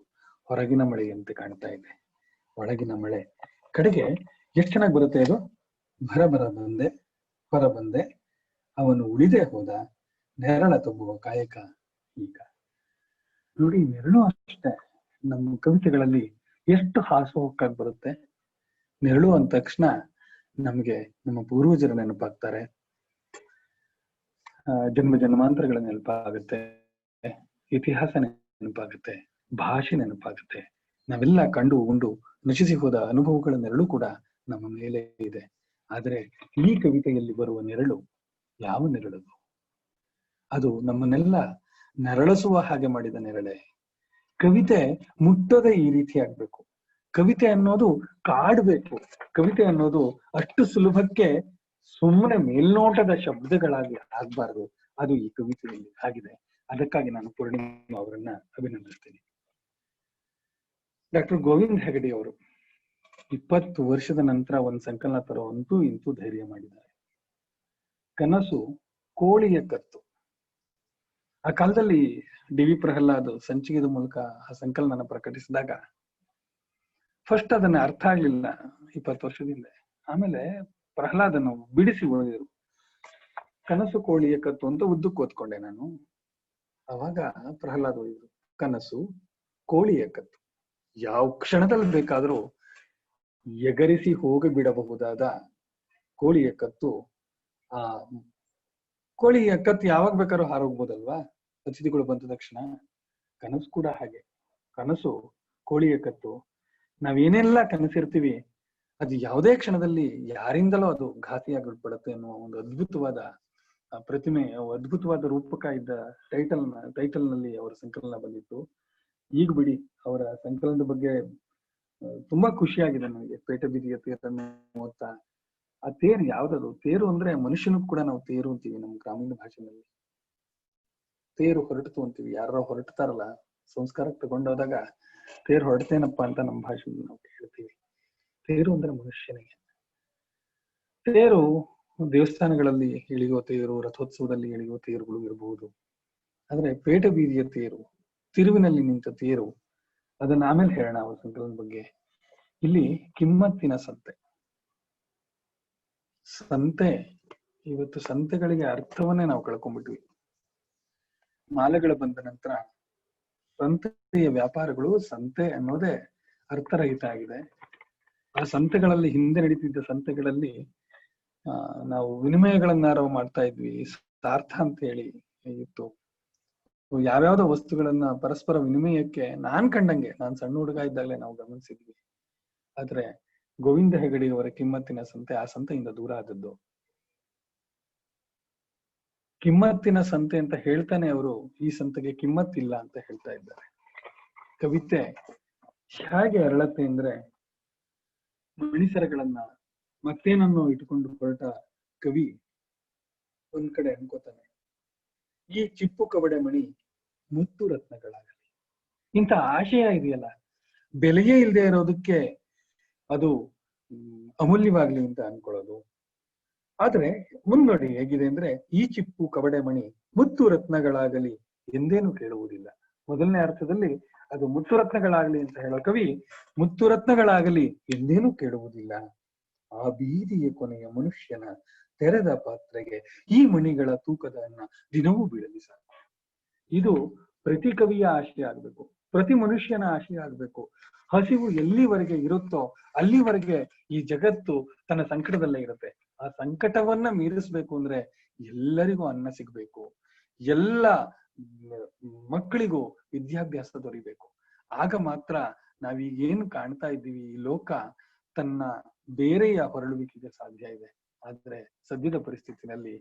ಹೊರಗಿನ ಮಳೆಯಂತೆ ಕಾಣ್ತಾ ಇದೆ. ಒಳಗಿನ ಮಳೆ ಕಡೆಗೆ ಎಷ್ಟು ಚೆನ್ನಾಗಿ ಬರುತ್ತೆ ಅದು. ಹೊರ ಬಂದೆ ಅವನು ಉಳಿದೇ ಹೋದ, ನೆರಳ ತುಂಬುವ ಕಾಯಕ ಈಗ. ನೋಡಿ, ನೆರಳು ಅಷ್ಟೇ ನಮ್ಮ ಕವಿತೆಗಳಲ್ಲಿ ಎಷ್ಟು ಹಾಸುಹೊಕ್ಕಾಗಿ ಬರುತ್ತೆ. ನೆರಳು ಅಂದ ತಕ್ಷಣ ನಮ್ಗೆ ನಮ್ಮ ಪೂರ್ವಜರ ನೆನಪಾಗ್ತಾರೆ, ಜನ್ಮ ಜನ್ಮಾಂತರಗಳ ನೆನಪಾಗುತ್ತೆ, ಇತಿಹಾಸ ನೆನಪಾಗುತ್ತೆ, ಭಾಷೆ ನೆನಪಾಗುತ್ತೆ. ನಾವೆಲ್ಲ ಕಂಡು ಉಂಡು ನಶಿಸಿ ಹೋದ ಅನುಭವಗಳ ನೆರಳು ಕೂಡ ನಮ್ಮ ಮೇಲೆ ಇದೆ. ಆದರೆ ಈ ಕವಿತೆಯಲ್ಲಿ ಬರುವ ನೆರಳು ಯಾವ ನೆರಳದು? ಅದು ನಮ್ಮನ್ನೆಲ್ಲ ನೆರಳಿಸುವ ಹಾಗೆ ಮಾಡಿದ ನೆರಳೆ. ಕವಿತೆ ಮುಟ್ಟದೆ ಈ ರೀತಿ ಆಗ್ಬೇಕು. ಕವಿತೆ ಅನ್ನೋದು ಕಾಡ್ಬೇಕು. ಕವಿತೆ ಅನ್ನೋದು ಅಷ್ಟು ಸುಲಭಕ್ಕೆ ಸುಮ್ಮನೆ ಮೇಲ್ನೋಟದ ಶಬ್ದಗಳಾಗಿ ಆಗ್ಬಾರ್ದು. ಅದು ಈ ಕವಿತೆಯಲ್ಲಿ ಆಗಿದೆ. ಅದಕ್ಕಾಗಿ ನಾನು ಪೂರ್ಣಿಮಾ ಅವರನ್ನ ಅಭಿನಂದಿಸ್ತೀನಿ. ಡಾಕ್ಟರ್ ಗೋವಿಂದ್ ಹೆಗಡೆ ಅವರು 20 ವರ್ಷದ ನಂತರ ಒಂದು ಸಂಕಲನ ತರೋ ಅಂತೂ ಇಂತೂ ಧೈರ್ಯ ಮಾಡಿದ್ದಾರೆ. ಕನಸು ಕೋಳಿಯ ಕತ್ತು. ಆ ಕಾಲದಲ್ಲಿ ಡಿ.ವಿ. ಪ್ರಹ್ಲಾದ್ ಸಂಚಿಕೆದ ಮೂಲಕ ಆ ಸಂಕಲನ ಪ್ರಕಟಿಸಿದಾಗ ಫಸ್ಟ್ ಅದನ್ನ ಅರ್ಥ ಆಗ್ಲಿಲ್ಲ 20 ವರ್ಷದಿಂದ. ಆಮೇಲೆ ಪ್ರಹ್ಲಾದನ್ನು ಬಿಡಿಸಿ ಓದಿದ್ರು. ಕನಸು ಕೋಳಿಯ ಕತ್ತು ಅಂತ ಉದ್ದಕ್ಕೆ ಓದ್ಕೊಂಡೆ ನಾನು. ಅವಾಗ ಪ್ರಹ್ಲಾದ್ ಓದಿದ್ರು, ಕನಸು ಕೋಳಿಯ ಕತ್ತು, ಯಾವ ಕ್ಷಣದಲ್ಲಿ ಬೇಕಾದ್ರೂ ಎಗರಿಸಿ ಹೋಗಿ ಬಿಡಬಹುದಾದ ಕೋಳಿಯ ಕತ್ತು. ಆ ಕೋಳಿಯ ಕತ್ತು ಯಾವಾಗ ಬೇಕಾದ್ರೂ ಹಾರೋಗ್ಬೋದಲ್ವಾ ಅತಿಥಿಗಳು ಬಂದ ತಕ್ಷಣ. ಕನಸು ಕೂಡ ಹಾಗೆ. ಕನಸು ಕೋಳಿಯ ಕತ್ತು. ನಾವೇನೆಲ್ಲ ಕನಸಿರ್ತೀವಿ ಅದು ಯಾವುದೇ ಕ್ಷಣದಲ್ಲಿ ಯಾರಿಂದಲೂ ಅದು ಘಾತಿಯಾಗಿಬಿಡುತ್ತೆ ಅನ್ನುವ ಒಂದು ಅದ್ಭುತವಾದ ಪ್ರತಿಮೆ, ಅದ್ಭುತವಾದ ರೂಪಕ ಇದ್ದ ಟೈಟಲ್ ನಲ್ಲಿ ಅವರ ಸಂಕಲನ ಬಂದಿತ್ತು. ಈಗ ಬಿಡಿ, ಅವರ ಸಂಕಲನದ ಬಗ್ಗೆ ತುಂಬಾ ಖುಷಿಯಾಗಿದೆ ನನಗೆ. ಪೇಟ ಬೀದಿಯ ತೇರನ್ನು ಓದ್ತಾ. ಆ ತೇರು ಯಾವ್ದದು? ತೇರು ಅಂದ್ರೆ ಮನುಷ್ಯನೂ ಕೂಡ ನಾವು ತೇರು ಅಂತೀವಿ ನಮ್ಮ ಗ್ರಾಮೀಣ ಭಾಷೆಯಲ್ಲಿ. ತೇರು ಹೊರಟಿತು ಅಂತೀವಿ. ಯಾರೋ ಹೊರಡ್ತಾರಲ್ಲ ಸಂಸ್ಕಾರಕ್ಕೆ ತಗೊಂಡೋದಾಗ ತೇರು ಹೊರಡ್ತೇನಪ್ಪ ಅಂತ ನಮ್ಮ ಭಾಷೆಯಲ್ಲಿ ನಾವು ಹೇಳ್ತೀವಿ. ತೇರು ಅಂದ್ರೆ ಮನುಷ್ಯನಿಗೆ. ತೇರು ದೇವಸ್ಥಾನಗಳಲ್ಲಿ ಎಳೆಯುವ ತೇರು, ರಥೋತ್ಸವದಲ್ಲಿ ಎಳೆಯುವ ತೇರುಗಳು ಇರಬಹುದು. ಆದ್ರೆ ಪೇಟ ಬೀದಿಯ ತೇರು, ತಿರುವಿನಲ್ಲಿ ನಿಂತ ತೇರು, ಅದನ್ನ ಆಮೇಲೆ ಹೇಳೋಣ ಅವರ ಸಂಕಲನದ ಬಗ್ಗೆ. ಇಲ್ಲಿ ಕಿಮ್ಮತ್ತಿನ ಸಂತೆ. ಸಂತೆ, ಇವತ್ತು ಸಂತೆಗಳಿಗೆ ಅರ್ಥವನ್ನೇ ನಾವು ಕಳ್ಕೊಂಡ್ಬಿಟ್ವಿ. ಮಾಲೆಗಳು ಬಂದ ನಂತರ ಸಂತೆಯ ವ್ಯಾಪಾರಗಳು, ಸಂತೆ ಅನ್ನೋದೇ ಅರ್ಥರಹಿತ ಆಗಿದೆ. ಆ ಸಂತೆಗಳಲ್ಲಿ, ಹಿಂದೆ ನಡೀತಿದ್ದ ಸಂತೆಗಳಲ್ಲಿ ನಾವು ವಿನಿಮಯಗಳನ್ನಾರು ಮಾಡ್ತಾ ಇದ್ವಿ. ಸಾರ್ಥ ಅಂತ ಹೇಳಿ ಇತ್ತು. ಯಾವ್ಯಾವ್ದೋ ವಸ್ತುಗಳನ್ನ ಪರಸ್ಪರ ವಿನಿಮಯಕ್ಕೆ ನಾನ್ ಕಂಡಂಗೆ, ನಾನ್ ಸಣ್ಣ ಹುಡುಗ ಇದ್ದಾಗಲೇ ನಾವು ಗಮನಿಸಿದ್ವಿ. ಆದ್ರೆ ಗೋವಿಂದ ಹೆಗಡೆ ಅವರ ಕಿಮ್ಮತ್ತಿನ ಸಂತೆ ಆ ಸಂತೆಯಿಂದ ದೂರ ಆದದ್ದು. ಕಿಮ್ಮತ್ತಿನ ಸಂತೆ ಅಂತ ಹೇಳ್ತಾನೆ ಅವರು ಈ ಸಂತೆಗೆ ಕಿಮ್ಮತ್ತಿಲ್ಲ ಅಂತ ಹೇಳ್ತಾ ಇದ್ದಾರೆ. ಕವಿತೆ ಹೇಗೆ ಅರಳತ್ತೆ ಅಂದ್ರೆ, ಮಣಿಸರಗಳನ್ನ ಮತ್ತೇನನ್ನು ಇಟ್ಕೊಂಡು ಹೊರಟ ಕವಿ ಒಂದ್ ಕಡೆ ಅನ್ಕೋತಾನೆ, ಈ ಚಿಪ್ಪು ಕವಡೆ ಮಣಿ ಮುತ್ತು ರತ್ನಗಳಾಗಲಿ. ಇಂಥ ಆಶಯ ಇದೆಯಲ್ಲ, ಬೆಲೆಯೇ ಇಲ್ಲದೆ ಇರೋದಕ್ಕೆ ಅದು ಅಮೂಲ್ಯವಾಗ್ಲಿ ಅಂತ ಅನ್ಕೊಳ್ಳೋದು. ಆದ್ರೆ ಮುಂದೋಡಿ ಹೇಗಿದೆ ಅಂದ್ರೆ, ಈ ಚಿಪ್ಪು ಕವಡೆ ಮಣಿ ಮುತ್ತು ರತ್ನಗಳಾಗಲಿ ಎಂದೇನು ಕೇಳುವುದಿಲ್ಲ. ಮೊದಲನೇ ಅರ್ಥದಲ್ಲಿ ಅದು ಮುತ್ತು ರತ್ನಗಳಾಗಲಿ ಅಂತ ಹೇಳೋ ಕವಿ, ಮುತ್ತು ರತ್ನಗಳಾಗಲಿ ಎಂದೇನು ಕೇಳುವುದಿಲ್ಲ. ಆ ಬೀದಿಯ ಕೊನೆಯ ಮನುಷ್ಯನ ತೆರೆದ ಪಾತ್ರೆಗೆ ಈ ಮಣಿಗಳ ತೂಕದ ಅನ್ನ ದಿನವೂ ಬೀಳಲಿ ಸಾಕು. ಇದು ಪ್ರತಿ ಕವಿಯ ಆಶಯ ಆಗ್ಬೇಕು, ಪ್ರತಿ ಮನುಷ್ಯನ ಆಶಯ ಆಗ್ಬೇಕು. ಹಸಿವು ಎಲ್ಲಿವರೆಗೆ ಇರುತ್ತೋ ಅಲ್ಲಿವರೆಗೆ ಈ ಜಗತ್ತು ತನ್ನ ಸಂಕಟದಲ್ಲೇ ಇರುತ್ತೆ. ಆ ಸಂಕಟವನ್ನ ಮೀರಿಸ್ಬೇಕು ಅಂದ್ರೆ ಎಲ್ಲರಿಗೂ ಅನ್ನ ಸಿಗ್ಬೇಕು, ಎಲ್ಲ ಮಕ್ಕಳಿಗೂ ವಿದ್ಯಾಭ್ಯಾಸ ದೊರಿಬೇಕು. ಆಗ ಮಾತ್ರ ನಾವೀಗೇನು ಕಾಣ್ತಾ ಇದ್ದೀವಿ ಈ ಲೋಕ ತನ್ನ ಬೇರೆಯ ಹೊರಳುವಿಕೆಗೆ ಸಾಧ್ಯ ಇದೆ. ಆದ್ರೆ ಸದ್ಯದ ಪರಿಸ್ಥಿತಿನಲ್ಲಿ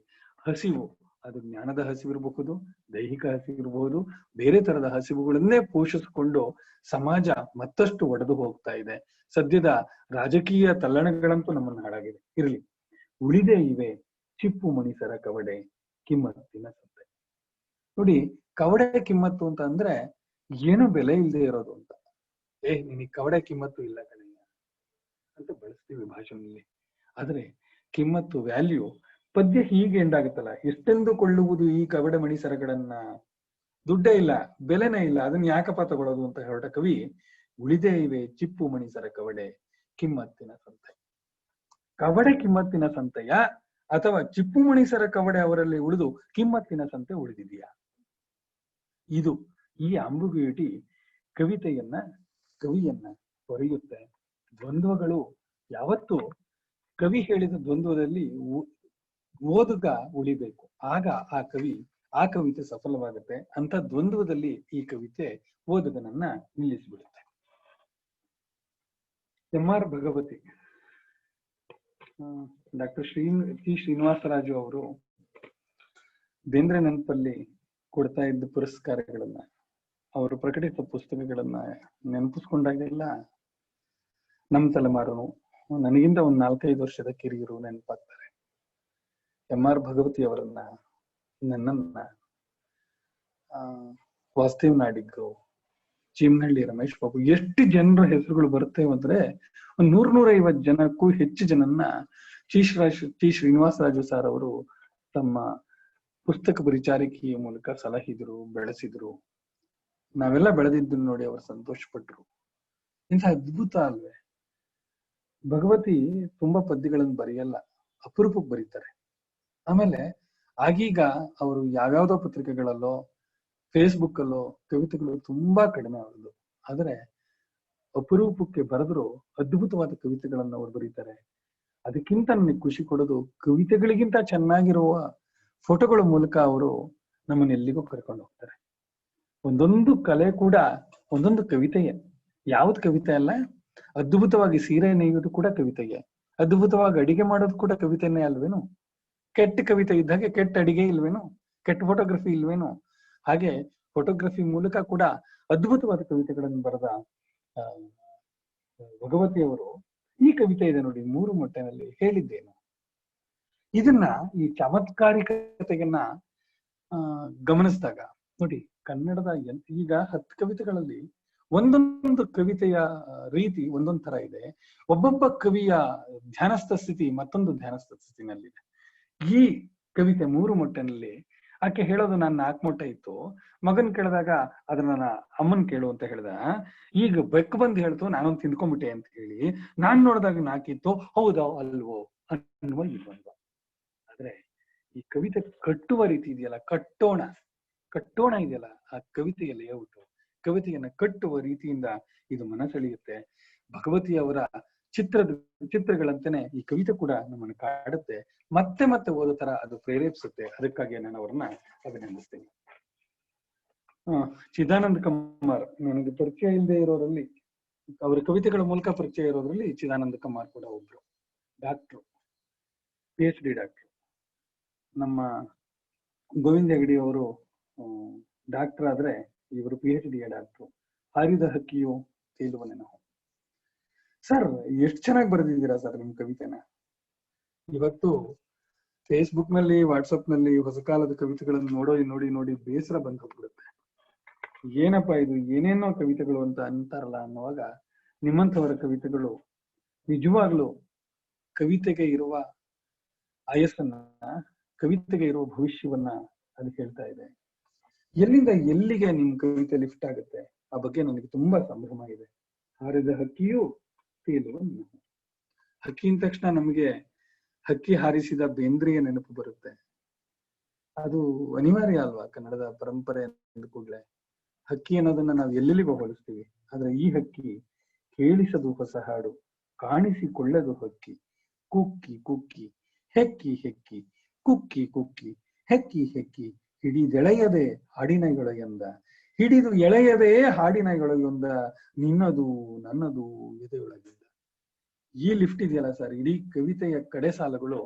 ಹಸಿವು, ಅದು ಜ್ಞಾನದ ಹಸಿವಿರಬಹುದು, ದೈಹಿಕ ಹಸಿವಿರಬಹುದು, ಬೇರೆ ತರದ ಹಸಿವುಗಳನ್ನೇ ಪೋಷಿಸಿಕೊಂಡು ಸಮಾಜ ಮತ್ತಷ್ಟು ಒಡೆದು ಹೋಗ್ತಾ ಇದೆ. ಸದ್ಯದ ರಾಜಕೀಯ ತಲ್ಲಣಗಳಂತೂ ನಮ್ಮನ್ನು ಹಾಳಾಗಿದೆ. ಇರಲಿ, ಉಳಿದೇ ಇವೆ ಚಿಪ್ಪು ಮಣಿಸರ ಕವಡೆ ಕಿಮ್ಮತ್ತಿನ ಸಂತೆ. ನೋಡಿ, ಕವಡೆ ಕಿಮ್ಮತ್ತು ಅಂತ ಅಂದ್ರೆ ಏನು ಬೆಲೆ ಇಲ್ಲದೆ ಇರೋದು ಅಂತ. ನಿನಗೆ ಕವಡೆ ಕಿಮ್ಮತ್ತು ಇಲ್ಲ ಕಣಯ್ಯ ಅಂತ ಬಳಸ್ತೀವಿ ಭಾಷೆಯಲ್ಲಿ. ಆದ್ರೆ ಕಿಮ್ಮತ್ತು, ವ್ಯಾಲ್ಯೂ, ಪದ್ಯ ಹೀಗೆ ಎಂಡಾಗುತ್ತಲ್ಲ, ಎಷ್ಟೆಂದು ಕೊಳ್ಳುವುದು ಈ ಕವಡೆ ಮಣಿಸರಗಳನ್ನ, ದುಡ್ಡೇ ಇಲ್ಲ, ಬೆಲೆನೇ ಇಲ್ಲ, ಅದನ್ನ ಯಾಕಪ್ಪ ತಗೊಳ್ಳೋದು ಅಂತ ಹೊರಟ ಕವಿ, ಉಳಿದೇ ಇವೆ ಚಿಪ್ಪು ಮಣಿಸರ ಕವಡೆ ಕಿಮ್ಮತ್ತಿನ ಸಂತೆ. ಕವಡೆ ಕಿಮ್ಮತ್ತಿನ ಸಂತೆಯ ಅಥವಾ ಚಿಪ್ಪು ಮಣಿಸರ ಕವಡೆ ಅವರಲ್ಲಿ ಉಳಿದು ಕಿಮ್ಮತ್ತಿನ ಸಂತೆ ಉಳಿದಿದೆಯಾ? ಇದು ಈ ಆಂಬಿಗ್ಯುಯಿಟಿ ಕವಿಯನ್ನ ಹೊರೆಯುತ್ತೆ. ದ್ವಂದ್ವಗಳು ಯಾವತ್ತು ಕವಿ ಹೇಳಿದ ದ್ವಂದ್ವದಲ್ಲಿ ಓದುಗ ಉಳಿಬೇಕು, ಆಗ ಆ ಕವಿತೆ ಸಫಲವಾಗುತ್ತೆ. ಅಂತ ದ್ವಂದ್ವದಲ್ಲಿ ಈ ಕವಿತೆ ಓದುಗನನ್ನ ನಿಲ್ಲಿಸಿಬಿಡುತ್ತೆ. M R. Bhagavathi, doctor T Srinivasaraju ಅವರು ಬೇಂದ್ರೆ ನೆನಪಲ್ಲಿ ಕೊಡ್ತಾ ಇದ್ದ ಪುರಸ್ಕಾರಗಳನ್ನ, ಅವರು ಪ್ರಕಟಿತ ಪುಸ್ತಕಗಳನ್ನ ನೆನಪಿಸ್ಕೊಂಡಾಗೆಲ್ಲ ನಮ್ಮ ತಲೆಮಾರು, ನನಗಿಂತ ಒಂದ್ 4-5 ವರ್ಷದ ಕಿರಿಯರು ನೆನಪಾಗ್ತಾರೆ. ಎಂ.ಆರ್. ಭಗವತಿ ಅವರನ್ನ, ನನ್ನನ್ನ, ವಾಸ್ತೇವ್ ನಾಡಿಗ್ರು, ಚೀಮನಹಳ್ಳಿ ರಮೇಶ್ ಬಾಬು, ಎಷ್ಟು ಜನರ ಹೆಸರುಗಳು ಬರುತ್ತೇವೆ ಅಂದ್ರೆ ಒಂದ್ 100-150 ಜನಕ್ಕೂ ಹೆಚ್ಚು ಜನನ್ನ ಟಿ ಶ್ರೀನಿವಾಸರಾಜು ಸರ್ ಅವರು ತಮ್ಮ ಪುಸ್ತಕ ಪರಿಚಾರಿಕೆಯ ಮೂಲಕ ಸಲಹಿದ್ರು, ಬೆಳೆಸಿದ್ರು. ನಾವೆಲ್ಲ ಬೆಳೆದಿದ್ದನ್ನು ನೋಡಿ ಅವರು ಸಂತೋಷ ಪಟ್ರು. ಇಂಥ ಅದ್ಭುತ ಅಲ್ವೇ? ಭಗವತಿ ತುಂಬಾ ಪದ್ಯಗಳನ್ನು ಬರೆಯಲ್ಲ, ಅಪರೂಪಕ್ಕೆ ಬರೀತಾರೆ. ಆಮೇಲೆ ಆಗೀಗ ಅವರು ಯಾವ್ಯಾವ್ದೋ ಪತ್ರಿಕೆಗಳಲ್ಲೋ ಫೇಸ್ಬುಕ್ ಅಲ್ಲೋ ಕವಿತೆಗಳು ತುಂಬಾ ಕಡಿಮೆ ಅವ್ರದ್ದು. ಆದ್ರೆ ಅಪರೂಪಕ್ಕೆ ಬರೆದ್ರು ಅದ್ಭುತವಾದ ಕವಿತೆಗಳನ್ನ ಅವ್ರು ಬರೀತಾರೆ. ಅದಕ್ಕಿಂತ ನನಗೆ ಖುಷಿ ಕೊಡೋದು, ಕವಿತೆಗಳಿಗಿಂತ ಚೆನ್ನಾಗಿರುವ ಫೋಟೋಗಳ ಮೂಲಕ ಅವರು ನಮ್ಮನ್ನ ಎಲ್ಲಿಗೂ ಕರ್ಕೊಂಡು ಹೋಗ್ತಾರೆ. ಒಂದೊಂದು ಕಲೆ ಕೂಡ ಒಂದೊಂದು ಕವಿತೆಯೇ. ಯಾವ್ದು ಕವಿತೆ ಅಲ್ಲ, ಅದ್ಭುತವಾಗಿ ಸೀರೆ ನೇಯೋದು ಕೂಡ ಕವಿತೆಗೆ, ಅದ್ಭುತವಾಗಿ ಅಡಿಗೆ ಮಾಡೋದು ಕೂಡ ಕವಿತೆನೇ ಅಲ್ವೇನು? ಕೆಟ್ಟ ಕವಿತೆ ಇದ್ದಾಗೆ ಕೆಟ್ಟ ಅಡಿಗೆ ಇಲ್ವೇನು? ಕೆಟ್ಟ ಫೋಟೋಗ್ರಫಿ ಇಲ್ವೇನು? ಹಾಗೆ ಫೋಟೋಗ್ರಫಿ ಮೂಲಕ ಕೂಡ ಅದ್ಭುತವಾದ ಕವಿತೆಗಳನ್ನು ಬರೆದ ಭಗವತಿಯವರು ಈ ಕವಿತೆ ಇದೆ ನೋಡಿ, 3 ಮೊಟ್ಟೆನಲ್ಲಿ ಹೇಳಿದ್ದೇನು. ಇದನ್ನ, ಈ ಚಮತ್ಕಾರಿಕತೆಯನ್ನ ಗಮನಿಸಿದಾಗ ನೋಡಿ, ಕನ್ನಡದ ಈಗ 10 ಕವಿತೆಗಳಲ್ಲಿ ಒಂದೊಂದು ಕವಿತೆಯ ರೀತಿ ಒಂದೊಂದ್ ತರ ಇದೆ. ಒಬ್ಬೊಬ್ಬ ಕವಿಯ ಧ್ಯಾನಸ್ಥ ಸ್ಥಿತಿ ಮತ್ತೊಂದು ಧ್ಯಾನಸ್ಥ ಸ್ಥಿತಿನಲ್ಲಿದೆ. ಈ ಕವಿತೆ 3 ಮೊಟ್ಟೆನಲ್ಲಿ ಆಕೆ ಹೇಳೋದು, ನಾನು 4 ಮೊಟ್ಟೆ ಇತ್ತು, ಮಗನ್ ಕೇಳಿದಾಗ ಅದನ್ನ ಅಮ್ಮನ್ ಕೇಳು ಅಂತ ಹೇಳ್ದ, ಈಗ ಬೆಕ್ಕು ಬಂದು ಹೇಳ್ತು ನಾನೊಂದು ತಿಂದ್ಕೊಂಡ್ಬಿಟ್ಟೆ ಅಂತ ಹೇಳಿ, ನಾನ್ ನೋಡಿದಾಗ 4 ಇತ್ತು, ಹೌದಾ ಅಲ್ವೋ ಅನ್ನುವ ಇಲ್ವಲ್ವ. ಆದ್ರೆ ಈ ಕವಿತೆ ಕಟ್ಟುವ ರೀತಿ ಇದೆಯಲ್ಲ, ಕಟ್ಟೋಣ ಇದೆಯಲ್ಲ, ಆ ಕವಿತೆಯ ಲೇಔಟ್, ಕವಿತೆಯನ್ನ ಕಟ್ಟುವ ರೀತಿಯಿಂದ ಇದು ಮನಸೆಳೆಯುತ್ತೆ. ಭಗವತಿಯವರ ಚಿತ್ರಗಳಂತೆನೆ ಈ ಕವಿತೆ ಕೂಡ ನಮ್ಮನ್ನು ಕಾಡುತ್ತೆ, ಮತ್ತೆ ಮತ್ತೆ ಓದೋ ತರ ಅದು ಪ್ರೇರೇಪಿಸುತ್ತೆ. ಅದಕ್ಕಾಗಿ ನಾನು ಅವರನ್ನ ಅಭಿನಂದಿಸ್ತೇನೆ. ಚಿದಾನಂದ ಕಮಾರ್, ನನಗೆ ಪರಿಚಯ ಇಲ್ಲದೆ ಇರೋರಲ್ಲಿ, ಅವರ ಕವಿತೆಗಳ ಮೂಲಕ ಪರಿಚಯ ಇರೋದ್ರಲ್ಲಿ ಚಿದಾನಂದ ಕಮಾರ್ ಕೂಡ ಒಬ್ರು. Doctor, PhD doctor. ನಮ್ಮ ಗೋವಿಂದ ಹೆಗಡೆ ಅವರು ಡಾಕ್ಟರ್ ಆದ್ರೆ ಇವರು PhD ಡಾಕ್ಟ್ರು. ಹಾರಿದ ಹಕ್ಕಿಯು ತೇಲುವ ನೆನಹು. ಸರ್, ಎಷ್ಟು ಚೆನ್ನಾಗಿ ಬರೆದಿದ್ದೀರಾ ಸರ್ ನಿಮ್ ಕವಿತೆನ. ಇವತ್ತು ಫೇಸ್ಬುಕ್ ನಲ್ಲಿ, ವಾಟ್ಸಪ್ ನಲ್ಲಿ ಹೊಸ ಕಾಲದ ಕವಿತೆಗಳನ್ನು ನೋಡಿ ಬೇಸರ ಬಂದು ಹೋಗ್ಬಿಡುತ್ತೆ. ಏನಪ್ಪಾ ಇದು, ಏನೇನೋ ಕವಿತೆಗಳು ಅಂತ ಅಂತಾರಲ್ಲ ಅನ್ನುವಾಗ, ನಿಮ್ಮಂಥವರ ಕವಿತೆಗಳು ನಿಜವಾಗ್ಲೂ ಕವಿತೆಗೆ ಇರುವ ಆಯಸ್ಸನ್ನ, ಕವಿತೆಗೆ ಇರುವ ಭವಿಷ್ಯವನ್ನ ಅದು ಹೇಳ್ತಾ ಇದೆ. ಎಲ್ಲಿಂದ ಎಲ್ಲಿಗೆ ನಿಮ್ ಕವಿತೆ ಲಿಫ್ಟ್ ಆಗುತ್ತೆ, ಆ ಬಗ್ಗೆ ನನಗೆ ತುಂಬಾ ಸಂಭ್ರಮ ಇದೆ. ಹಾರಿದ ಹಕ್ಕಿಯು ತೇಲುವ ನೆನಹು. ಹಕ್ಕಿ ಅಂದ ತಕ್ಷಣ ನಮಗೆ ಹಕ್ಕಿ ಹಾರಿಸಿದ ಬೇಂದ್ರೆಯ ನೆನಪು ಬರುತ್ತೆ. ಅದು ಅನಿವಾರ್ಯ ಅಲ್ವಾ ಕನ್ನಡದ ಪರಂಪರೆ ಅಂದ ಕೂಡಲೇ. ಹಕ್ಕಿ ಅನ್ನೋದನ್ನ ನಾವು ಎಲ್ಲೆಲ್ಲಿಗೂ ಹೋಲಿಸ್ತೀವಿ. ಆದ್ರೆ ಈ ಹಕ್ಕಿ ಕೇಳಿಸದು ಹೊಸ ಹಾಡು, ಕಾಣಿಸಿಕೊಳ್ಳದು ಹಕ್ಕಿ, ಕುಕ್ಕಿ ಕುಕ್ಕಿ ಹೆಕ್ಕಿ ಹೆಕ್ಕಿ, ಕುಕ್ಕಿ ಕುಕ್ಕಿ ಹೆಕ್ಕಿ ಹೆಕ್ಕಿ, ಹಿಡಿದೆಳೆಯದೆ ಹಾಡಿನಗಳ ಎಂದ, ಹಿಡಿದು ಎಳೆಯದೇ ಹಾಡಿನೊಳಗೆ ನಿನ್ನದು ನನ್ನದು ಎದೆಯೊಳಗಿಂದ. ಈ ಲಿಫ್ಟ್ ಇದೆಯಲ್ಲ ಸರ್, ಇಡೀ ಕವಿತೆಯ ಕಡೆ ಸಾಲುಗಳು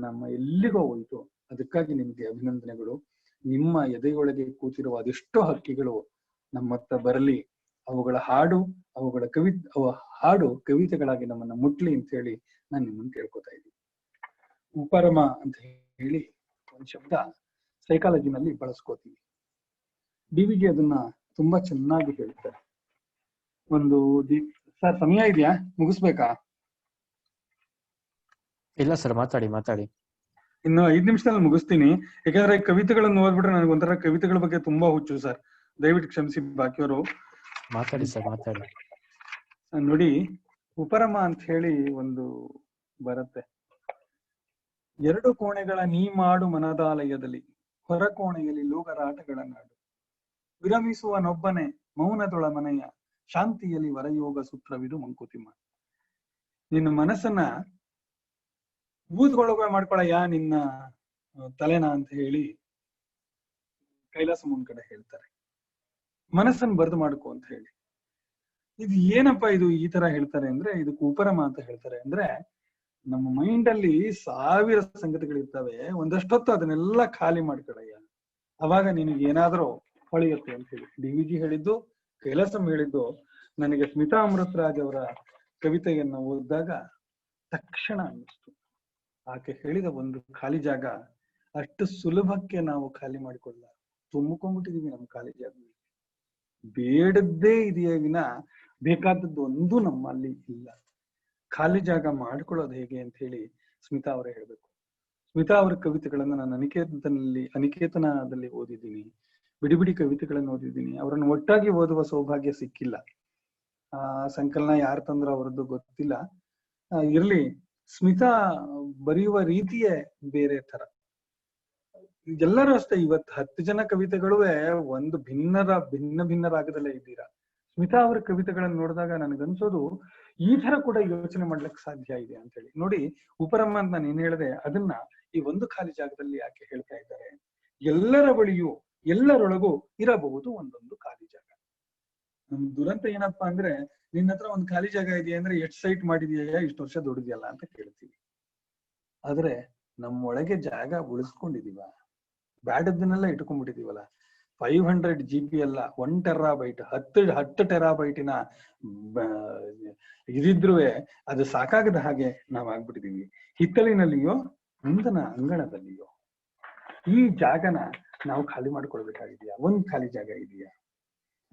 ನಮ್ಮ ಎಲ್ಲಿಗೋ ಹೋಯ್ತು. ಅದಕ್ಕಾಗಿ ನಿಮ್ಗೆ ಅಭಿನಂದನೆಗಳು. ನಿಮ್ಮ ಎದೆಯೊಳಗೆ ಕೂತಿರುವ ಅದೆಷ್ಟೋ ಹಕ್ಕಿಗಳು ನಮ್ಮತ್ತ ಬರಲಿ, ಅವುಗಳ ಹಾಡು ಕವಿತೆಗಳಾಗಿ ನಮ್ಮನ್ನ ಮುಟ್ಲಿ ಅಂತ ಹೇಳಿ ನಾನು ನಿಮ್ಮನ್ನು ಕೇಳ್ಕೊತಾ ಇದ್ದೀನಿ. ಉಪರಮ ಅಂತ ಹೇಳಿ ಒಂದು ಶಬ್ದ ಸೈಕಾಲಜಿನಲ್ಲಿ ಬಳಸ್ಕೋತೀವಿ. ಡಿವಿಜಿ ಅದನ್ನ ತುಂಬಾ ಚೆನ್ನಾಗಿ ಹೇಳ್ತಾರೆ. ಸರ್ ಸಮಯ ಇದೆಯಾ, ಮುಗಿಸ್ಬೇಕಾ? ಇಲ್ಲ ಸರ್, ಮಾತಾಡಿ. ಇನ್ನು 5 ನಿಮಿಷದಲ್ಲಿ ಮುಗಿಸ್ತೀನಿ. ಯಾಕಂದ್ರೆ ಕವಿತೆಗಳನ್ನು ಓದ್ಬಿಟ್ರೆ ನನಗೊಂಥರ ಕವಿತೆಗಳ ಬಗ್ಗೆ ತುಂಬಾ ಹುಚ್ಚು ಸರ್, ದಯವಿಟ್ಟು ಕ್ಷಮಿಸಿ ಬಾಕಿಯವರು. ಮಾತಾಡಿ ಸರ್, ಮಾತಾಡಿ. ನೋಡಿ, ಉಪರಮ ಅಂತ ಹೇಳಿ ಒಂದು ಬರುತ್ತೆ. 2 ಕೋಣೆಗಳ ನೀ ಮಾಡು ಮನದಾಲಯದಲ್ಲಿ, ಹೊರ ಕೋಣೆಯಲ್ಲಿ ಲೋಕರಾಟಗಳ ನಾಡು, ವಿರಮಿಸುವನೊಬ್ಬನೇ ಮೌನದೊಳ ಮನೆಯ, ಶಾಂತಿಯಲ್ಲಿ ವರಯೋಗ ಸೂತ್ರವಿದು ಮಂಕುತಿಮ್ಮ. ನಿನ್ನ ಮನಸ್ಸನ್ನ ಊದ್ಗೊಳಗ ಮಾಡ್ಕೊಳಯ್ಯ ನಿನ್ನ ತಲೆನ ಅಂತ ಹೇಳಿ ಕೈಲಾಸ ಮುನ್ ಕಡೆ ಹೇಳ್ತಾರೆ. ಮನಸ್ಸನ್ನು ಬರೆದು ಮಾಡ್ಕೊ ಅಂತ ಹೇಳಿ. ಇದು ಏನಪ್ಪಾ ಇದು ಈ ತರ ಹೇಳ್ತಾರೆ ಅಂದ್ರೆ, ಇದಕ್ಕೆ ಉಪರಮ ಅಂತ ಹೇಳ್ತಾರೆ. ಅಂದ್ರೆ ನಮ್ಮ ಮೈಂಡ್ ಅಲ್ಲಿ 1000 ಸಂಗತಿಗಳಿರ್ತವೆ, ಒಂದಷ್ಟೊತ್ತು ಅದನ್ನೆಲ್ಲ ಖಾಲಿ ಮಾಡ್ಕೊಳಯ್ಯ, ಅವಾಗ ನಿನಗೆ ಏನಾದ್ರೂ ಹೊಳೆಯುತ್ತೆ ಅಂತ ಹೇಳಿ ಡಿವಿಜಿ ಹೇಳಿದ್ದು, ಕೈಲಾಸಂ ಹೇಳಿದ್ದು. ನನಗೆ ಸ್ಮಿತಾ ಅಮೃತರಾಜ್ ಅವರ ಕವಿತೆಯನ್ನ ಓದಿದಾಗ ತಕ್ಷಣ ಅನ್ನಿಸ್ತು, ಆಕೆ ಹೇಳಿದ ಒಂದು ಖಾಲಿ ಜಾಗ ಅಷ್ಟು ಸುಲಭಕ್ಕೆ ನಾವು ಖಾಲಿ ಮಾಡಿಕೊಳ್ಳ, ತುಂಬಿಕೊಂಡ್ಬಿಟ್ಟಿದೀವಿ ನಮ್ಮ ಖಾಲಿ ಜಾಗ. ಬೇಡದ್ದೇ ಇದೆಯೇ ವಿನ ಬೇಕಾದದ್ದು ಒಂದು ನಮ್ಮಲ್ಲಿ ಇಲ್ಲ. ಖಾಲಿ ಜಾಗ ಮಾಡ್ಕೊಳ್ಳೋದು ಹೇಗೆ ಅಂತ ಹೇಳಿ ಸ್ಮಿತಾ ಅವರೇ ಹೇಳ್ಬೇಕು. ಸ್ಮಿತಾ ಅವರ ಕವಿತೆಗಳನ್ನ ನಾನು ಅನಿಕೇತನದಲ್ಲಿ ಓದಿದ್ದೀನಿ, ಬಿಡಿ ಕವಿತೆಗಳನ್ನು ಓದಿದ್ದೀನಿ. ಅವರನ್ನು ಒಟ್ಟಾಗಿ ಓದುವ ಸೌಭಾಗ್ಯ ಸಿಕ್ಕಿಲ್ಲ. ಸಂಕಲನ ಯಾರು ತಂದ್ರು ಅವರದ್ದು ಗೊತ್ತಿಲ್ಲ. ಇರ್ಲಿ, ಸ್ಮಿತಾ ಬರೆಯುವ ರೀತಿಯೇ ಬೇರೆ ತರ. ಎಲ್ಲರೂ ಅಷ್ಟೇ, ಇವತ್ತು 10 ಜನ ಕವಿತೆಗಳುವೆ ಒಂದು ಭಿನ್ನ ರಾಗದಲ್ಲೇ ಇದ್ದೀರಾ. ಸ್ಮಿತಾ ಅವರ ಕವಿತೆಗಳನ್ನು ನೋಡಿದಾಗ ನನಗನ್ಸೋದು ಈ ತರ ಕೂಡ ಯೋಚನೆ ಮಾಡ್ಲಿಕ್ಕೆ ಸಾಧ್ಯ ಇದೆ ಅಂತ ಹೇಳಿ. ನೋಡಿ, ಉಪರಮ ಅಂತ ನಾನು ಏನ್ ಹೇಳಿದೆ ಅದನ್ನ ಈ ಒಂದು ಖಾಲಿ ಜಾಗದಲ್ಲಿ ಯಾಕೆ ಹೇಳ್ತಾ ಇದ್ದಾರೆ. ಎಲ್ಲರ ಬಳಿಯೂ ಎಲ್ಲರೊಳಗೂ ಇರಬಹುದು ಒಂದೊಂದು ಖಾಲಿ ಜಾಗ. ನಮ್ ದುರಂತ ಏನಪ್ಪಾ ಅಂದ್ರೆ, ನಿನ್ನ ಹತ್ರ ಒಂದು ಖಾಲಿ ಜಾಗ ಇದೆಯಾ ಅಂದ್ರೆ ಎಷ್ಟು ಸೈಟ್ ಮಾಡಿದೀಯಾ, ಇಷ್ಟು ವರ್ಷ ದುಡಿದ್ಯಲ್ಲ ಅಂತ ಕೇಳ್ತೀವಿ. ಆದ್ರೆ ನಮ್ಮೊಳಗೆ ಜಾಗ ಉಳಿಸ್ಕೊಂಡಿದೀವ, ಬ್ಯಾಡದನ್ನೆಲ್ಲ ಇಟ್ಕೊಂಡ್ಬಿಟ್ಟಿದೀವಲ್ಲ. 500 GB ಅಲ್ಲ, 1 ಟೆರಾಬೈಟ್ 10 ಟೆರಾಬೈಟಿನ ಇದಿದ್ರೂ ಅದು ಸಾಕಾಗದ ಹಾಗೆ ನಾವ್ ಆಗ್ಬಿಟ್ಟಿದೀವಿ. ಹಿತ್ತಲಿನಲ್ಲಿಯೋ ಮುಂದನ ಅಂಗಣದಲ್ಲಿಯೋ ಈ ಜಾಗನ ನಾವು ಖಾಲಿ ಮಾಡ್ಕೊಳ್ಬೇಕಾಗಿದೆಯಾ? ಒಂದ್ ಖಾಲಿ ಜಾಗ ಇದೆಯಾ?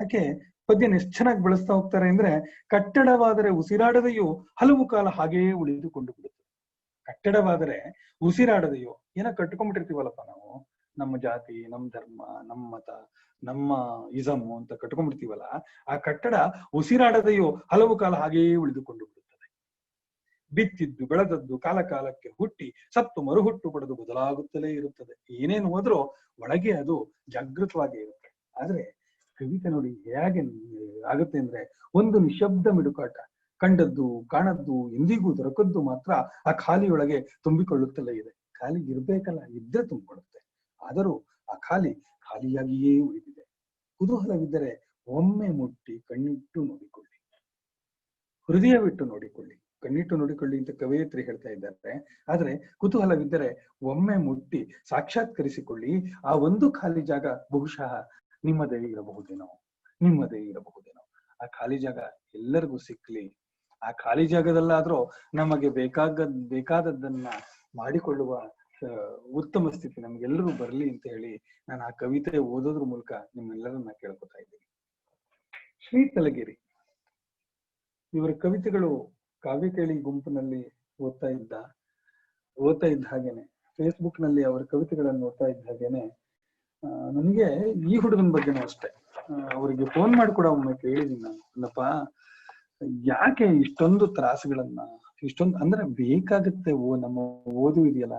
ಯಾಕೆ ಪದ್ಯನ ಎಷ್ಟು ಚೆನ್ನಾಗಿ ಬಳಸ್ತಾ ಹೋಗ್ತಾರೆ ಅಂದ್ರೆ, ಕಟ್ಟಡವಾದರೆ ಉಸಿರಾಡದೆಯೋ ಹಲವು ಕಾಲ ಹಾಗೆಯೇ ಉಳಿದುಕೊಂಡು ಬಿಡುತ್ತೆ. ಕಟ್ಟಡವಾದರೆ ಉಸಿರಾಡದೆಯೋ, ಏನೋ ಕಟ್ಕೊಂಡ್ಬಿಟ್ಟಿರ್ತೀವಲ್ಲಪ್ಪ ನಾವು, ನಮ್ಮ ಜಾತಿ, ನಮ್ಮ ಧರ್ಮ, ನಮ್ಮ ಮತ, ನಮ್ಮ ಇಸಮು ಅಂತ ಕಟ್ಕೊಂಡ್ಬಿಡ್ತೀವಲ್ಲ, ಆ ಕಟ್ಟಡ ಉಸಿರಾಡದೆಯೋ ಹಲವು ಕಾಲ ಹಾಗೆಯೇ ಉಳಿದುಕೊಂಡು ಬಿಡುತ್ತದೆ. ಬಿತ್ತಿದ್ದು ಬೆಳೆದದ್ದು ಕಾಲ ಕಾಲಕ್ಕೆ ಹುಟ್ಟಿ ಸತ್ತು ಮರುಹುಟ್ಟು ಪಡೆದು ಬದಲಾಗುತ್ತಲೇ ಇರುತ್ತದೆ. ಏನೇನು ಹೋದ್ರೂ ಒಳಗೆ ಅದು ಜಾಗೃತವಾಗಿ ಇರುತ್ತೆ. ಆದ್ರೆ ಕವಿತೆ ನೋಡಿ ಹೇಗೆ ಆಗುತ್ತೆ ಅಂದ್ರೆ, ಒಂದು ನಿಶಬ್ದ ಮಿಡುಕಾಟ, ಕಂಡದ್ದು ಕಾಣದ್ದು ಎಂದಿಗೂ ದೊರಕದ್ದು ಮಾತ್ರ ಆ ಖಾಲಿಯೊಳಗೆ ತುಂಬಿಕೊಳ್ಳುತ್ತಲೇ ಇದೆ. ಖಾಲಿ ಇರ್ಬೇಕಲ್ಲ, ಇದ್ದೇ ತುಂಬಿಕೊಳ್ಳುತ್ತೆ. ಆದರೂ ಆ ಖಾಲಿಯಾಗಿಯೇ ಉಳಿದಿದೆ. ಕುತೂಹಲವಿದ್ದರೆ ಒಮ್ಮೆ ಮುಟ್ಟಿ ಕಣ್ಣಿಟ್ಟು ನೋಡಿಕೊಳ್ಳಿ, ಹೃದಯವಿಟ್ಟು ನೋಡಿಕೊಳ್ಳಿ. ಕಣ್ಣಿಟ್ಟು ನೋಡಿಕೊಳ್ಳಿ ಅಂತ ಕವಯಿತ್ರಿ ಹೇಳ್ತಾ ಇದ್ದಾರೆ. ಆದ್ರೆ ಕುತೂಹಲವಿದ್ದರೆ ಒಮ್ಮೆ ಮುಟ್ಟಿ ಸಾಕ್ಷಾತ್ಕರಿಸಿಕೊಳ್ಳಿ. ಆ ಒಂದು ಖಾಲಿ ಜಾಗ ಬಹುಶಃ ನಿಮ್ಮದೇ ಇರಬಹುದೇನೋ. ಆ ಖಾಲಿ ಜಾಗ ಎಲ್ಲರಿಗೂ ಸಿಕ್ಲಿ. ಆ ಖಾಲಿ ಜಾಗದಲ್ಲಾದ್ರೂ ನಮಗೆ ಬೇಕಾದದ್ದನ್ನ ಮಾಡಿಕೊಳ್ಳುವ ಉತ್ತಮ ಸ್ಥಿತಿ ನಮ್ಗೆಲ್ಲರೂ ಬರ್ಲಿ ಅಂತ ಹೇಳಿ ನಾನು ಆ ಕವಿತೆ ಓದೋದ್ರ ಮೂಲಕ ನಿಮ್ಮೆಲ್ಲರನ್ನ ಕೇಳ್ಕೊತಾ ಇದ್ದೀನಿ. ಶ್ರೀ ತಲಗಿರಿ ಇವರ ಕವಿತೆಗಳು ಕಾವ್ಯಕೇಳಿ ಗುಂಪಿನಲ್ಲಿ ಓದ್ತಾ ಇದ್ದ ಹಾಗೇನೆ, ಫೇಸ್ಬುಕ್ ನಲ್ಲಿ ಅವರ ಕವಿತೆಗಳನ್ನು ಓದ್ತಾ ಇದ್ದ ಹಾಗೇನೆ ನನಗೆ ಈ ಹುಡುಗನ ಬಗ್ಗೆನೂ ಅಷ್ಟೇ ಅವರಿಗೆ ಫೋನ್ ಮಾಡಿ ಕೂಡ ಒಮ್ಮೆ ಕೇಳಿದೀನಿ ನಾನು. ಅಲ್ಲಪ್ಪ, ಯಾಕೆ ಇಷ್ಟೊಂದು ತ್ರಾಸುಗಳನ್ನ, ಇಷ್ಟೊಂದು ಅಂದ್ರೆ ಬೇಕಾಗುತ್ತೆ. ನಮ್ಮ ಓದು ಇದೆಯಲ್ಲ,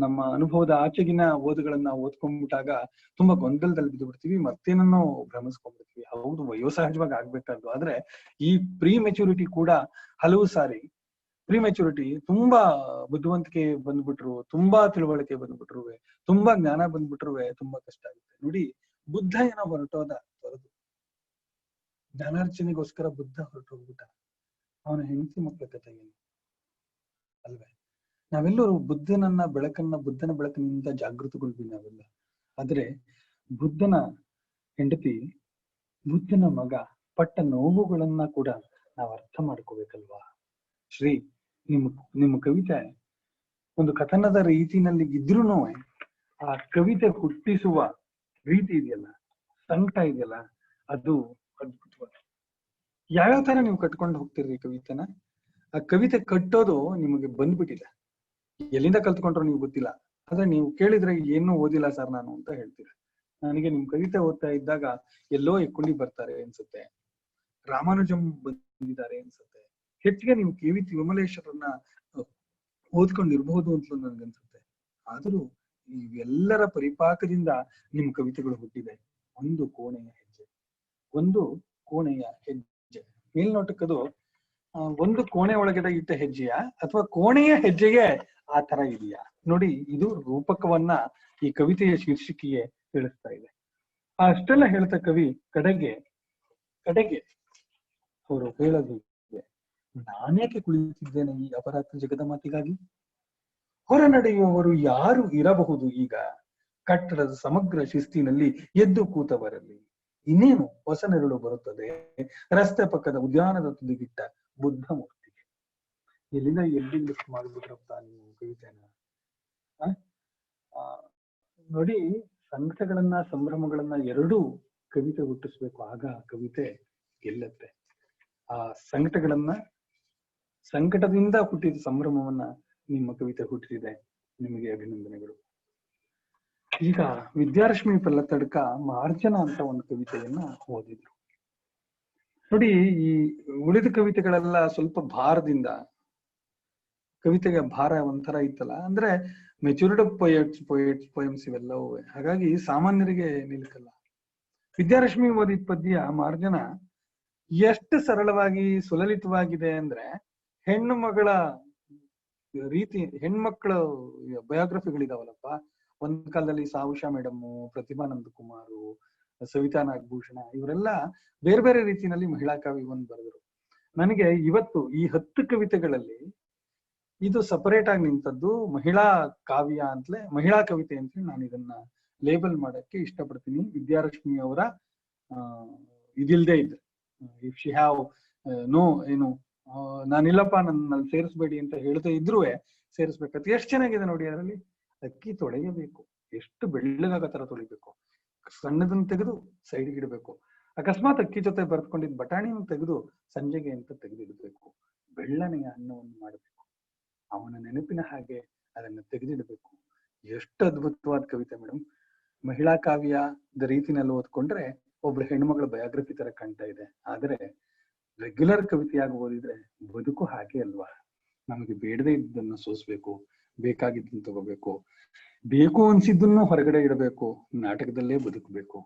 ನಮ್ಮ ಅನುಭವದ ಆಚೆಗಿನ ಓದುಗಳನ್ನ ಓದ್ಕೊಂಡ್ಬಿಟ್ಟಾಗ ತುಂಬಾ ಗೊಂದಲದಲ್ಲಿ ಬಿದ್ದು ಬಿಡ್ತೀವಿ, ಮತ್ತೇನನ್ನೋ ಭ್ರಮಿಸ್ಕೊಂಡ್ಬಿಡ್ತೀವಿ. ಹೌದು, ವಯೋಸಹಜವಾಗಿ ಆಗ್ಬೇಕಾದ್ದು. ಆದ್ರೆ ಈ ಪ್ರೀ ಮೆಚುರಿಟಿ ಕೂಡ ಹಲವು ಸಾರಿ ತುಂಬಾ ಬುದ್ಧಿವಂತಿಕೆ ಬಂದ್ಬಿಟ್ರು, ತುಂಬಾ ತಿಳುವಳಿಕೆ ಬಂದ್ಬಿಟ್ರು, ತುಂಬಾ ಜ್ಞಾನ ಬಂದ್ಬಿಟ್ರು ತುಂಬಾ ಕಷ್ಟ ಆಗುತ್ತೆ. ನೋಡಿ, ಬುದ್ಧ ಏನೋ ಹೊರಟೋದ ತೊರೆದು, ಜ್ಞಾನಾರ್ಚನೆಗೋಸ್ಕರ ಬುದ್ಧ ಹೊರಟೋಗ್ಬಿಟ್ಟ. ಅವನ ಹೆಂಡತಿ ಮಕ್ಕಳ ಕಥೆ ಏನು ಅಲ್ವೇ? ನಾವೆಲ್ಲರೂ ಬುದ್ಧನ ಬೆಳಕಿನಿಂದ ಜಾಗೃತಗೊಳ್ವಿ ನಾವೆಲ್ಲ. ಆದ್ರೆ ಬುದ್ಧನ ಹೆಂಡತಿ, ಬುದ್ಧನ ಮಗ ಪಟ್ಟ ನೋವುಗಳನ್ನ ಕೂಡ ನಾವು ಅರ್ಥ ಮಾಡ್ಕೋಬೇಕಲ್ವಾ? ಶ್ರೀ, ನಿಮ್ಮ ಕವಿತೆ ಒಂದು ಕಥನದ ರೀತಿನಲ್ಲಿ ಇದ್ರೂ ಆ ಕವಿತೆ ಹುಟ್ಟಿಸುವ ರೀತಿ ಇದೆಯಲ್ಲ, ಸಂಕಟ ಇದೆಯಲ್ಲ, ಅದು ಅದ್ಭುತವಾದ. ಯಾವ್ಯಾವ ತರ ನೀವು ಕಟ್ಕೊಂಡು ಹೋಗ್ತೀರಿ ಕವಿತೆನ? ಆ ಕವಿತೆ ಕಟ್ಟೋದು ನಿಮಗೆ ಬಂದ್ಬಿಟ್ಟಿದೆ. ಎಲ್ಲಿಂದ ಕಲ್ತ್ಕೊಂಡ್ರು ನೀವು ಗೊತ್ತಿಲ್ಲ. ಆದ್ರೆ ನೀವು ಕೇಳಿದ್ರೆ ಏನೂ ಓದಿಲ್ಲ ಸರ್ ನಾನು ಅಂತ ಹೇಳ್ತೀರ. ನನಗೆ ನಿಮ್ ಕವಿತೆ ಓದ್ತಾ ಇದ್ದಾಗ ಎಲ್ಲೋ ಎಕ್ಕೊಂಡಿ ಬರ್ತಾರೆ ಅನ್ಸುತ್ತೆ, ರಾಮಾನುಜಂ ಬಂದಿದ್ದಾರೆ ಅನ್ಸುತ್ತೆ. ಹೆಚ್ಚಿಗೆ ನೀವು ಕೆ.ವಿ. ವಿಮಲೇಶ್ವರನ್ನ ಓದ್ಕೊಂಡಿರ್ಬಹುದು ಅಂತ ನನ್ಗನ್ಸುತ್ತೆ. ಆದ್ರೂ ಇವೆಲ್ಲರ ಪರಿಪಾಕದಿಂದ ನಿಮ್ ಕವಿತೆಗಳು ಹುಟ್ಟಿದೆ. ಒಂದು ಕೋಣೆಯ ಹೆಜ್ಜೆ, ಒಂದು ಕೋಣೆಯ ಹೆಜ್ಜೆ. ಮೇಲ್ನೋಟಕ್ಕದು ಒಂದು ಕೋಣೆ ಒಳಗಡೆ ಇಟ್ಟ ಹೆಜ್ಜೆಯ ಅಥವಾ ಕೋಣೆಯ ಹೆಜ್ಜೆಗೆ ಆ ತರ ಇದೆಯಾ ನೋಡಿ. ಇದು ರೂಪಕವನ್ನ ಈ ಕವಿತೆಯ ಶೀರ್ಷಿಕೆಯೇ ತಿಳಿಸ್ತಾ ಇದೆ. ಅಷ್ಟೆಲ್ಲ ಹೇಳ್ತಾ ಕವಿ ಕಡೆಗೆ ಅವರು ಹೇಳೋದು, ನಾನೇಕೆ ಕುಳಿತಿದ್ದೇನೆ ಈ ಅಪರಾಧ ಜಗದ ಮಾತಿಗಾಗಿ? ಹೊರ ನಡೆಯುವವರು ಯಾರು ಇರಬಹುದು ಈಗ? ಕಟ್ಟಡದ ಸಮಗ್ರ ಶಿಸ್ತಿನಲ್ಲಿ ಎದ್ದು ಕೂತವರಲ್ಲಿ ಇನ್ನೇನು ಹೊಸ ನೆರಳು ಬರುತ್ತದೆ ರಸ್ತೆ ಪಕ್ಕದ ಉದ್ಯಾನದ ತುದಿಗಿಟ್ಟ ಬುದ್ಧ ಮೂರ್ತಿಗೆ. ಎಲ್ಲಿಂದ ಮಾಡಿಬಿಟ್ರಪ್ಪ ನೀವು ಕವಿತೆನ? ನೋಡಿ, ಸಂಕಟಗಳನ್ನ ಸಂಭ್ರಮಗಳನ್ನ ಎರಡೂ ಕವಿತೆ ಹುಟ್ಟಿಸ್ಬೇಕು. ಆಗ ಕವಿತೆ ಗೆಲ್ಲತ್ತೆ. ಆ ಸಂಕಟದಿಂದ ಹುಟ್ಟಿದ ಸಂಭ್ರಮವನ್ನ ನಿಮ್ಮ ಕವಿತೆ ಹುಟ್ಟಿಸಿದೆ. ನಿಮಗೆ ಅಭಿನಂದನೆಗಳು. ಈಗ ವಿದ್ಯಾರಶ್ಮಿ ಪಲ್ಲತ್ತಡ್ಕ ಮಾರ್ಜನ ಅಂತ ಒಂದು ಕವಿತೆಯನ್ನ ಓದಿದ್ರು ನೋಡಿ. ಈ ಉಳಿದ ಕವಿತೆಗಳೆಲ್ಲ ಸ್ವಲ್ಪ ಭಾರದಿಂದ, ಕವಿತೆಗೆ ಭಾರ ಒಂಥರ ಇತ್ತಲ್ಲ, ಅಂದ್ರೆ ಮೆಚೂರ್ಡ್ ಪೊಯಮ್ಸ್ ಇವೆಲ್ಲವೂ. ಹಾಗಾಗಿ ಸಾಮಾನ್ಯರಿಗೆ ನಿಲ್ಕಲ್ಲ. ವಿದ್ಯಾರಶ್ಮಿ ಓದಿದ ಪದ್ಯ ಮಾರ್ಜನ ಎಷ್ಟು ಸರಳವಾಗಿ ಸುಲಲಿತವಾಗಿದೆ ಅಂದ್ರೆ, ಹೆಣ್ಣುಮಗಳ ರೀತಿ, ಹೆಣ್ಮಕ್ಳ ಬಯೋಗ್ರಫಿಗಳಿದಾವಲ್ಲಪ್ಪ. ಒಂದ್ ಕಾಲದಲ್ಲಿ ಸಾವುಷಾ ಮೇಡಮ್, ಪ್ರತಿಭಾನಂದ ಕುಮಾರು, ಸವಿತಾ ನಾಗಭೂಷಣ, ಇವರೆಲ್ಲ ಬೇರೆ ಬೇರೆ ರೀತಿಯಲ್ಲಿ ಮಹಿಳಾ ಕಾವ್ಯವನ್ನು ಬರೆದರು. ನನಗೆ ಇವತ್ತು ಈ 10 ಕವಿತೆಗಳಲ್ಲಿ ಇದು ಸಪರೇಟ್ ಆಗಿ ನಿಂತದ್ದು ಮಹಿಳಾ ಕಾವ್ಯ ಅಂತಲೇ, ಮಹಿಳಾ ಕವಿತೆ ಅಂತೇಳಿ ನಾನು ಇದನ್ನ ಲೇಬಲ್ ಮಾಡಕ್ಕೆ ಇಷ್ಟಪಡ್ತೀನಿ. ವಿದ್ಯಾರಶ್ಮಿ ಅವರ ಇದಿಲ್ದೇ ಇದ್ರೆ, ಇಫ್ ಶಿ ಹ್ಯಾವ್ ನೋ ಏನು ನಾನಿಲ್ಲಪ್ಪ ನನ್ನಲ್ಲಿ ಸೇರಿಸ್ಬೇಡಿ ಅಂತ ಹೇಳ್ತಾ ಇದ್ರೂ ಸೇರಿಸ್ಬೇಕಂತ. ಎಷ್ಟು ಚೆನ್ನಾಗಿದೆ ನೋಡಿ. ಅದರಲ್ಲಿ ಅಕ್ಕಿ ತೊಳೆಯಬೇಕು, ಎಷ್ಟು ಬೆಳ್ಳಗಾಗ ತರ ತೊಳಿಬೇಕು, ಸಣ್ಣದನ್ನ ತೆಗೆದು ಸೈಡ್ಗೆ ಇಡಬೇಕು. ಅಕಸ್ಮಾತ್ ಅಕ್ಕಿ ಜೊತೆ ಬರೆದುಕೊಂಡಿದ್ ಬಟಾಣಿಯನ್ನು ತೆಗೆದು ಸಂಜೆಗೆ ಅಂತ ತೆಗೆದಿಡ್ಬೇಕು. ಬೆಳ್ಳನೆಯ ಅನ್ನವನ್ನು ಮಾಡಬೇಕು, ಅವನ ನೆನಪಿನ ಹಾಗೆ ಅದನ್ನ ತೆಗೆದಿಡಬೇಕು. ಎಷ್ಟು ಅದ್ಭುತವಾದ ಕವಿತೆ ಮೇಡಮ್. ಮಹಿಳಾ ಕಾವ್ಯದ ರೀತಿನಲ್ಲಿ ಓದ್ಕೊಂಡ್ರೆ ಒಬ್ರು ಹೆಣ್ಮಗಳ ಬಯೋಗ್ರಫಿ ತರ ಕಾಣ್ತಾ ಇದೆ. ಆದ್ರೆ ರೆಗ್ಯುಲರ್ ಕವಿತೆಯಾಗಿ ಓದಿದ್ರೆ ಬದುಕು ಹಾಗೆ ಅಲ್ವಾ? ನಮಗೆ ಬೇಡದೇ ಇದ್ದನ್ನ ಸೋಸ್ಬೇಕು, ಬೇಕಾಗಿದ್ದನ್ನ ತಗೋಬೇಕು, ಬೇಕು ಅನ್ಸಿದ್ದನ್ನು ಹೊರಗಡೆ ಇಡಬೇಕು. ನಾಟಕದಲ್ಲೇ ಬದುಕಬೇಕು.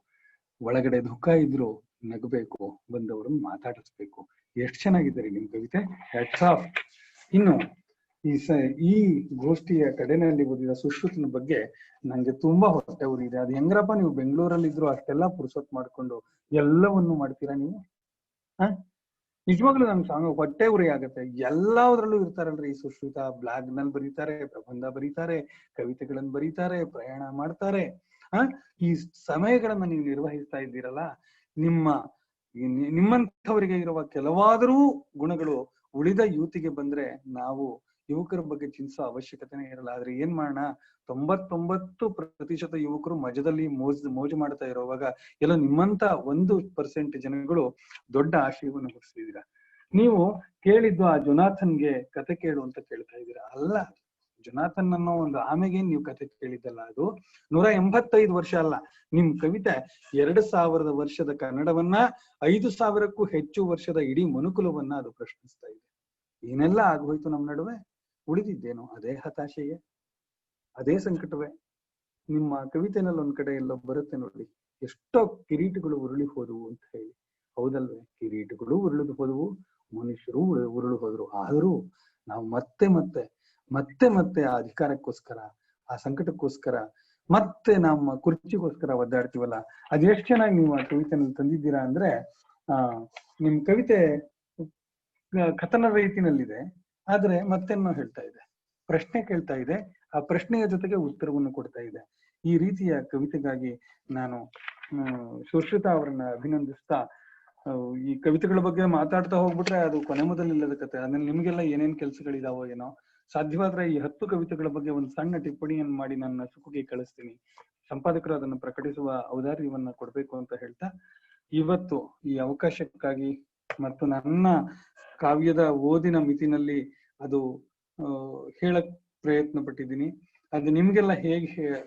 ಒಳಗಡೆ ದುಃಖ ಇದ್ರು ನಗಬೇಕು, ಬಂದವರನ್ನು ಮಾತಾಡಿಸ್ಬೇಕು. ಎಷ್ಟು ಚೆನ್ನಾಗಿದ್ದಾರೆ ನಿಮ್ ಕವಿತೆ, ಹ್ಯಾಟ್ಸ್ ಆಫ್. ಇನ್ನು ಈ ಗೋಷ್ಠಿಯ ಕಡೆನಲ್ಲಿ ಓದಿದ ಸುಶ್ರುತನ ಬಗ್ಗೆ ನಂಗೆ ತುಂಬಾ ಹೊಟ್ಟೆ ಉರಿದೆ. ಅದು ಹೆಂಗ್ರಪ್ಪ ನೀವು ಬೆಂಗಳೂರಲ್ಲಿ ಇದ್ರು ಅಷ್ಟೆಲ್ಲ ಪುರ್ಸೊತ್ ಮಾಡ್ಕೊಂಡು ಎಲ್ಲವನ್ನು ಮಾಡ್ತೀರಾ ನೀವು? ನಿಜವಾಗ್ಲೂ ನಮ್ಗೆ ಹೊಟ್ಟೆ ಉರಿ ಆಗತ್ತೆ. ಎಲ್ಲದ್ರಲ್ಲೂ ಇರ್ತಾರಲ್ರಿ ಈ ಸುಶ್ರುತ. ಬ್ಲಾಗ್ ನಲ್ಲಿ ಬರೀತಾರೆ, ಪ್ರಬಂಧ ಬರೀತಾರೆ, ಕವಿತೆಗಳನ್ನ ಬರೀತಾರೆ, ಪ್ರಯಾಣ ಮಾಡ್ತಾರೆ. ಈ ಸಮಯಗಳನ್ನ ನೀವು ನಿರ್ವಹಿಸ್ತಾ ಇದ್ದೀರಲ್ಲ, ನಿಮ್ಮಂಥವರಿಗೆ ಇರುವ ಕೆಲವಾದರೂ ಗುಣಗಳು ಉಳಿದ ಯೂತಿಗೆ ಬಂದ್ರೆ ನಾವು ಯುವಕರ ಬಗ್ಗೆ ಚಿಂತಿಸೋ ಅವಶ್ಯಕತೆನೇ ಇರಲ್ಲ. ಆದ್ರೆ ಏನ್ ಮಾಡೋಣ, 99% ಯುವಕರು ಮಜದಲ್ಲಿ ಮೋಜು ಮಾಡ್ತಾ ಇರೋವಾಗ ಎಲ್ಲ ನಿಮ್ಮಂತ 1% ಜನಗಳು ದೊಡ್ಡ ಆಶಯವನ್ನು ಹೊರಿಸಿದೀರ. ನೀವು ಕೇಳಿದ್ದು ಆ ಜೊನಾಥನ್ಗೆ ಕತೆ ಕೇಳು ಅಂತ ಕೇಳ್ತಾ ಇದ್ದೀರಾ. ಅಲ್ಲ, ಜೊನಾಥನ್ ಅನ್ನೋ ಒಂದು ಆಮೆಗೆ ನೀವು ಕತೆ ಕೇಳಿದ್ದಲ್ಲ. ಅದು 185 ವರ್ಷ ಅಲ್ಲ. ನಿಮ್ ಕವಿತೆ 2000 ವರ್ಷದ ಕನ್ನಡವನ್ನ, 5000ಕ್ಕೂ ಹೆಚ್ಚು ವರ್ಷದ ಇಡೀ ಮನುಕುಲವನ್ನ ಅದು ಪ್ರಶ್ನಿಸ್ತಾ ಇದೆ. ಏನೆಲ್ಲ ಆಗೋಯ್ತು ನಮ್ ನಡುವೆ, ಉಳಿದಿದ್ದೇನೋ ಅದೇ ಹತಾಶೆಯೇ, ಅದೇ ಸಂಕಟವೇ. ನಿಮ್ಮ ಕವಿತೆನಲ್ಲಿ ಒಂದ್ ಕಡೆ ಎಲ್ಲೋ ಬರುತ್ತೆ ನೋಡಿ, ಎಷ್ಟೋ ಕಿರೀಟಗಳು ಉರುಳಿ ಹೋದವು ಅಂತ ಹೇಳಿ. ಹೌದಲ್ವೇ? ಕಿರೀಟಗಳು ಉರುಳಿದು ಹೋದವು, ಮನುಷ್ಯರು ಉರುಳು ಹೋದ್ರು. ಆದರೂ ನಾವು ಮತ್ತೆ ಆ ಅಧಿಕಾರಕ್ಕೋಸ್ಕರ, ಆ ಸಂಕಟಕ್ಕೋಸ್ಕರ ಮತ್ತೆ ನಮ್ಮ ಕುರ್ಚಿಗೋಸ್ಕರ ಒದ್ದಾಡ್ತೀವಲ್ಲ, ಅದೆಷ್ಟು ಚೆನ್ನಾಗಿ ನೀವು ಆ ಕವಿತೆನಲ್ಲಿ ತಂದಿದ್ದೀರಾ ಅಂದ್ರೆ, ನಿಮ್ ಕವಿತೆ ಕಥನ ರೀತಿನಲ್ಲಿದೆ, ಆದ್ರೆ ಮತ್ತೆನ್ನೋ ಹೇಳ್ತಾ ಇದೆ, ಪ್ರಶ್ನೆ ಕೇಳ್ತಾ ಇದೆ, ಆ ಪ್ರಶ್ನೆಯ ಜೊತೆಗೆ ಉತ್ತರವನ್ನು ಕೊಡ್ತಾ ಇದೆ. ಈ ರೀತಿಯ ಕವಿತೆಗಾಗಿ ನಾನು ಸುಶ್ರುತಾ ಅವರನ್ನ ಅಭಿನಂದಿಸ್ತಾ, ಈ ಕವಿತೆಗಳ ಬಗ್ಗೆ ಮಾತಾಡ್ತಾ ಹೋಗ್ಬಿಟ್ರೆ ಅದು ಕೊನೆ ಮೊದಲಿಲ್ಲದ ಕತೆ. ಅದ್ರಲ್ಲಿ ನಿಮ್ಗೆಲ್ಲ ಏನೇನ್ ಕೆಲ್ಸಗಳಿದಾವೋ ಏನೋ, ಸಾಧ್ಯವಾದ್ರೆ ಈ 10 ಕವಿತೆಗಳ ಬಗ್ಗೆ ಒಂದು ಸಣ್ಣ ಟಿಪ್ಪಣಿಯನ್ನು ಮಾಡಿ ನನ್ನ ಸುಖಿಗೆ ಕಳಿಸ್ತೀನಿ. ಸಂಪಾದಕರು ಅದನ್ನು ಪ್ರಕಟಿಸುವ ಔದಾರ್ಯವನ್ನ ಕೊಡ್ಬೇಕು ಅಂತ ಹೇಳ್ತಾ, ಇವತ್ತು ಈ ಅವಕಾಶಕ್ಕಾಗಿ ಮತ್ತು ನನ್ನ ಕಾವ್ಯದ ಓದಿನ ಮಿತಿನಲ್ಲಿ ಅದು ಹೇಳಕ್ ಪ್ರಯತ್ನ ಪಟ್ಟಿದ್ದೀನಿ. ಅದು ನಿಮ್ಗೆಲ್ಲ ಹೇಗೆ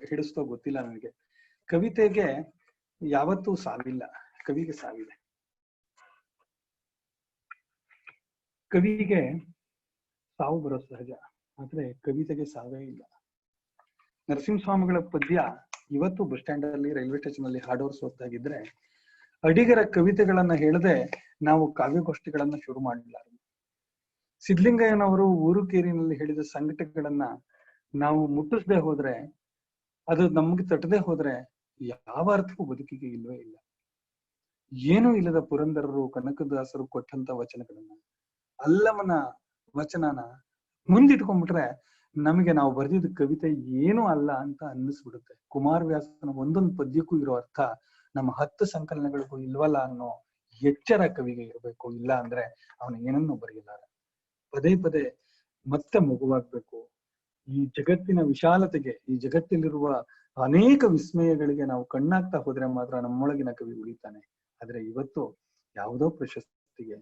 ಹಿಡಿಸ್ತೋ ಗೊತ್ತಿಲ್ಲ ನನಗೆ. ಕವಿತೆಗೆ ಯಾವತ್ತೂ ಸಾವಿಲ್ಲ, ಕವಿಗೆ ಸಾವಿದೆ. ಕವಿಗೆ ಸಾವು ಬರೋ ಸಹಜ, ಆದ್ರೆ ಕವಿತೆಗೆ ಸಾವೇ ಇಲ್ಲ. ನರಸಿಂಹಸ್ವಾಮಿಗಳ ಪದ್ಯ ಇವತ್ತು ಬಸ್ ಸ್ಟ್ಯಾಂಡ್ ಅಲ್ಲಿ, ರೈಲ್ವೆ ಸ್ಟೇಷನ್ ಅಲ್ಲಿ ಹಾಡೋರು ಸೋತಾಗಿದ್ರೆ, ಅಡಿಗರ ಕವಿತೆಗಳನ್ನ ಹೇಳದೆ ನಾವು ಕಾವ್ಯಗೋಷ್ಠಿಗಳನ್ನ ಶುರು ಮಾಡಲಾರ. ಸಿದ್ಧಲಿಂಗಯ್ಯನವರು ಊರುಕೇರಿನಲ್ಲಿ ಹೇಳಿದ ಸಂಘಟನೆಗಳನ್ನ ನಾವು ಮುಟ್ಟಿಸದೆ ಹೋದ್ರೆ, ಅದು ನಮ್ಗೆ ತಟ್ಟದೆ ಹೋದ್ರೆ ಯಾವ ಅರ್ಥವೂ ಬದುಕಿಗೆ ಇಲ್ವೇ ಇಲ್ಲ. ಏನೂ ಇಲ್ಲದ ಪುರಂದರರು, ಕನಕದಾಸರು ಕೊಟ್ಟಂತ ವಚನಗಳನ್ನ, ಅಲ್ಲಮನ ವಚನನ ಮುಂದಿಟ್ಕೊಂಡ್ಬಿಟ್ರೆ ನಮಗೆ ನಾವು ಬರೆದಿದ್ದ ಕವಿತೆ ಏನೂ ಅಲ್ಲ ಅಂತ ಅನ್ನಿಸ್ಬಿಡುತ್ತೆ. ಕುಮಾರವ್ಯಾಸನ ಒಂದೊಂದು ಪದ್ಯಕ್ಕೂ ಇರೋ ಅರ್ಥ ನಮ್ಮ 10 ಸಂಕಲನಗಳಿಗೂ ಇಲ್ವಲ್ಲ ಅನ್ನೋ ಎಚ್ಚರ ಕವಿಗೆ ಇರಬೇಕು. ಇಲ್ಲ ಅಂದ್ರೆ ಅವನು ಏನನ್ನೂ ಬರೆಯಲಾರ. ಪದೇ ಪದೇ ಮತ್ತೆ ಮಗುವಾಗ್ಬೇಕು. ಈ ಜಗತ್ತಿನ ವಿಶಾಲತೆಗೆ, ಈ ಜಗತ್ತಿಲಿರುವ ಅನೇಕ ವಿಸ್ಮಯಗಳಿಗೆ ನಾವು ಕಣ್ಣಾಗ್ತಾ ಹೋದ್ರೆ ಮಾತ್ರ ನಮ್ಮೊಳಗಿನ ಕವಿ ಉಳಿತಾನೆ. ಆದ್ರೆ ಇವತ್ತು ಯಾವುದೋ ಪ್ರಶಸ್ತಿಗೆ,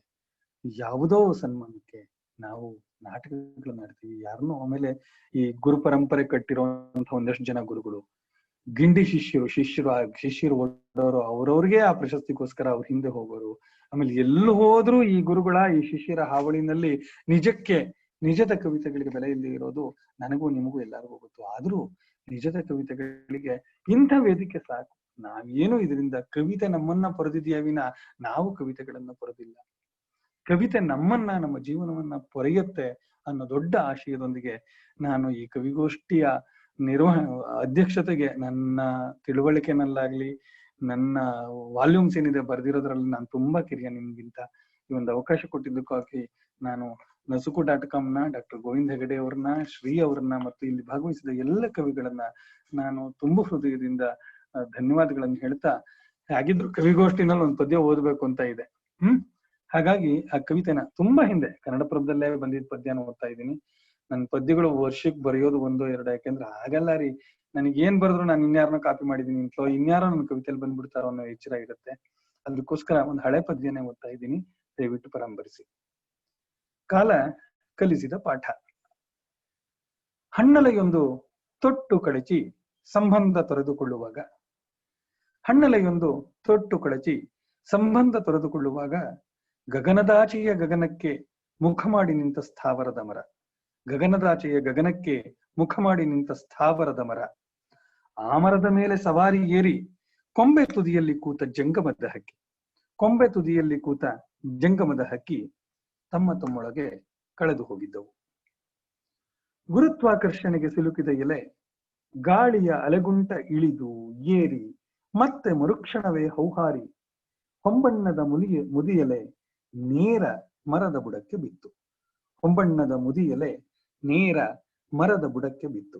ಯಾವುದೋ ಸನ್ಮಾನಕ್ಕೆ ನಾವು ನಾಟಕಗಳನ್ನ ಆಡ್ತೀವಿ. ಯಾರನ್ನೋ, ಆಮೇಲೆ ಈ ಗುರು ಪರಂಪರೆ ಕಟ್ಟಿರುವಂತ ಒಂದಷ್ಟು ಜನ ಗುರುಗಳು, ಗಿಂಡಿ ಶಿಷ್ಯರು ಓಡೋರು, ಅವ್ರವ್ರಿಗೆ ಆ ಪ್ರಶಸ್ತಿಗೋಸ್ಕರ ಅವ್ರ ಹಿಂದೆ ಹೋಗೋರು. ಆಮೇಲೆ ಎಲ್ಲೂ ಹೋದ್ರು ಈ ಗುರುಗಳ, ಈ ಶಿಷ್ಯರ ಹಾವಳಿನಲ್ಲಿ ನಿಜದ ಕವಿತೆಗಳಿಗೆ ಬೆಲೆ ಇಲ್ಲಿ ಇರೋದು ನನಗೂ ನಿಮಗೂ ಎಲ್ಲರಿಗೂ ಗೊತ್ತು. ಆದ್ರೂ ನಿಜದ ಕವಿತೆಗಳಿಗೆ ಇಂಥ ವೇದಿಕೆ ಸಾಕು. ನಾವೇನು ಇದರಿಂದ ಕವಿತೆ ನಮ್ಮನ್ನ ಪೊರೆದಿದೆಯಾ ವಿನ ನಾವು ಕವಿತೆಗಳನ್ನ ಪೊರೆದಿಲ್ಲ. ಕವಿತೆ ನಮ್ಮನ್ನ, ನಮ್ಮ ಜೀವನವನ್ನ ಪೊರೆಯುತ್ತೆ ಅನ್ನೋ ದೊಡ್ಡ ಆಶಯದೊಂದಿಗೆ ನಾನು ಈ ಕವಿಗೋಷ್ಠಿಯ ಅಧ್ಯಕ್ಷತೆಗೆ, ನನ್ನ ತಿಳುವಳಿಕೆನಲ್ಲಾಗ್ಲಿ, ನನ್ನ ವಾಲ್ಯೂಮ್ಸ್ ಏನಿದೆ ಬರ್ದಿರೋದ್ರಲ್ಲಿ ನಾನು ತುಂಬಾ ಕಿರಿಯ ನಿಮ್ಗಿಂತ. ಈ ಒಂದು ಅವಕಾಶ ಕೊಟ್ಟಿದ್ದಕ್ಕಾಗಿ ನಾನು ನಸುಕು.com ಡಾಕ್ಟರ್ ಗೋವಿಂದ ಹೆಗಡೆ ಅವ್ರನ್ನ, ಶ್ರೀ ಅವ್ರನ್ನ ಮತ್ತು ಇಲ್ಲಿ ಭಾಗವಹಿಸಿದ ಎಲ್ಲ ಕವಿಗಳನ್ನ ನಾನು ತುಂಬ ಹೃದಯದಿಂದ ಧನ್ಯವಾದಗಳನ್ನು ಹೇಳ್ತಾ, ಹಾಗಿದ್ರು ಕವಿಗೋಷ್ಠಿನಲ್ಲಿ ಒಂದು ಪದ್ಯ ಓದ್ಬೇಕು ಅಂತ ಇದೆ. ಹಾಗಾಗಿ ಆ ಕವಿತೆನ ತುಂಬಾ ಹಿಂದೆ ಕನ್ನಡಪ್ರಭದಲ್ಲೇ ಬಂದಿದ್ದ ಪದ್ಯನ ಓದ್ತಾ ಇದ್ದೀನಿ. ನನ್ನ ಪದ್ಯಗಳು ವರ್ಷಕ್ಕೆ ಬರೆಯೋದು 1-2, ಯಾಕೆಂದ್ರೆ ಆಗಲ್ಲ ರೀ, ನನಗೆ ಏನ್ ಬರೆದ್ರು ನಾನು ಇನ್ಯಾರನ್ನ ಕಾಪಿ ಮಾಡಿದೀನಿ ಇಂట్లో, ಇನ್ಯಾರೋ ನನ್ನ ಕವಿತೆಯಲ್ಲಿ ಬಂದ್ಬಿಡ್ತಾರೋ ಅನ್ನೋ ಎಚ್ಚರ ಇರುತ್ತೆ. ಅದಕ್ಕೋಸ್ಕರ ಒಂದು ಹಳೆ ಪದ್ಯನೇ ಓದ್ತಾ ಇದ್ದೀನಿ, ದಯವಿಟ್ಟು ಪರಾಂಬರಿಸಿ. ಕಾಲ ಕಲಿಸಿದ ಪಾಠ. ಹಣ್ಣಲೆಯೊಂದು ತೊಟ್ಟು ಕಳಚಿ ಸಂಬಂಧ ತೊರೆದುಕೊಳ್ಳುವಾಗ, ಹಣ್ಣಲೆಯೊಂದು ತೊಟ್ಟು ಕಳಚಿ ಸಂಬಂಧ ತೊರೆದುಕೊಳ್ಳುವಾಗ, ಗಗನದಾಚೆಯ ಗಗನಕ್ಕೆ ಮುಖ ಮಾಡಿ ನಿಂತ ಸ್ಥಾವರದ ಮರ, ಗಗನದಾಚೆಯ ಗಗನಕ್ಕೆ ಮುಖ ಮಾಡಿ ನಿಂತ ಸ್ಥಾವರದ ಮರ, ಆ ಮರದ ಮೇಲೆ ಸವಾರಿ ಏರಿ ಕೊಂಬೆ ತುದಿಯಲ್ಲಿ ಕೂತ ಜಂಗಮದ ಹಕ್ಕಿ, ಕೊಂಬೆ ತುದಿಯಲ್ಲಿ ಕೂತ ಜಂಗಮದ ಹಕ್ಕಿ ತಮ್ಮೊಳಗೆ ಕಳೆದು ಹೋಗಿದ್ದವು. ಗುರುತ್ವಾಕರ್ಷಣೆಗೆ ಸಿಲುಕಿದ ಎಲೆ ಗಾಳಿಯ ಅಲೆಗುಂಟ ಇಳಿದು ಏರಿ ಮತ್ತೆ ಮರುಕ್ಷಣವೇ ಹೌಹಾರಿ ಹೊಂಬಣ್ಣದ ಮುದಿಯಲೆ ನೇರ ಮರದ ಬುಡಕ್ಕೆ ಬಿತ್ತು, ಹೊಂಬಣ್ಣದ ಮುದಿಯಲೆ ನೇರ ಮರದ ಬುಡಕ್ಕೆ ಬಿತ್ತು.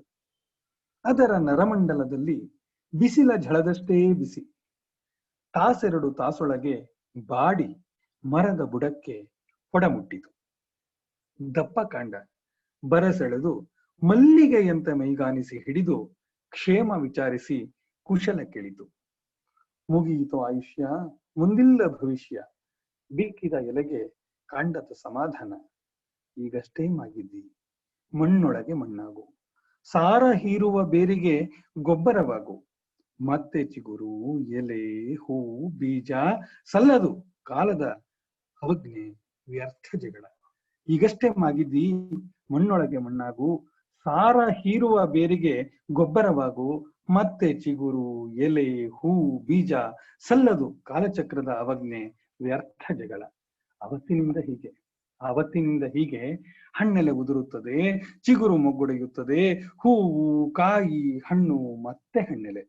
ಅದರ ನರಮಂಡಲದಲ್ಲಿ ಬಿಸಿಲ ಝಳದಷ್ಟೇ ಬಿಸಿ, ತಾಸೆರಡು ತಾಸೊಳಗೆ ಬಾಡಿ ಮರದ ಬುಡಕ್ಕೆ ಹೊಡಮುಟ್ಟಿತು. ದಪ್ಪ ಕಾಂಡ ಬರಸೆಳೆದು ಮಲ್ಲಿಗೆಯಂತೆ ಮೈಗಾನಿಸಿ ಹಿಡಿದು ಕ್ಷೇಮ ವಿಚಾರಿಸಿ ಕುಶಲ ಕೇಳಿತು. ಮುಗಿಯಿತು ಆಯುಷ್ಯ, ಮುಂದಿಲ್ಲ ಭವಿಷ್ಯ, ಬೀಕಿದ ಎಲೆಗೆ ಕಾಂಡದ ಸಮಾಧಾನ, ಈಗಷ್ಟೇ ಮಾಗಿದ್ದಿ ಮಣ್ಣೊಳಗೆ ಮಣ್ಣಾಗು, ಸಾರ ಹೀರುವ ಬೇರಿಗೆ ಗೊಬ್ಬರವಾಗು, ಮತ್ತೆ ಚಿಗುರು ಎಲೆ ಹೂ ಬೀಜ ಸಲ್ಲದು ಕಾಲದ ಅವಜ್ಞೆ ವ್ಯರ್ಥ ಜಗಳ. ಈಗಷ್ಟೇ ಮಾಗಿದ್ದಿ ಮಣ್ಣೊಳಗೆ ಮಣ್ಣಾಗು, ಸಾರ ಹೀರುವ ಬೇರಿಗೆ ಗೊಬ್ಬರವಾಗು, ಮತ್ತೆ ಚಿಗುರು ಎಲೆ ಹೂ ಬೀಜ ಸಲ್ಲದು ಕಾಲಚಕ್ರದ ಅವಜ್ಞೆ ವ್ಯರ್ಥ ಜಗಳ. ಅವತ್ತಿನಿಂದ ಹೀಗೆ ಆವತ್ತಿನಿಂದ ಹೀಗೆ ಹಣ್ಣೆಲೆ ಉದುರುತ್ತದೆ, ಚಿಗುರು ಮೊಗ್ಗೊಡೆಯುತ್ತದೆ, ಹೂವು, ಕಾಯಿ, ಹಣ್ಣು, ಮತ್ತೆ ಹಣ್ಣೆಲೆ.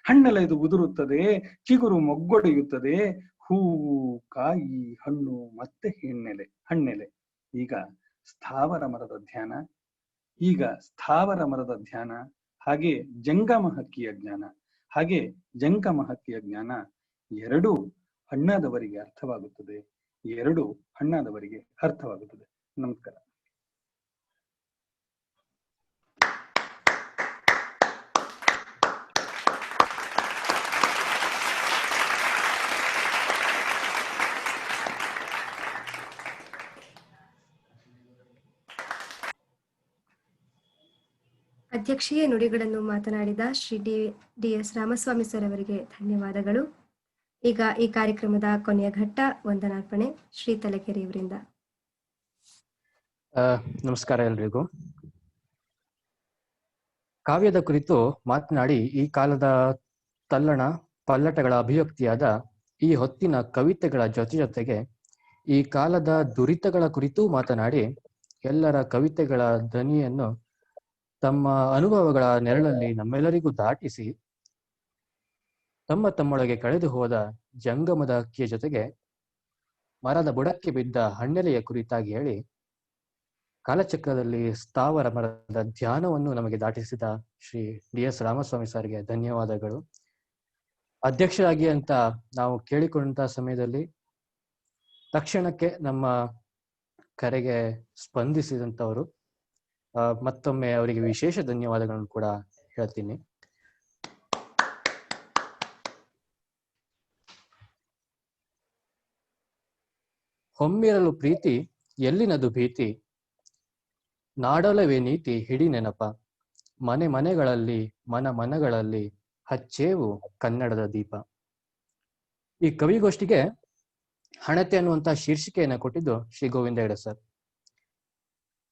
ಹಣ್ಣೆಲೆ ಇದು ಉದುರುತ್ತದೆ, ಚಿಗುರು ಮೊಗ್ಗೊಡೆಯುತ್ತದೆ, ಹೂವು, ಕಾಯಿ, ಹಣ್ಣು, ಮತ್ತೆ ಹಣ್ಣೆಲೆ. ಈಗ ಸ್ಥಾವರ ಮರದ ಧ್ಯಾನ, ಹಾಗೆ ಜಂಗಮ ಹಕ್ಕಿಯ ಜ್ಞಾನ, ಎರಡೂ ಹಣ್ಣಾದವರಿಗೆ ಅರ್ಥವಾಗುತ್ತದೆ. ನಮಸ್ಕಾರ. ಅಧ್ಯಕ್ಷೀಯ ನುಡಿಗಳನ್ನು ಮಾತನಾಡಿದ ಶ್ರೀ ಡಿ.ಎಸ್. ರಾಮಸ್ವಾಮಿ ಸರ್ ಅವರಿಗೆ ಧನ್ಯವಾದಗಳು. ಈಗ ಈ ಕಾರ್ಯಕ್ರಮದ ಕೊನೆಯ ಘಟ್ಟ ವಂದನಾರ್ಪಣೆ ಶ್ರೀ ತಲಕೆರೆಯವರಿಂದ. ನಮಸ್ಕಾರ ಎಲ್ರಿಗೂ. ಕಾವ್ಯದ ಕುರಿತು ಮಾತನಾಡಿ ಈ ಕಾಲದ ತಲ್ಲಣ ಪಲ್ಲಟಗಳ ಅಭಿವ್ಯಕ್ತಿಯಾದ ಈ ಹೊತ್ತಿನ ಕವಿತೆಗಳ ಜೊತೆಗೆ ಈ ಕಾಲದ ದುರಿತಗಳ ಕುರಿತೂ ಮಾತನಾಡಿ ಎಲ್ಲರ ಕವಿತೆಗಳ ಧ್ವನಿಯನ್ನು ತಮ್ಮ ಅನುಭವಗಳ ನೆರಳಲ್ಲಿ ನಮ್ಮೆಲ್ಲರಿಗೂ ದಾಟಿಸಿ ತಮ್ಮೊಳಗೆ ಕಳೆದು ಹೋದ ಜಂಗಮದ ಹಕ್ಕಿಯ ಜೊತೆಗೆ ಮರದ ಬುಡಕ್ಕೆ ಬಿದ್ದ ಹಣ್ಣೆಲೆಯ ಕುರಿತಾಗಿ ಹೇಳಿ ಕಾಲಚಕ್ರದಲ್ಲಿ ಸ್ಥಾವರ ಮರದ ಧ್ಯಾನವನ್ನು ನಮಗೆ ದಾಟಿಸಿದ ಶ್ರೀ ಡಿ.ಎಸ್. ರಾಮಸ್ವಾಮಿ ಸರ್ಗೆ ಧನ್ಯವಾದಗಳು. ಅಧ್ಯಕ್ಷರಾಗಿ ಅಂತ ನಾವು ಕೇಳಿಕೊಂಡಂತಹ ಸಮಯದಲ್ಲಿ ತಕ್ಷಣಕ್ಕೆ ನಮ್ಮ ಕರೆಗೆ ಸ್ಪಂದಿಸಿದಂಥವರು, ಮತ್ತೊಮ್ಮೆ ಅವರಿಗೆ ವಿಶೇಷ ಧನ್ಯವಾದಗಳನ್ನು ಕೂಡ ಹೇಳ್ತೀನಿ. ಹೊಮ್ಮಿರಲು ಪ್ರೀತಿ ಎಲ್ಲಿನದು ಭೀತಿ, ನಾಡಲವೇ ನೀತಿ ಹಿಡಿ ನೆನಪ, ಮನೆಗಳಲ್ಲಿ ಮನಗಳಲ್ಲಿ ಹಚ್ಚೇವು ಕನ್ನಡದ ದೀಪ. ಈ ಕವಿಗೋಷ್ಠಿಗೆ ಹಣತೆ ಅನ್ನುವಂತಹ ಶೀರ್ಷಿಕೆಯನ್ನು ಕೊಟ್ಟಿದ್ದು ಶ್ರೀ ಗೋವಿಂದ ಹೆಗಡೆ ಸರ್.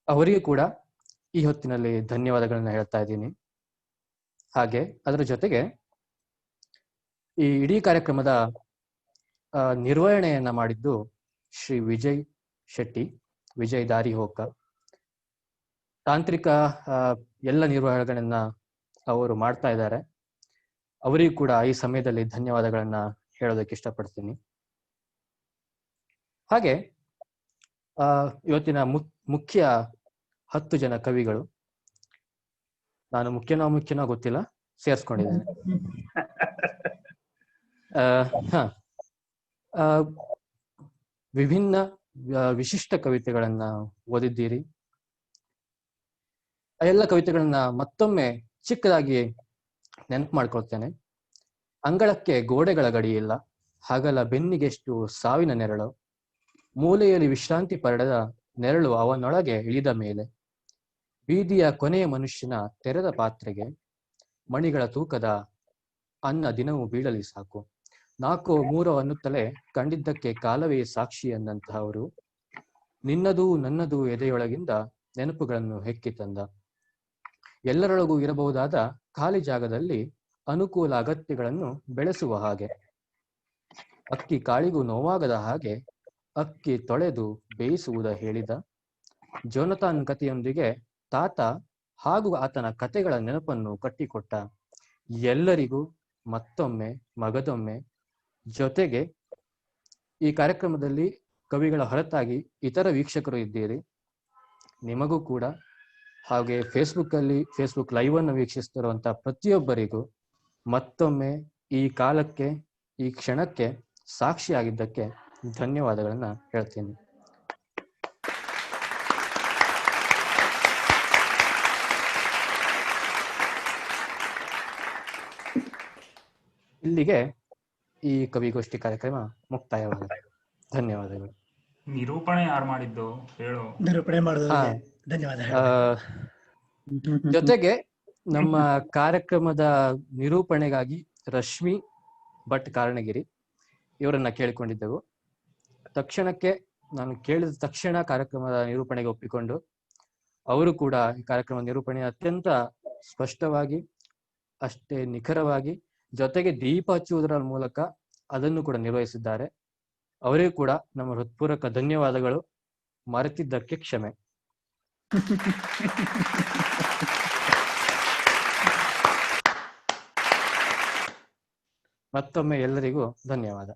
ಅವರಿಗೂ ಕೂಡ ಈ ಹೊತ್ತಿನಲ್ಲಿ ಧನ್ಯವಾದಗಳನ್ನ ಹೇಳ್ತಾ ಇದ್ದೀನಿ. ಹಾಗೆ ಅದರ ಜೊತೆಗೆ ಈ ಇಡೀ ಕಾರ್ಯಕ್ರಮದ ನಿರ್ವಹಣೆಯನ್ನ ಮಾಡಿದ್ದು ಶ್ರೀ ವಿಜಯ್ ಶೆಟ್ಟಿ, ವಿಜಯ್ ದಾರಿಹೋಕ. ತಾಂತ್ರಿಕ ಎಲ್ಲ ನಿರ್ವಹಣೆಗಳನ್ನ ಅವರು ಮಾಡ್ತಾ ಇದ್ದಾರೆ. ಅವರಿಗೂ ಕೂಡ ಈ ಸಮಯದಲ್ಲಿ ಧನ್ಯವಾದಗಳನ್ನ ಹೇಳೋದಕ್ಕೆ ಇಷ್ಟಪಡ್ತೀನಿ. ಹಾಗೆ ಇವತ್ತಿನ ಮುಖ್ಯ 10 ಜನ ಕವಿಗಳು, ನಾನು ಮುಖ್ಯನೋ ಗೊತ್ತಿಲ್ಲ, ಸೇರ್ಸ್ಕೊಂಡಿದ್ದೇನೆ. ವಿಭಿನ್ನ ವಿಶಿಷ್ಟ ಕವಿತೆಗಳನ್ನ ಓದಿದ್ದೀರಿ. ಆ ಎಲ್ಲ ಕವಿತೆಗಳನ್ನ ಮತ್ತೊಮ್ಮೆ ಚಿಕ್ಕದಾಗಿ ನೆನಪು ಮಾಡ್ಕೊಳ್ತೇನೆ. ಅಂಗಳಕ್ಕೆ ಗೋಡೆಗಳ ಗಡಿ ಇಲ್ಲ, ಹಗಲ ಬೆನ್ನಿಗೆಷ್ಟು ಸಾವಿನ ನೆರಳು, ಮೂಲೆಯಲ್ಲಿ ವಿಶ್ರಾಂತಿ ಪಡೆದ ನೆರಳು ಅವನೊಳಗೆ ಇಳಿದ ಮೇಲೆ, ಬೀದಿಯ ಕೊನೆಯ ಮನುಷ್ಯನ ತೆರೆದ ಪಾತ್ರೆಗೆ ಮಣಿಗಳ ತೂಕದ ಅನ್ನ ದಿನವೂ ಬೀಳಲಿ ಸಾಕು, 4-3 ಅನ್ನುತ್ತಲೇ ಕಂಡಿದ್ದಕ್ಕೆ ಕಾಲವೇ ಸಾಕ್ಷಿ ಎಂದಂತಹವರು, ನಿನ್ನದೂ ನನ್ನದೂ ಎದೆಯೊಳಗಿಂದ ನೆನಪುಗಳನ್ನು ಹೆಕ್ಕಿ ತಂದ, ಎಲ್ಲರೊಳಗೂ ಇರಬಹುದಾದ ಖಾಲಿ ಜಾಗದಲ್ಲಿ ಅನುಕೂಲ ಅಗತ್ಯಗಳನ್ನು ಬೆಳೆಸುವ ಹಾಗೆ, ಅಕ್ಕಿ ಕಾಳಿಗೂ ನೋವಾಗದ ಹಾಗೆ ಅಕ್ಕಿ ತೊಳೆದು ಬೇಯಿಸುವುದ ಹೇಳಿದ, ಜೋನತಾನ್ ಕಥೆಯೊಂದಿಗೆ ತಾತ ಹಾಗೂ ಆತನ ಕಥೆಗಳ ನೆನಪನ್ನು ಕಟ್ಟಿಕೊಟ್ಟ, ಎಲ್ಲರಿಗೂ ಮತ್ತೊಮ್ಮೆ ಮಗದೊಮ್ಮೆ. ಜೊತೆಗೆ ಈ ಕಾರ್ಯಕ್ರಮದಲ್ಲಿ ಕವಿಗಳ ಹೊರತಾಗಿ ಇತರ ವೀಕ್ಷಕರು ಇದ್ದೀರಿ, ನಿಮಗೂ ಕೂಡ, ಹಾಗೆ ಫೇಸ್ಬುಕ್ ಲೈವ್ ಅನ್ನು ವೀಕ್ಷಿಸ್ತಿರುವಂತಹ ಪ್ರತಿಯೊಬ್ಬರಿಗೂ ಮತ್ತೊಮ್ಮೆ ಈ ಕಾಲಕ್ಕೆ, ಈ ಕ್ಷಣಕ್ಕೆ ಸಾಕ್ಷಿಯಾಗಿದ್ದಕ್ಕೆ ಧನ್ಯವಾದಗಳನ್ನ ಹೇಳ್ತೀನಿ. ಇಲ್ಲಿಗೆ ಈ ಕವಿಗೋಷ್ಠಿ ಕಾರ್ಯಕ್ರಮ ಮುಕ್ತಾಯವಾಗಿದೆ. ಧನ್ಯವಾದಗಳು. ನಿರೂಪಣೆ ಯಾರು ಮಾಡಿದ್ದು ಹೇಳು. ನಿರೂಪಣೆ ಮಾಡೋದಕ್ಕೆ ಧನ್ಯವಾದ. ಜೊತೆಗೆ ನಮ್ಮ ಕಾರ್ಯಕ್ರಮದ ನಿರೂಪಣೆಗಾಗಿ ರಶ್ಮಿ ಭಟ್ ಕಾರಣಗಿರಿ ಇವರನ್ನ ಕೇಳಿಕೊಂಡಿದ್ದೆವು. ತಕ್ಷಣಕ್ಕೆ ನಾನು ಕೇಳಿದ ತಕ್ಷಣ ಕಾರ್ಯಕ್ರಮದ ನಿರೂಪಣೆಗೆ ಒಪ್ಪಿಕೊಂಡು ಅವರು ಕೂಡ ಈ ಕಾರ್ಯಕ್ರಮದ ನಿರೂಪಣೆ ಅತ್ಯಂತ ಸ್ಪಷ್ಟವಾಗಿ, ಅಷ್ಟೇ ನಿಖರವಾಗಿ, ಜೊತೆಗೆ ದೀಪ ಹಚ್ಚುವುದರ ಮೂಲಕ ಅದನ್ನು ಕೂಡ ನಿರ್ವಹಿಸಿದ್ದಾರೆ. ಅವರಿಗೂ ಕೂಡ ನಮ್ಮ ಹೃತ್ಪೂರ್ವಕ ಧನ್ಯವಾದಗಳು. ಮರೆತಿದ್ದಕ್ಕೆ ಕ್ಷಮೆ. ಮತ್ತೊಮ್ಮೆ ಎಲ್ಲರಿಗೂ ಧನ್ಯವಾದ.